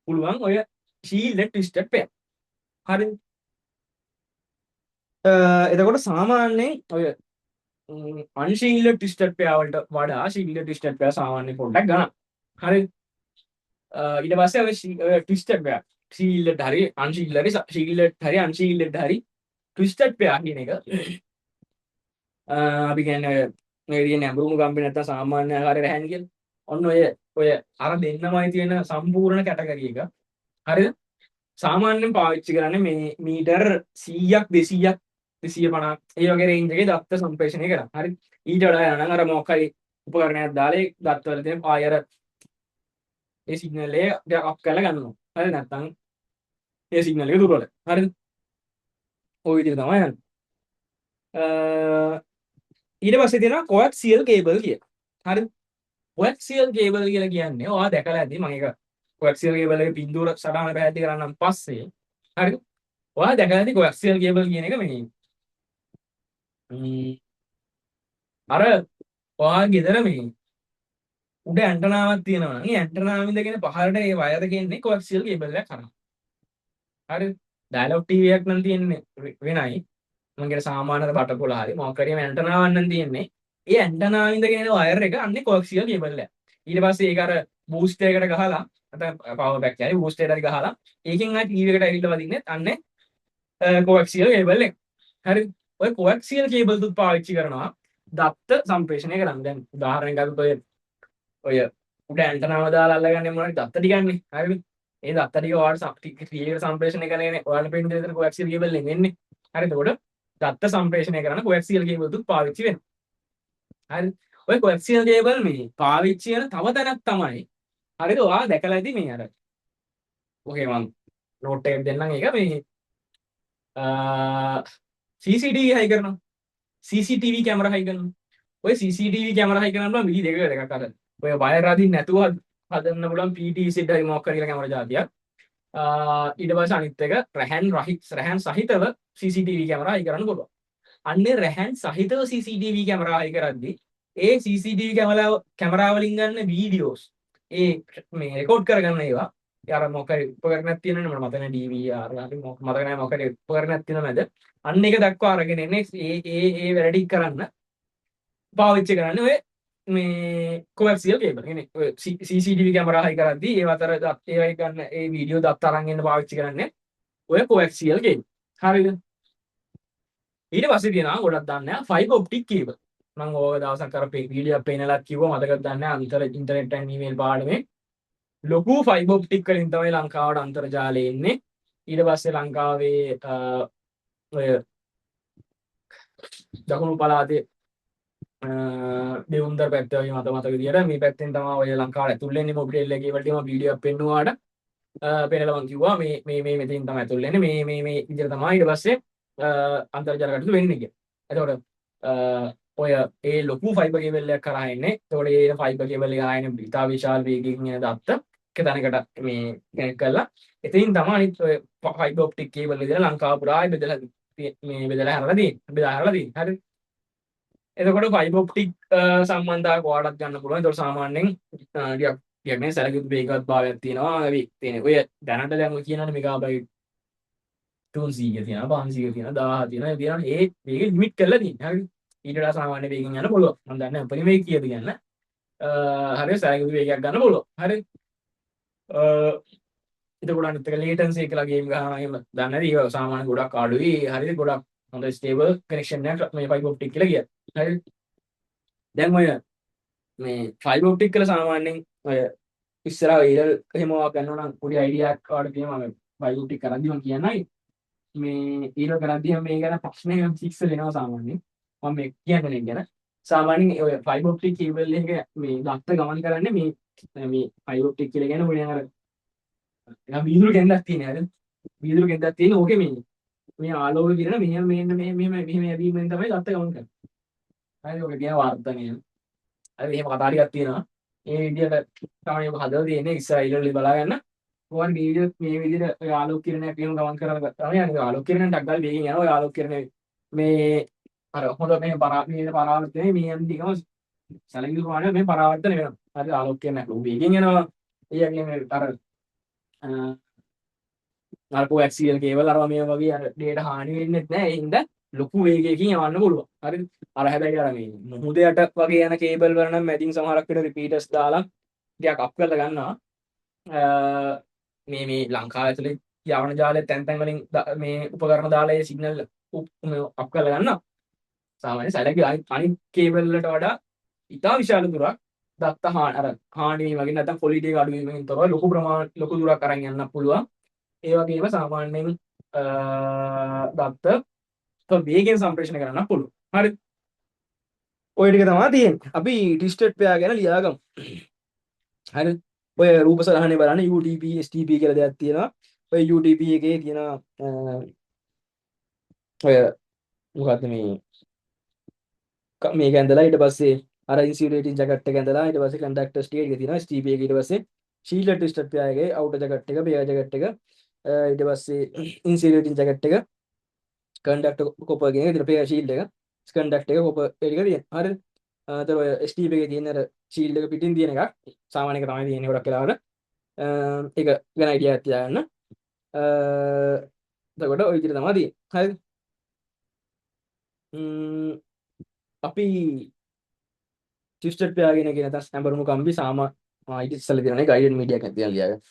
පුළුවන් ඔය ෂීල්ඩ් ට්විස්ටඩ් පෙන්. හරිද? එතකොට සාමාන්‍යයෙන් ඔය අන්ෂීල්ඩ් ට්විස්ටඩ් පෙයා වලට වඩා ෂීල්ඩ් ට්විස්ටඩ් පෙයා සාමාන්‍යයෙන් පොඩ්ඩක් ගන්න. හරිද? ඊට පස්සේ ඔය ට්විස්ටඩ් පෙයා ෂීල්ඩ් හරි අන්ෂීල්ඩ් හරි ෂීල්ඩ් හරි අන්ෂීල්ඩ් හරි ට්විස්ටඩ් පෙයා කියන එක අපි කියන්නේ මේ තියෙන අඹුරුම ගම්බේ නැත්තම් සාමාන්‍ය ආකාරයේ රැහන් කියලා. ඔන්න ඔය අර දෙන්නමයි තියෙන සම්පූර්ණ කැටගරි එක. හරිද? සාමාන්‍යයෙන් පාවිච්චි කරන්නේ මේ මීටර් 100ක් 200ක් 250 ඒ වගේ රේන්ජ් එකේ දත්ත සම්ප්‍රේෂණය කරා. හරි? ඊට වඩා යනවා නම් අර මොකක් හරි උපකරණයක් දාලා ඒ දත්ත වල තියෙන ආයර ඒ සිග්නල් එක අප් කරලා ගන්නවා. හරි? නැත්තම් ඒ සිග්නල් එක දුර්වලයි. හරිද? ওই විදිහට තමයි යන්නේ. ඊට පස්සේ තියෙනවා කොඇක්සියල් කේබල් කියලා. හරිද? කොඇක්සියල් කේබල් කියලා කියන්නේ ඔයා දැකලා ඇති මම ඒක කොඇක්සියල් කේබල් එකේ පින්තූර සටහන පැහැදිලි කරන්නම් පස්සේ. හරිද? ඔයා දැකලා ඇති කොඇක්සියල් කේබල් කියන එක මේ අර ඔයා ගෙදර මේ උඩ ඇන්ටනාවක් තියෙනවා නම් ඒ ඇන්ටනාව ඉඳගෙන පහළට ඒ වයර් එක එන්නේ කොඇක්සියල් කේබල් එකක් කරා. හරිද? ඩයලොග් ටීවී එකක් නම් තියෙන්නේ වෙනයි. මම කියන සාමාන්‍ය බට පොළ හරි මොකක් හරි ඇන්ටනාවක් නම් තියෙන්නේ. ඒ ඇන්ටනාව ඉඳගෙන එන වයර් එක අන්නේ කොඇක්සියල් කේබල් එක. ඊට පස්සේ ඒක අර බූස්ටර් එකකට ගහලා නැත්නම් පවර් බැක් එකයි බූස්ටර් එකට ගහලා ඒකෙන් ආ ටීවී එකට ඇවිල්ලා වදින්නේ අන්නේ කොඇක්සියල් කේබල් එක. හරිද? ඔය කොඇක්සියල් කේබල් තුත් පාවිච්චි කරනවා දත්ත සම්ප්‍රේෂණය කරන්න. දැන් උදාහරණයක් ගත්තොත් ඔය උඩ ඇන්ටනාව දාලා අල්ලගන්නේ මොනවද දත්ත ටිකන්නේ. හරිද? ඒ දත්ත ටික ඔයාලට ටීවී එකට සම්ප්‍රේෂණය කරන්නේ ඔයාලට පේන දෙයට කොඇක්සියල් කේබල් එකෙන් එන්නේ. හරිද? එතකොට දත්ත සම්ප්‍රේෂණය කරන කොඇක්සියල් කේබල් තුත් පාවිච්චි වෙනවා. හරිද? ඔය කොඇක්සියල් කේබල් මේ පාවිච්චි කරන තව තැනක් තමයි. හරිද? ඔයා දැකලා ඇති මේ අර ඔකේ මම නෝට් එකක් දෙන්නම් ඒක මේ CCTV හයි කරනවා. CCTV කැමරා හයි කරනවා. ඔය CCTV කැමරා හයි කරනවා මිලි දෙකක් අර ඔය වයර් අදින් නැතුව හදන්න පුළුවන් PTZ හරි මොකක් හරි කියලා කැමරා જાතියක්. ඊට පස්සේ අනිත් එක රැහන් සහිතව CCTV කැමරා හයි කරන්න පුළුවන්. අන්නේ රැහන් සහිතව CCTV කැමරා හයි කරද්දී ඒ CCTV කැමරා වලින් ගන්න වීඩියෝස් ඒ මේ රෙකෝඩ් කරගන්න ඒවා යාර මොකක් හරි උපකරණයක් තියෙනවනේ මට මතක නැහැ DVR හරි මතක නැහැ මොකක් හරි උපකරණයක් තියෙනවද අන්න ඒක දක්වා අරගෙන එන්නේ ඒ වැඩ ටික කරන්න පාවිච්චි කරන්නේ ඔය මේ කොක්සිල් කේබල් කියන්නේ CCTV කැමරා හයි කරද්දී ඒ අතර ඒවයි ගන්න ඒ වීඩියෝ දත් අරන් එන්න පාවිච්චි කරන්නේ ඔය කොක්සිල් කේබල්. හරිද? ඊට පස්සේ තියෙනවා ගොඩක් දන්නේ නැහැ ෆයිබර් ඔප්ටික් කේබල්. මම ඕක දවසක් අර වීඩියෝ එකක් පේනලත් කිව්වා මතකද දන්නේ නැහැ අන්තර් ඉන්ටර්නෙට් ඇන්ඩ් ඊමේල් පාඩමේ ලොකු ෆයිබර් ඔප්ටික් වලින් තමයි ලංකාවට අන්තර්ජාලය එන්නේ. ඊට පස්සේ ලංකාවේ ඔය දකුණු පළාතේ දෙවුන්දර පැත්ත වගේ මතක විදියට මේ පැත්තෙන් තමයි ඔය ලංකාවට ඇතුල් වෙන්නේ මොබිටෙල් එකේ වලට මම වීඩියෝ එකක් පෙන්නුවාට පෙන්නලා මම කිව්වා මේ මෙතෙන් තමයි ඇතුල් වෙන්නේ මේ විදියට තමයි ඊට පස්සේ අන්තර්ජාල කටයුතු වෙන්නේ කියලා. එතකොට ඔය ඒ ලොකු ෆයිබර් කේබල් එකක් කරා එන්නේ. එතකොට ඒ ෆයිබර් කේබල් එක ආයෙන ඉතා විශාල වේගයකින් එන දත්ත එක තැනකට මේ කනෙක්ට් කරලා එතනින් තමයි අනිත් ඔය ෆයිබර් ඔප්ටික් කේබල් විදියට ලංකාව පුරා බෙදලා හැරලා තියෙන්නේ. හරි. එතකොට ෆයිබර් ඔප්ටික් සම්බන්ධතාවයක් ඔයාලටත් ගන්න පුළුවන්. ඒතකොට සාමාන්‍යයෙන් ටිකක් නේ සැලකිය වේගවත් භාවයක් තියෙනවා. තියෙන ඔය දැනට දැන් ඔය කියනනේ මෙගාබයිට් 300 තියෙනවා 500 තියෙනවා 1000 තියෙනවා ඒ වේගෙ ලිමිට් කරලා තියෙනවා. හරි. ඊට වඩා සාමාන්‍ය වේගෙන් යන්න පුළුවන්. මම දන්නේ නැහැ උපරිම වේගය කීයද කියන්න. හරි සැලකිය වේගයක් ගන්න පුළුවන්. හරි. එතකොට අනිත් එක ලේටන්සි එකලා ගේම් ගහනවා එහෙම දන්නේ නැති ඒක සාමාන්‍ය ගොඩක් අඩුයි. හරිද? ගොඩක් හොඳ ස්ටේබල් කනෙක්ෂන් එකක් මේ ෆයිබර් ඔප්ටික් කියලා කියනවා. හරි. දැන් ඔය මේ ෆයිබර් ඔප්ටික් කියලා සාමාන්‍යයෙන් ඔය ඉස්සරහ ඊරල් එහෙම ගන්නවා නම් පොඩි අයිඩියා එකක් වඩ තියෙනවා මම ෆයිබර් ඔප්ටික් කරද්දි මම කියන්නයි මේ ඊරල් කරද්දි මේ ගැන ප්‍රශ්න එකක් ඉස්සෙල් එනවා සාමාන්‍යයෙන් මම මේ කියන්නේ ගැන සාමාන්‍යයෙන් ඔය ෆයිබර් ඔප්ටික් කේබල් එක මේ දත්ත ගමන් කරන්නේ මේ ෆයිබර් ඔප්ටික් කියලා කියන මොනේ අර නිකන් වීදුරු කෙන්දක් තියෙන හරිද වීදුරු කෙන්දක් තියෙන ඕකේ මේ ආලෝක කිරණ මෙහෙම යදීමෙන් තමයි දත්ත ගමන් කරන්නේ හරිද ඔක කියන වර්ධනය හරි එහෙම කතා ටිකක් තියෙනවා මේ විදිහට තමයි ඔබ හදලා තියෙන්නේ ඉස්සරහින් බලා ගන්න මොකද මේ විදිහට ඔය ආලෝක කිරණයක් එහෙම ගමන් කරන තමයි අනිත් ආලෝක කිරණෙන් ටක් ගාලා වේගෙන් යනවා ඔය ආලෝක කිරණේ මේ අර හොඳ මේ පරාවර්තනයේ මේ යන දිගම සැලකිලි ප්‍රමාණය මේ පරාවර්තන වෙනවා හරි ආලෝක කිරණයක් ලොකු වේගෙන් යනවා ඒ කියන්නේ අර කොඇක්සියල් කේබල් අරවා මේ වගේ අර ඩේටා හානි වෙන්නේ නැහැ ඒ හින්දා ලොකු වේගයකින් යවන්න පුළුවන් හරිද අර හැබැයි අර මේ මුහුදයට වගේ යන කේබල් වල නම් මැදින් සමහරක් විතර රිපීටර්ස් දාලා ටිකක් අප් කරලා ගන්නවා මේ ලංකාව ඇතුලේ යවන ජාලේ තැන් තැන් වලින් මේ උපකරණ දාලා ඒ සිග්නල් අප් කරලා ගන්නවා සාමාන්‍ය සැලකිලි අනිත් කේබල් වලට වඩා ඉතා විශාල දුරක් දත්ත හානි වගේ නැත්නම් ක්වොලිටි එක අඩු වීමකින් තොරව ලොකු දුරක් අරන් යන්න පුළුවන් ඒ වගේම සාමාන්‍යයෙන් දත්ත වේගෙන් සම්ප්‍රේෂණය කරන්න පුළුවන් හරි ඔය ටික තමයි තියෙන්නේ අපි ට්විස්ටඩ් පෙයා ගැන ලියාගමු හරි ඔය රූප සලහනේ බලන්න UTP STP කියලා දෙයක් තියෙනවා ඔය UTP එකේ තියෙන ඔය මොකද්ද මේක ඇඳලා ඊට පස්සේ අර ඉන්සියුලේටින් ජැකට් එක ඇඳලා ඊට පස්සේ කන්ඩක්ටර් ස්ටේට් එක තියෙනවා STP එක ඊට පස්සේ ෂීල්ඩ් ට්විස්ටඩ් පෙයා එකේ අවුටර් ජැකට් එක බෙයා ජැකට් එක ඊට පස්සේ ඉන්සියුලේටින් ජැකට් එක කන්ඩක්ටර් කොපර් කියන විදිහට පෙයා ෂීල්ඩ් එක කන්ඩක්ටර් එක කොපර් ටික තියෙනවා හරිද අතන ඔය STP එකේ තියෙන අර ෂීල්ඩ් එක පිටින් තියෙන එකක් සාමාන්‍ය එක තමයි තියෙන්නේ ගොඩක් වෙලාවට ඒක ගැන අයිඩියා එකක් තියාගන්න එතකොට ඔය විදිහට තමයි තියෙන්නේ හරිද අපි ට්විස්ටඩ් පෙයා කියන නැත්නම් ස්ටැම්බරුණු කම්බි ඊට ඉස්සෙල්ලා තියෙනනේ ගයිඩඩ් මීඩියා එකක් තියලා ලියාගන්න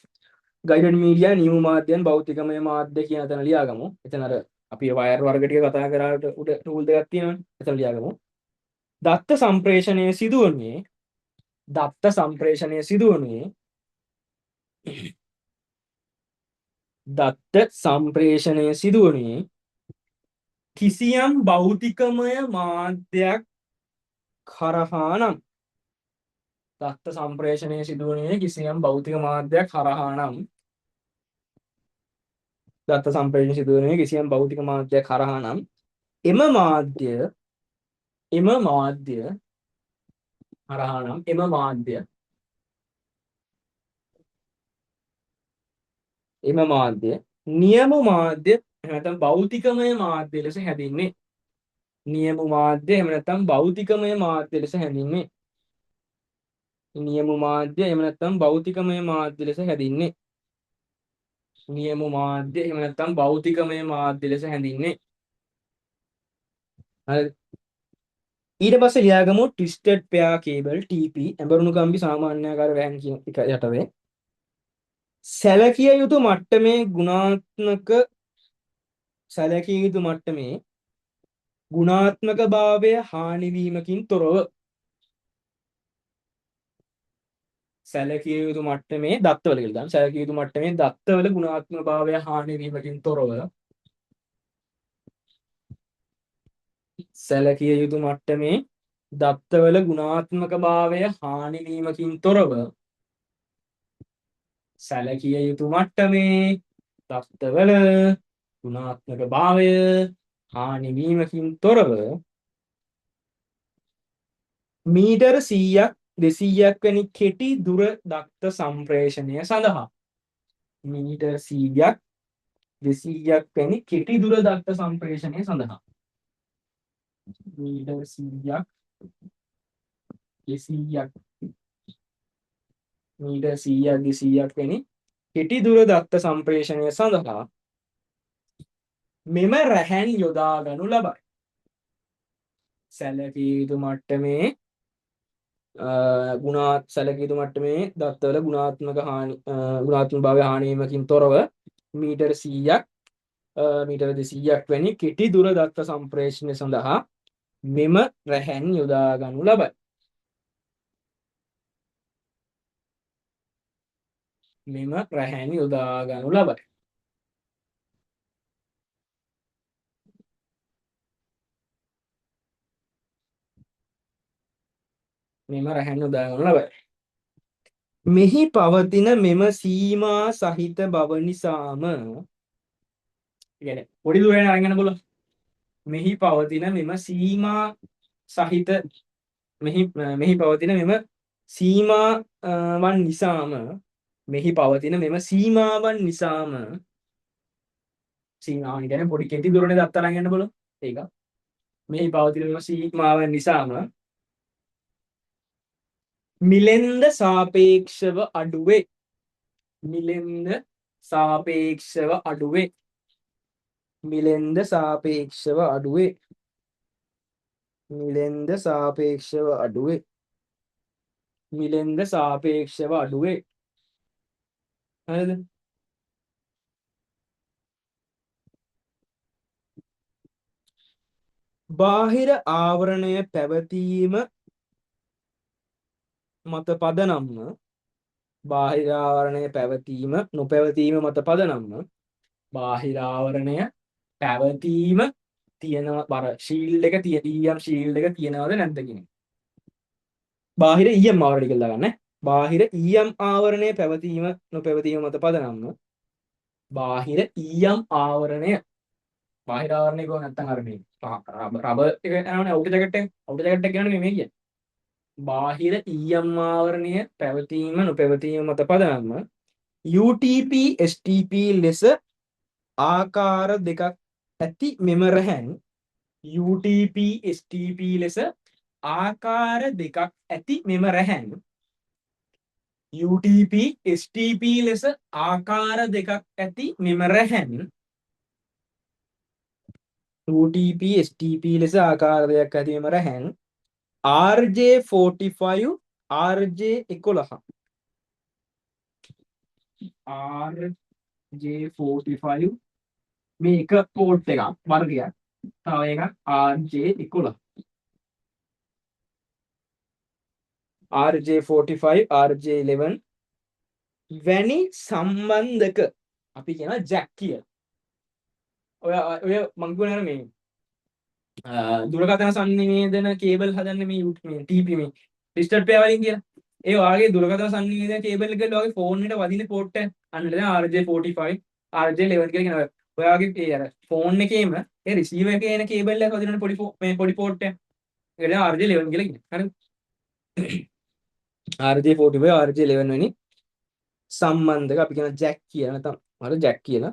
ගයිඩඩ් මීඩියා නියම මාධ්‍යයන් භෞතිකමය මාධ්‍ය කියන තැන ලියාගමු එතන අර අපි වයර් වර්ග ටික කතා කරාට උඩ ටූල් දෙකක් තියෙනවනේ එතන ලියාගමු දත්ත සම්ප්‍රේෂණය සිදුවන්නේ කිසියම් භෞතිකමය මාධ්‍යයක් හරහා නම් දත්ත සම්ප්‍රේෂණය සිදුවන්නේ කිසියම් භෞතික මාධ්‍යයක් හරහා නම් එම මාධ්‍ය නියම මාධ්‍ය එහෙම නැත්නම් භෞතිකමය මාධ්‍ය ලෙස හැදින්නේ නියම මාධ්‍ය එහෙම නැත්නම් භෞතිකමය මාධ්‍ය ලෙස හැදින්නේ නියම මාධ්‍ය එහෙම නැත්නම් භෞතිකමය මාධ්‍ය ලෙස හැදින්නේ හරි ඊට පස්සේ ලියාගමු twisted pair cable TP ඇඹරුණු කම්බි සාමාන්‍යාකාර වෑන් කියන එක යටතේ සැලකිය යුතු මට්ටමේ ගුණාත්මක සැලකිය යුතු මට්ටමේ ගුණාත්මක භාවය හානි වීමකින් තොරව සැලකිය යුතු මට්ටමේ දත්තවල කියලා දාන්න සැලකිය යුතු මට්ටමේ දත්තවල ගුණාත්මක භාවය හානි වීමකින් තොරව සැලකිය යුතු මට්ටමේ දත්තවල ගුණාත්මක භාවය හානි වීමකින් තොරව සැලකිය යුතු මට්ටමේ දත්තවල ගුණාත්මක භාවය හානි වීමකින් තොරව මීටර 100ක් 200ක් වැනි කෙටි දුර දක්ත සම්ප්‍රේෂණය සඳහා මීටර 100ක් 200ක් වැනි කෙටි දුර දක්ත සම්ප්‍රේෂණය සඳහා මීටර 100ක් 200ක් මීටර 100ක් 200ක් වැනි කෙටි දුර දක්ත සම්ප්‍රේෂණය සඳහා මෙම රැහැන් යොදා ගනු ලබයි. සැලකිය යුතු මට්ටමේ සැලකිය යුතු මට්ටමේ දත්තවල ගුණාත්මක භාවය හානි වීමකින් තොරව මීටර 100ක් මීටර 200ක් වැනි කෙටි දුර දත්ත සම්ප්‍රේෂණය සඳහා මෙම රැහැන් යොදා ගනු ලබයි. මෙම රැහැන් යොදා ගනු ලබයි. මෙම රැහැන් යොදා ගනු ලබයි. මෙහි පවතින මෙම සීමා සහිත බව නිසාම කියන්නේ පොඩි දුරෙන් අරගෙන බලන්න. මෙහි පවතින මෙම සීමා සහිත මෙහි පවතින මෙම සීමාවන් නිසාම මෙහි පවතින මෙම සීමාවන් නිසාම සීමාවන් කියන්නේ පොඩි කෙටි දුරනේ දත්ත අරන් යන්න බලන්න. ඒක. මෙහි පවතින මෙම සීමාවන් නිසාම මිලෙන්ද සාපේක්ෂව අඩුවේ. මිලෙන්ද සාපේක්ෂව අඩුවේ. මිලෙන්ද සාපේක්ෂව අඩුවේ. මිලෙන්ද සාපේක්ෂව අඩුවේ. මිලෙන්ද සාපේක්ෂව අඩුවේ. හරිද? බාහිර ආවරණය පැවතීම මත පදනම්ම බාහිර ආවරණය පැවතීම නොපැවතීම මත පදනම්ම බාහිර ආවරණය පැවතීම තියෙනවා බර ශීල්ඩ් එක EM ශීල්ඩ් එක තියෙනවද නැද්ද කියන එක. බාහිර EM ආවරණය කියලා ගන්න. බාහිර EM ආවරණය පැවතීම නොපැවතීම මත පදනම්ම බාහිර EM ආවරණය බාහිර ආවරණය කොහොම නැත්තම් අර මේ රබර් එක යනවනේ අවුට් ජැකට් එක කියන්නේ මේ කියන්නේ. බාහිර EM ආවරණය පැවතීම නොපැවතීම මත පදනම්ම UTP STP ලෙස ආකාර දෙකක් ඇති මෙම රැහැන් UTP STP ලෙස ආකාර දෙකක් ඇති මෙම රැහැන් UTP STP ලෙස ආකාර දෙකක් ඇති මෙම රැහැන් UTP STP ලෙස ආකාර දෙකක් ඇති මෙම රැහැන් RJ45 RJ11 RJ45 මේ එක පෝට් එකක් වර්ගයක් තව එකක් RJ11 RJ45 RJ11 වැනි සම්බන්ධක අපි කියන ජැක් කියලා. ඔය මං කියනවා මේ දුරකථන සංනිවේදන කේබල් හදන්න මේ TP මේ ට්විස්ටඩ් පෙයාර් වලින් කියලා. ඒ වාගේ දුරකථන සංනිවේදන කේබල් එකකට වගේ ෆෝන් එකට වදින පෝට් එක අන්න දැන් RJ45 RJ11 කියලා කියනවා. ඔයාගේ ඒ අර ෆෝන් එකේම ඒ රිසීවර් එකේ එන කේබල් එක වදින පොඩි මේ පොඩි පෝට් එක. ඒකට RJ11 කියලා කියනවා. හරිද? RJ45 RJ11 වැනි සම්බන්ධක අපි කියන ජැක් කියලා නැත්නම් අර ජැක් කියලා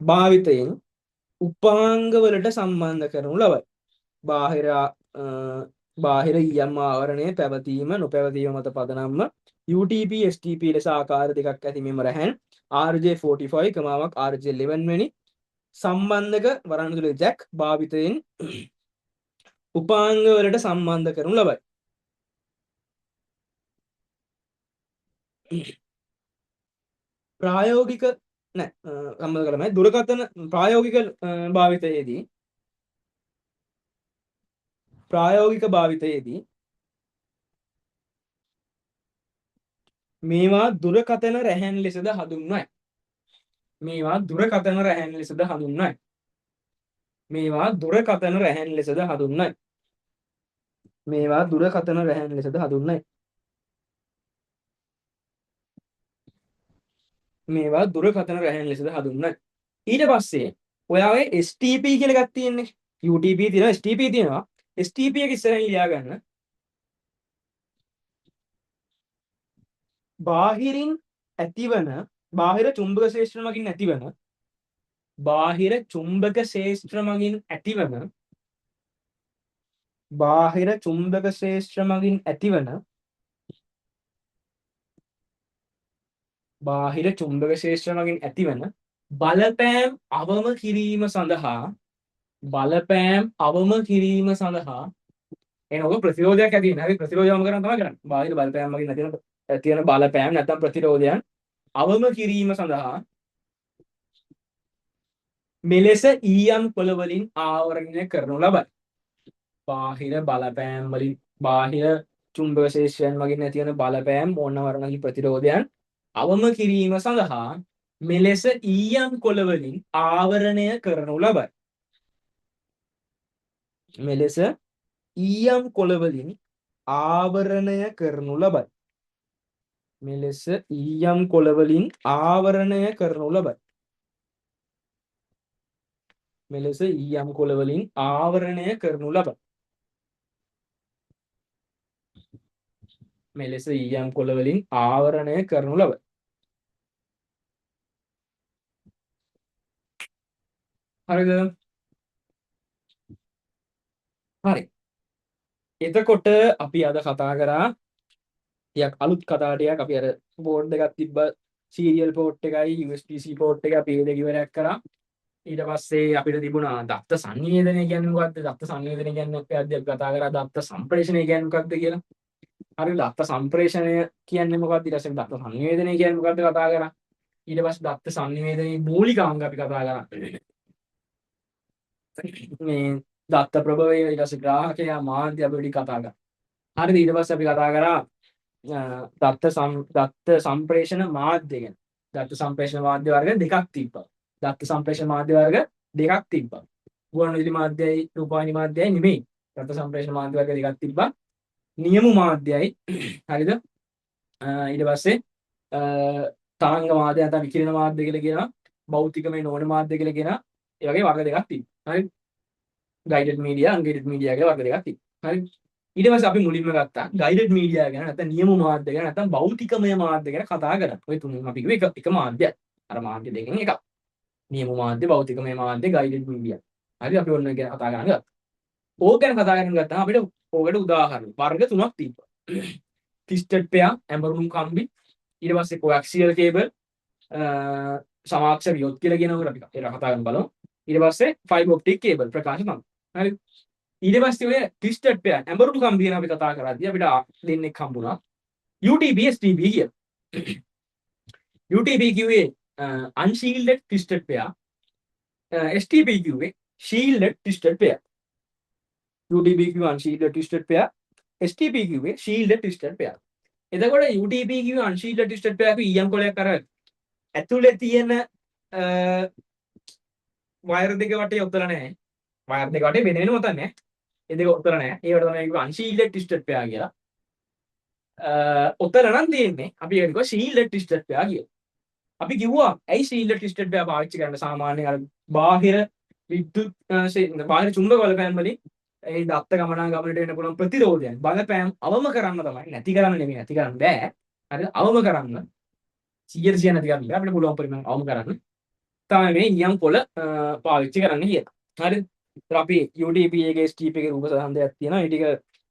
භාවිතයෙන් උපාංග වලට සම්බන්ධ කරනු ලබයි. බාහිර EM ආවරණය පැවතීම නොපැවතීම මත පදනම්ම UTP STP ලෙස ආකාර දෙකක් ඇති මෙම රැහැන් RJ45 කමාවක් RJ11 වැනි සම්බන්ධක වරණතුල ජැක් භාවිතයෙන් උපාංග වලට සම්බන්ධ කරනු ලබයි. ප්‍රායෝගික නෑ සම්බන්ධ කරමයි දුරකථන ප්‍රායෝගික භාවිතයේදී මේවා දුරකථන රැහැන් ලෙසද හඳුන්වයි. මේවා දුරකථන රැහැන් ලෙසද හඳුන්වයි. මේවා දුරකථන රැහැන් ලෙසද හඳුන්වයි. මේවා දුරකථන රැහැන් ලෙසද හඳුන්වයි. මේවා දුරකථන රැහැන් ලෙසද හඳුන්වයි. ඊට පස්සේ ඔයාගේ STP කියලා එකක් තියෙන්නේ. UTP තියෙනවා STP තියෙනවා. STP එක ඉස්සරහින් ලියා ගන්න. බාහිරින් ඇතිවන බාහිර චුම්බක ශේෂ්ත්‍ර මගින් ඇතිවන බාහිර චුම්බක ශේෂ්ත්‍ර මගින් ඇතිවන බාහිර චුම්බක ශේෂ්ත්‍ර මගින් ඇතිවන බාහිර චුම්බක ශේෂ්ත්‍ර මගින් ඇතිවන බලපෑම් අවම කිරීම සඳහා බලපෑම් අවම කිරීම සඳහා එනකොට ප්‍රතිරෝධයක් ඇති වෙනවා. හරි ප්‍රතිරෝධයම කරන තමයි කරන්නේ. බාහිර බලපෑම් මගින් ඇතිවන බලපෑම් නැත්නම් ප්‍රතිරෝධයන් අවම කිරීම සඳහා මෙලෙස ඊයම් කොළ වලින් ආවරණය කරනු ලබයි. බාහිර බලපෑම් වලින් බාහිර චුම්බක ශේෂ්ත්‍රයන් මගින් ඇතිවන බලපෑම් ඕන වර්ණකි ප්‍රතිරෝධයන් අවම කිරීම සඳහා මෙලෙස ඊයම් කොළ වලින් ආවරණය කරනු ලබයි. මෙලෙස ඊයම් කොළ වලින් ආවරණය කරනු ලබයි. මෙලෙස ඊයම් කොළ වලින් ආවරණය කරනු ලබයි. මෙලෙස ඊයම් කොළ වලින් ආවරණය කරනු ලබයි. මෙලෙස ඊයම් කොළ වලින් ආවරණය කරනු ලබයි. හරිද? හරි. එතකොට අපි අද කතා කරා ටිකක් අලුත් කතා ටිකක්. අපි අර බෝඩ් එකක් තිබ්බ සීරියල් පෝට් එකයි USB-C පෝට් එක අපි ඒ දෙක ඉවරයක් කරා. ඊට පස්සේ අපිට තිබුණා දත්ත සංනිවේදනය කියන්නේ මොකක්ද? දත්ත සංනිවේදනය කියන්නේ අපි අද කතා කරා දත්ත සම්ප්‍රේෂණය කියන්නේ මොකක්ද කියලා. හරි දත්ත සම්ප්‍රේෂණය කියන්නේ මොකක්ද? ඊට පස්සේ දත්ත සංනිවේදනය කියන්නේ මොකක්ද කතා කරා. ඊට පස්සේ දත්ත සංනිවේදනයේ මූලික අංග අපි කතා කරා. මේ දත්ත ප්‍රභවය ඊට පස්සේ ග්‍රාහකයා මාධ්‍ය අපි කතා කරා. හරිද? ඊට පස්සේ අපි කතා කරා දත්ත සම්ප්‍රේෂණ මාධ්‍ය ගැන. දත්ත සම්ප්‍රේෂණ මාධ්‍ය වර්ග දෙකක් තිබ්බා. දත්ත සම්ප්‍රේෂණ මාධ්‍ය වර්ග දෙකක් තිබ්බා. ගුවන්විදුලි මාධ්‍යයයි රූපවාහිනී මාධ්‍යයයි නෙමෙයි. දත්ත සම්ප්‍රේෂණ මාධ්‍ය වර්ග දෙකක් තිබ්බා. නියම මාධ්‍යයයි හරිද? ඊට පස්සේ තරංග මාධ්‍ය නැත්නම් විකිරණ මාධ්‍ය කියලා කියනවා. භෞතිකමය නොවන මාධ්‍ය කියලා කියනවා. ඒ වගේ වර්ග දෙකක් තිබ්බා. හරි. ගයිඩඩ් මීඩියා අන්ගයිඩඩ් මීඩියා කියලා වර්ග දෙකක් තිබ්බා. හරි. ඊට පස්සේ අපි මුලින්ම ගත්තා ගයිඩඩ් මීඩියා ගැන නැත්නම් නියම මාධ්‍ය ගැන නැත්නම් භෞතිකමය මාධ්‍ය ගැන කතා කරා. ඔය තුنين අපි කිව්වේ එක මාධ්‍යයක්. අර මාධ්‍ය දෙකෙන් එකක්. නියම මාධ්‍ය භෞතිකමය මාධ්‍ය ගයිඩඩ් මීඩියා. හරි අපි ඔන්න ගැන කතා කරන්න ගත්තා. ඕක ගැන කතා කරන්න ගත්තාම අපිට ඕකට උදාහරණ වර්ග තුනක් තිබ්බා. ටිස්ටඩ් පෙයා ඇඹරුණු කම්බි ඊට පස්සේ කොඇක්සියල් කේබල් සමාක්ෂ වියොත් කියලා කියනකොට අපි ඒක කතා කරන්න බලමු. ඊට පස්සේ ෆයිබර් ඔප්ටික් කේබල් ප්‍රකාශ තමයි. හරි. ඊට පස්සේ ඔය ටිස්ටඩ් පෙයා ඇඹරුණු කම්බි ගැන අපි කතා කරද්දී අපිට දෙන්නෙක් හම්බුණා UTP STP කියලා. UTP කිව්වේ unshielded twisted pair. STP කිව්වේ shielded twisted pair. UTP කිව්වේ unshielded twisted pair. STP කිව්වේ shielded twisted pair. එතකොට UTP කිව්වේ unshielded twisted pair එක EM කොලයක් අර ඇතුලේ තියෙන වයර් දෙක වටේ ඔතලා නැහැ. වයර් දෙක වටේ වෙන වෙනම ඔතන නැහැ. ඒ දෙක ඔතලා නැහැ. ඒවට තමයි කිව්වේ unshielded twisted pair කියලා. ඔතන නම් තියෙන්නේ අපි ඒක කිව්වා shielded twisted pair කියලා. අපි කිව්වා ඇයි shielded twisted pair පාවිච්චි කරන්න සාමාන්‍යයෙන් අර බාහිර විද්‍යුත් බාහිර චුම්බක බලපෑම් වලින් ඒ දත්ත ගමනට එන්න පුළුවන් ප්‍රතිරෝධයන් බලපෑම් අවම කරන්න තමයි නැති කරන්න නෙමෙයි නැති කරන්න බෑ හරිද අවම කරන්න 100% නැති කරන්න අපිට පුළුවන් පරිමාණ අවම කරන්න තමයි මේ ඉයම් පොළ පාවිච්චි කරන්න කියලා හරිද අපි UTP එකේ STP එකේ රූප සම්බන්ධයක් තියෙනවා ඒ ටික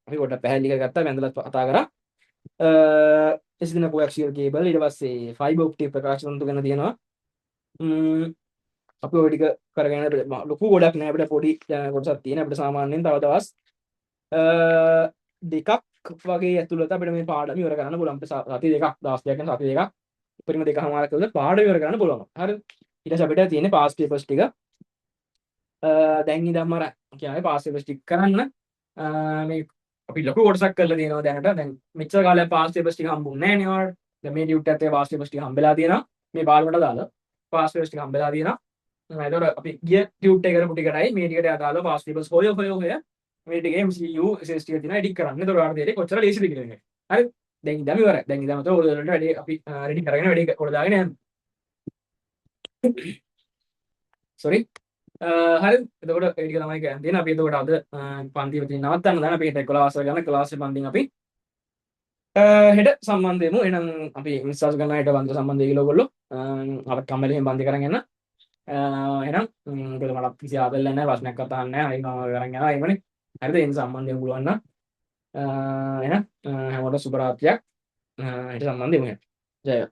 අපි පොඩ්ඩක් පැහැදිලි කරගත්තා වැඳලා කතා කරා එසිදින කොඇක්සියල් කේබල් ඊට පස්සේ ෆයිබර් ඔප්ටික් ප්‍රකාශ තන්තු ගැන තියෙනවා අපි ඔය ටික කරගෙන ලොකු ගොඩක් නෑ අපිට පොඩි කොටසක් තියෙන අපිට සාමාන්‍යයෙන් තව දවස් දෙකක් වගේ ඇතුළත අපිට මේ පාඩම ඉවර කරන්න පුළුවන්. සති දෙකක් දවස් දෙකක් සති දෙකක් උපරිම දෙකමාරක් ඇතුළත පාඩම ඉවර කරන්න පුළුවන්. හරිද? ඊට පස්සේ අපිට තියෙන්නේ පාස් පේපර්ස් ටික. දැන් ඉඳන්ම කියන්නේ පාස් පේපර්ස් ටික කරන්න මේ අපි ලොකු කොටසක් කරලා තියෙනවා දැනට. දැන් මෙච්චර කාලයක් පාස් පේපර්ස් ටික හම්බුන්නේ නැහැ නේ ඔයාලට. දැන් මේ ඩියුට් එකේ පාස් පේපර්ස් ටික හම්බෙලා තියෙනවා. මේ පාඩමට දාලා පාස් පේපර්ස් ටික හම්බෙලා තියෙනවා. එතකොට අපි ගිය ටියුට් එක කරපු ටිකටයි මේ ටිකට අදාළව පාස් පේපර්ස් හොය මේ ටිකේ MCU SS ටික තියෙනවා එඩිට් කරන්න. එතකොට ඔයාලට තේරෙයි කොච්චර ලේසිද කියලා එක. හරි? දැන් ඉඳන් ඉවරයි. දැන් ඉඳන් මතෝ ඔයාලට වැඩි අපි රෙඩි කරගෙන වැඩි කොට දාගෙන යන්න. sorry. හරි. එතකොට ඒ ටික තමයි කියන්නේ. අපි එතකොට අද පන්තිය මෙතන නවත්තන්න දාන අපි හෙට 11 වසර ගන්න ක්ලාස් එක පන්තියෙන් අපි හෙට සම්බන්ධ වෙමු. එහෙනම් අපි විශ්වාස කරන හෙට බන්ධ සම්බන්ධ වෙයි කියලා ඔයගොල්ලෝ. අපත් කම්මැලි එහෙම බන්ධ කරන් යන්න. එහෙනම් මොකද මට කිසි ආදල්ලක් නැහැ ප්‍රශ්නයක් අහන්න නැහැ. අයි මම කරන් යනවා එහෙමනේ. හරිද? ඒ නිසා සම්බන්ධ වෙන්න පුළුවන් නම් එහෙනම් හැමෝටම සුබ රාත්‍රියක්. හෙට සම්බන්ධ වෙමු. ජය වේවා.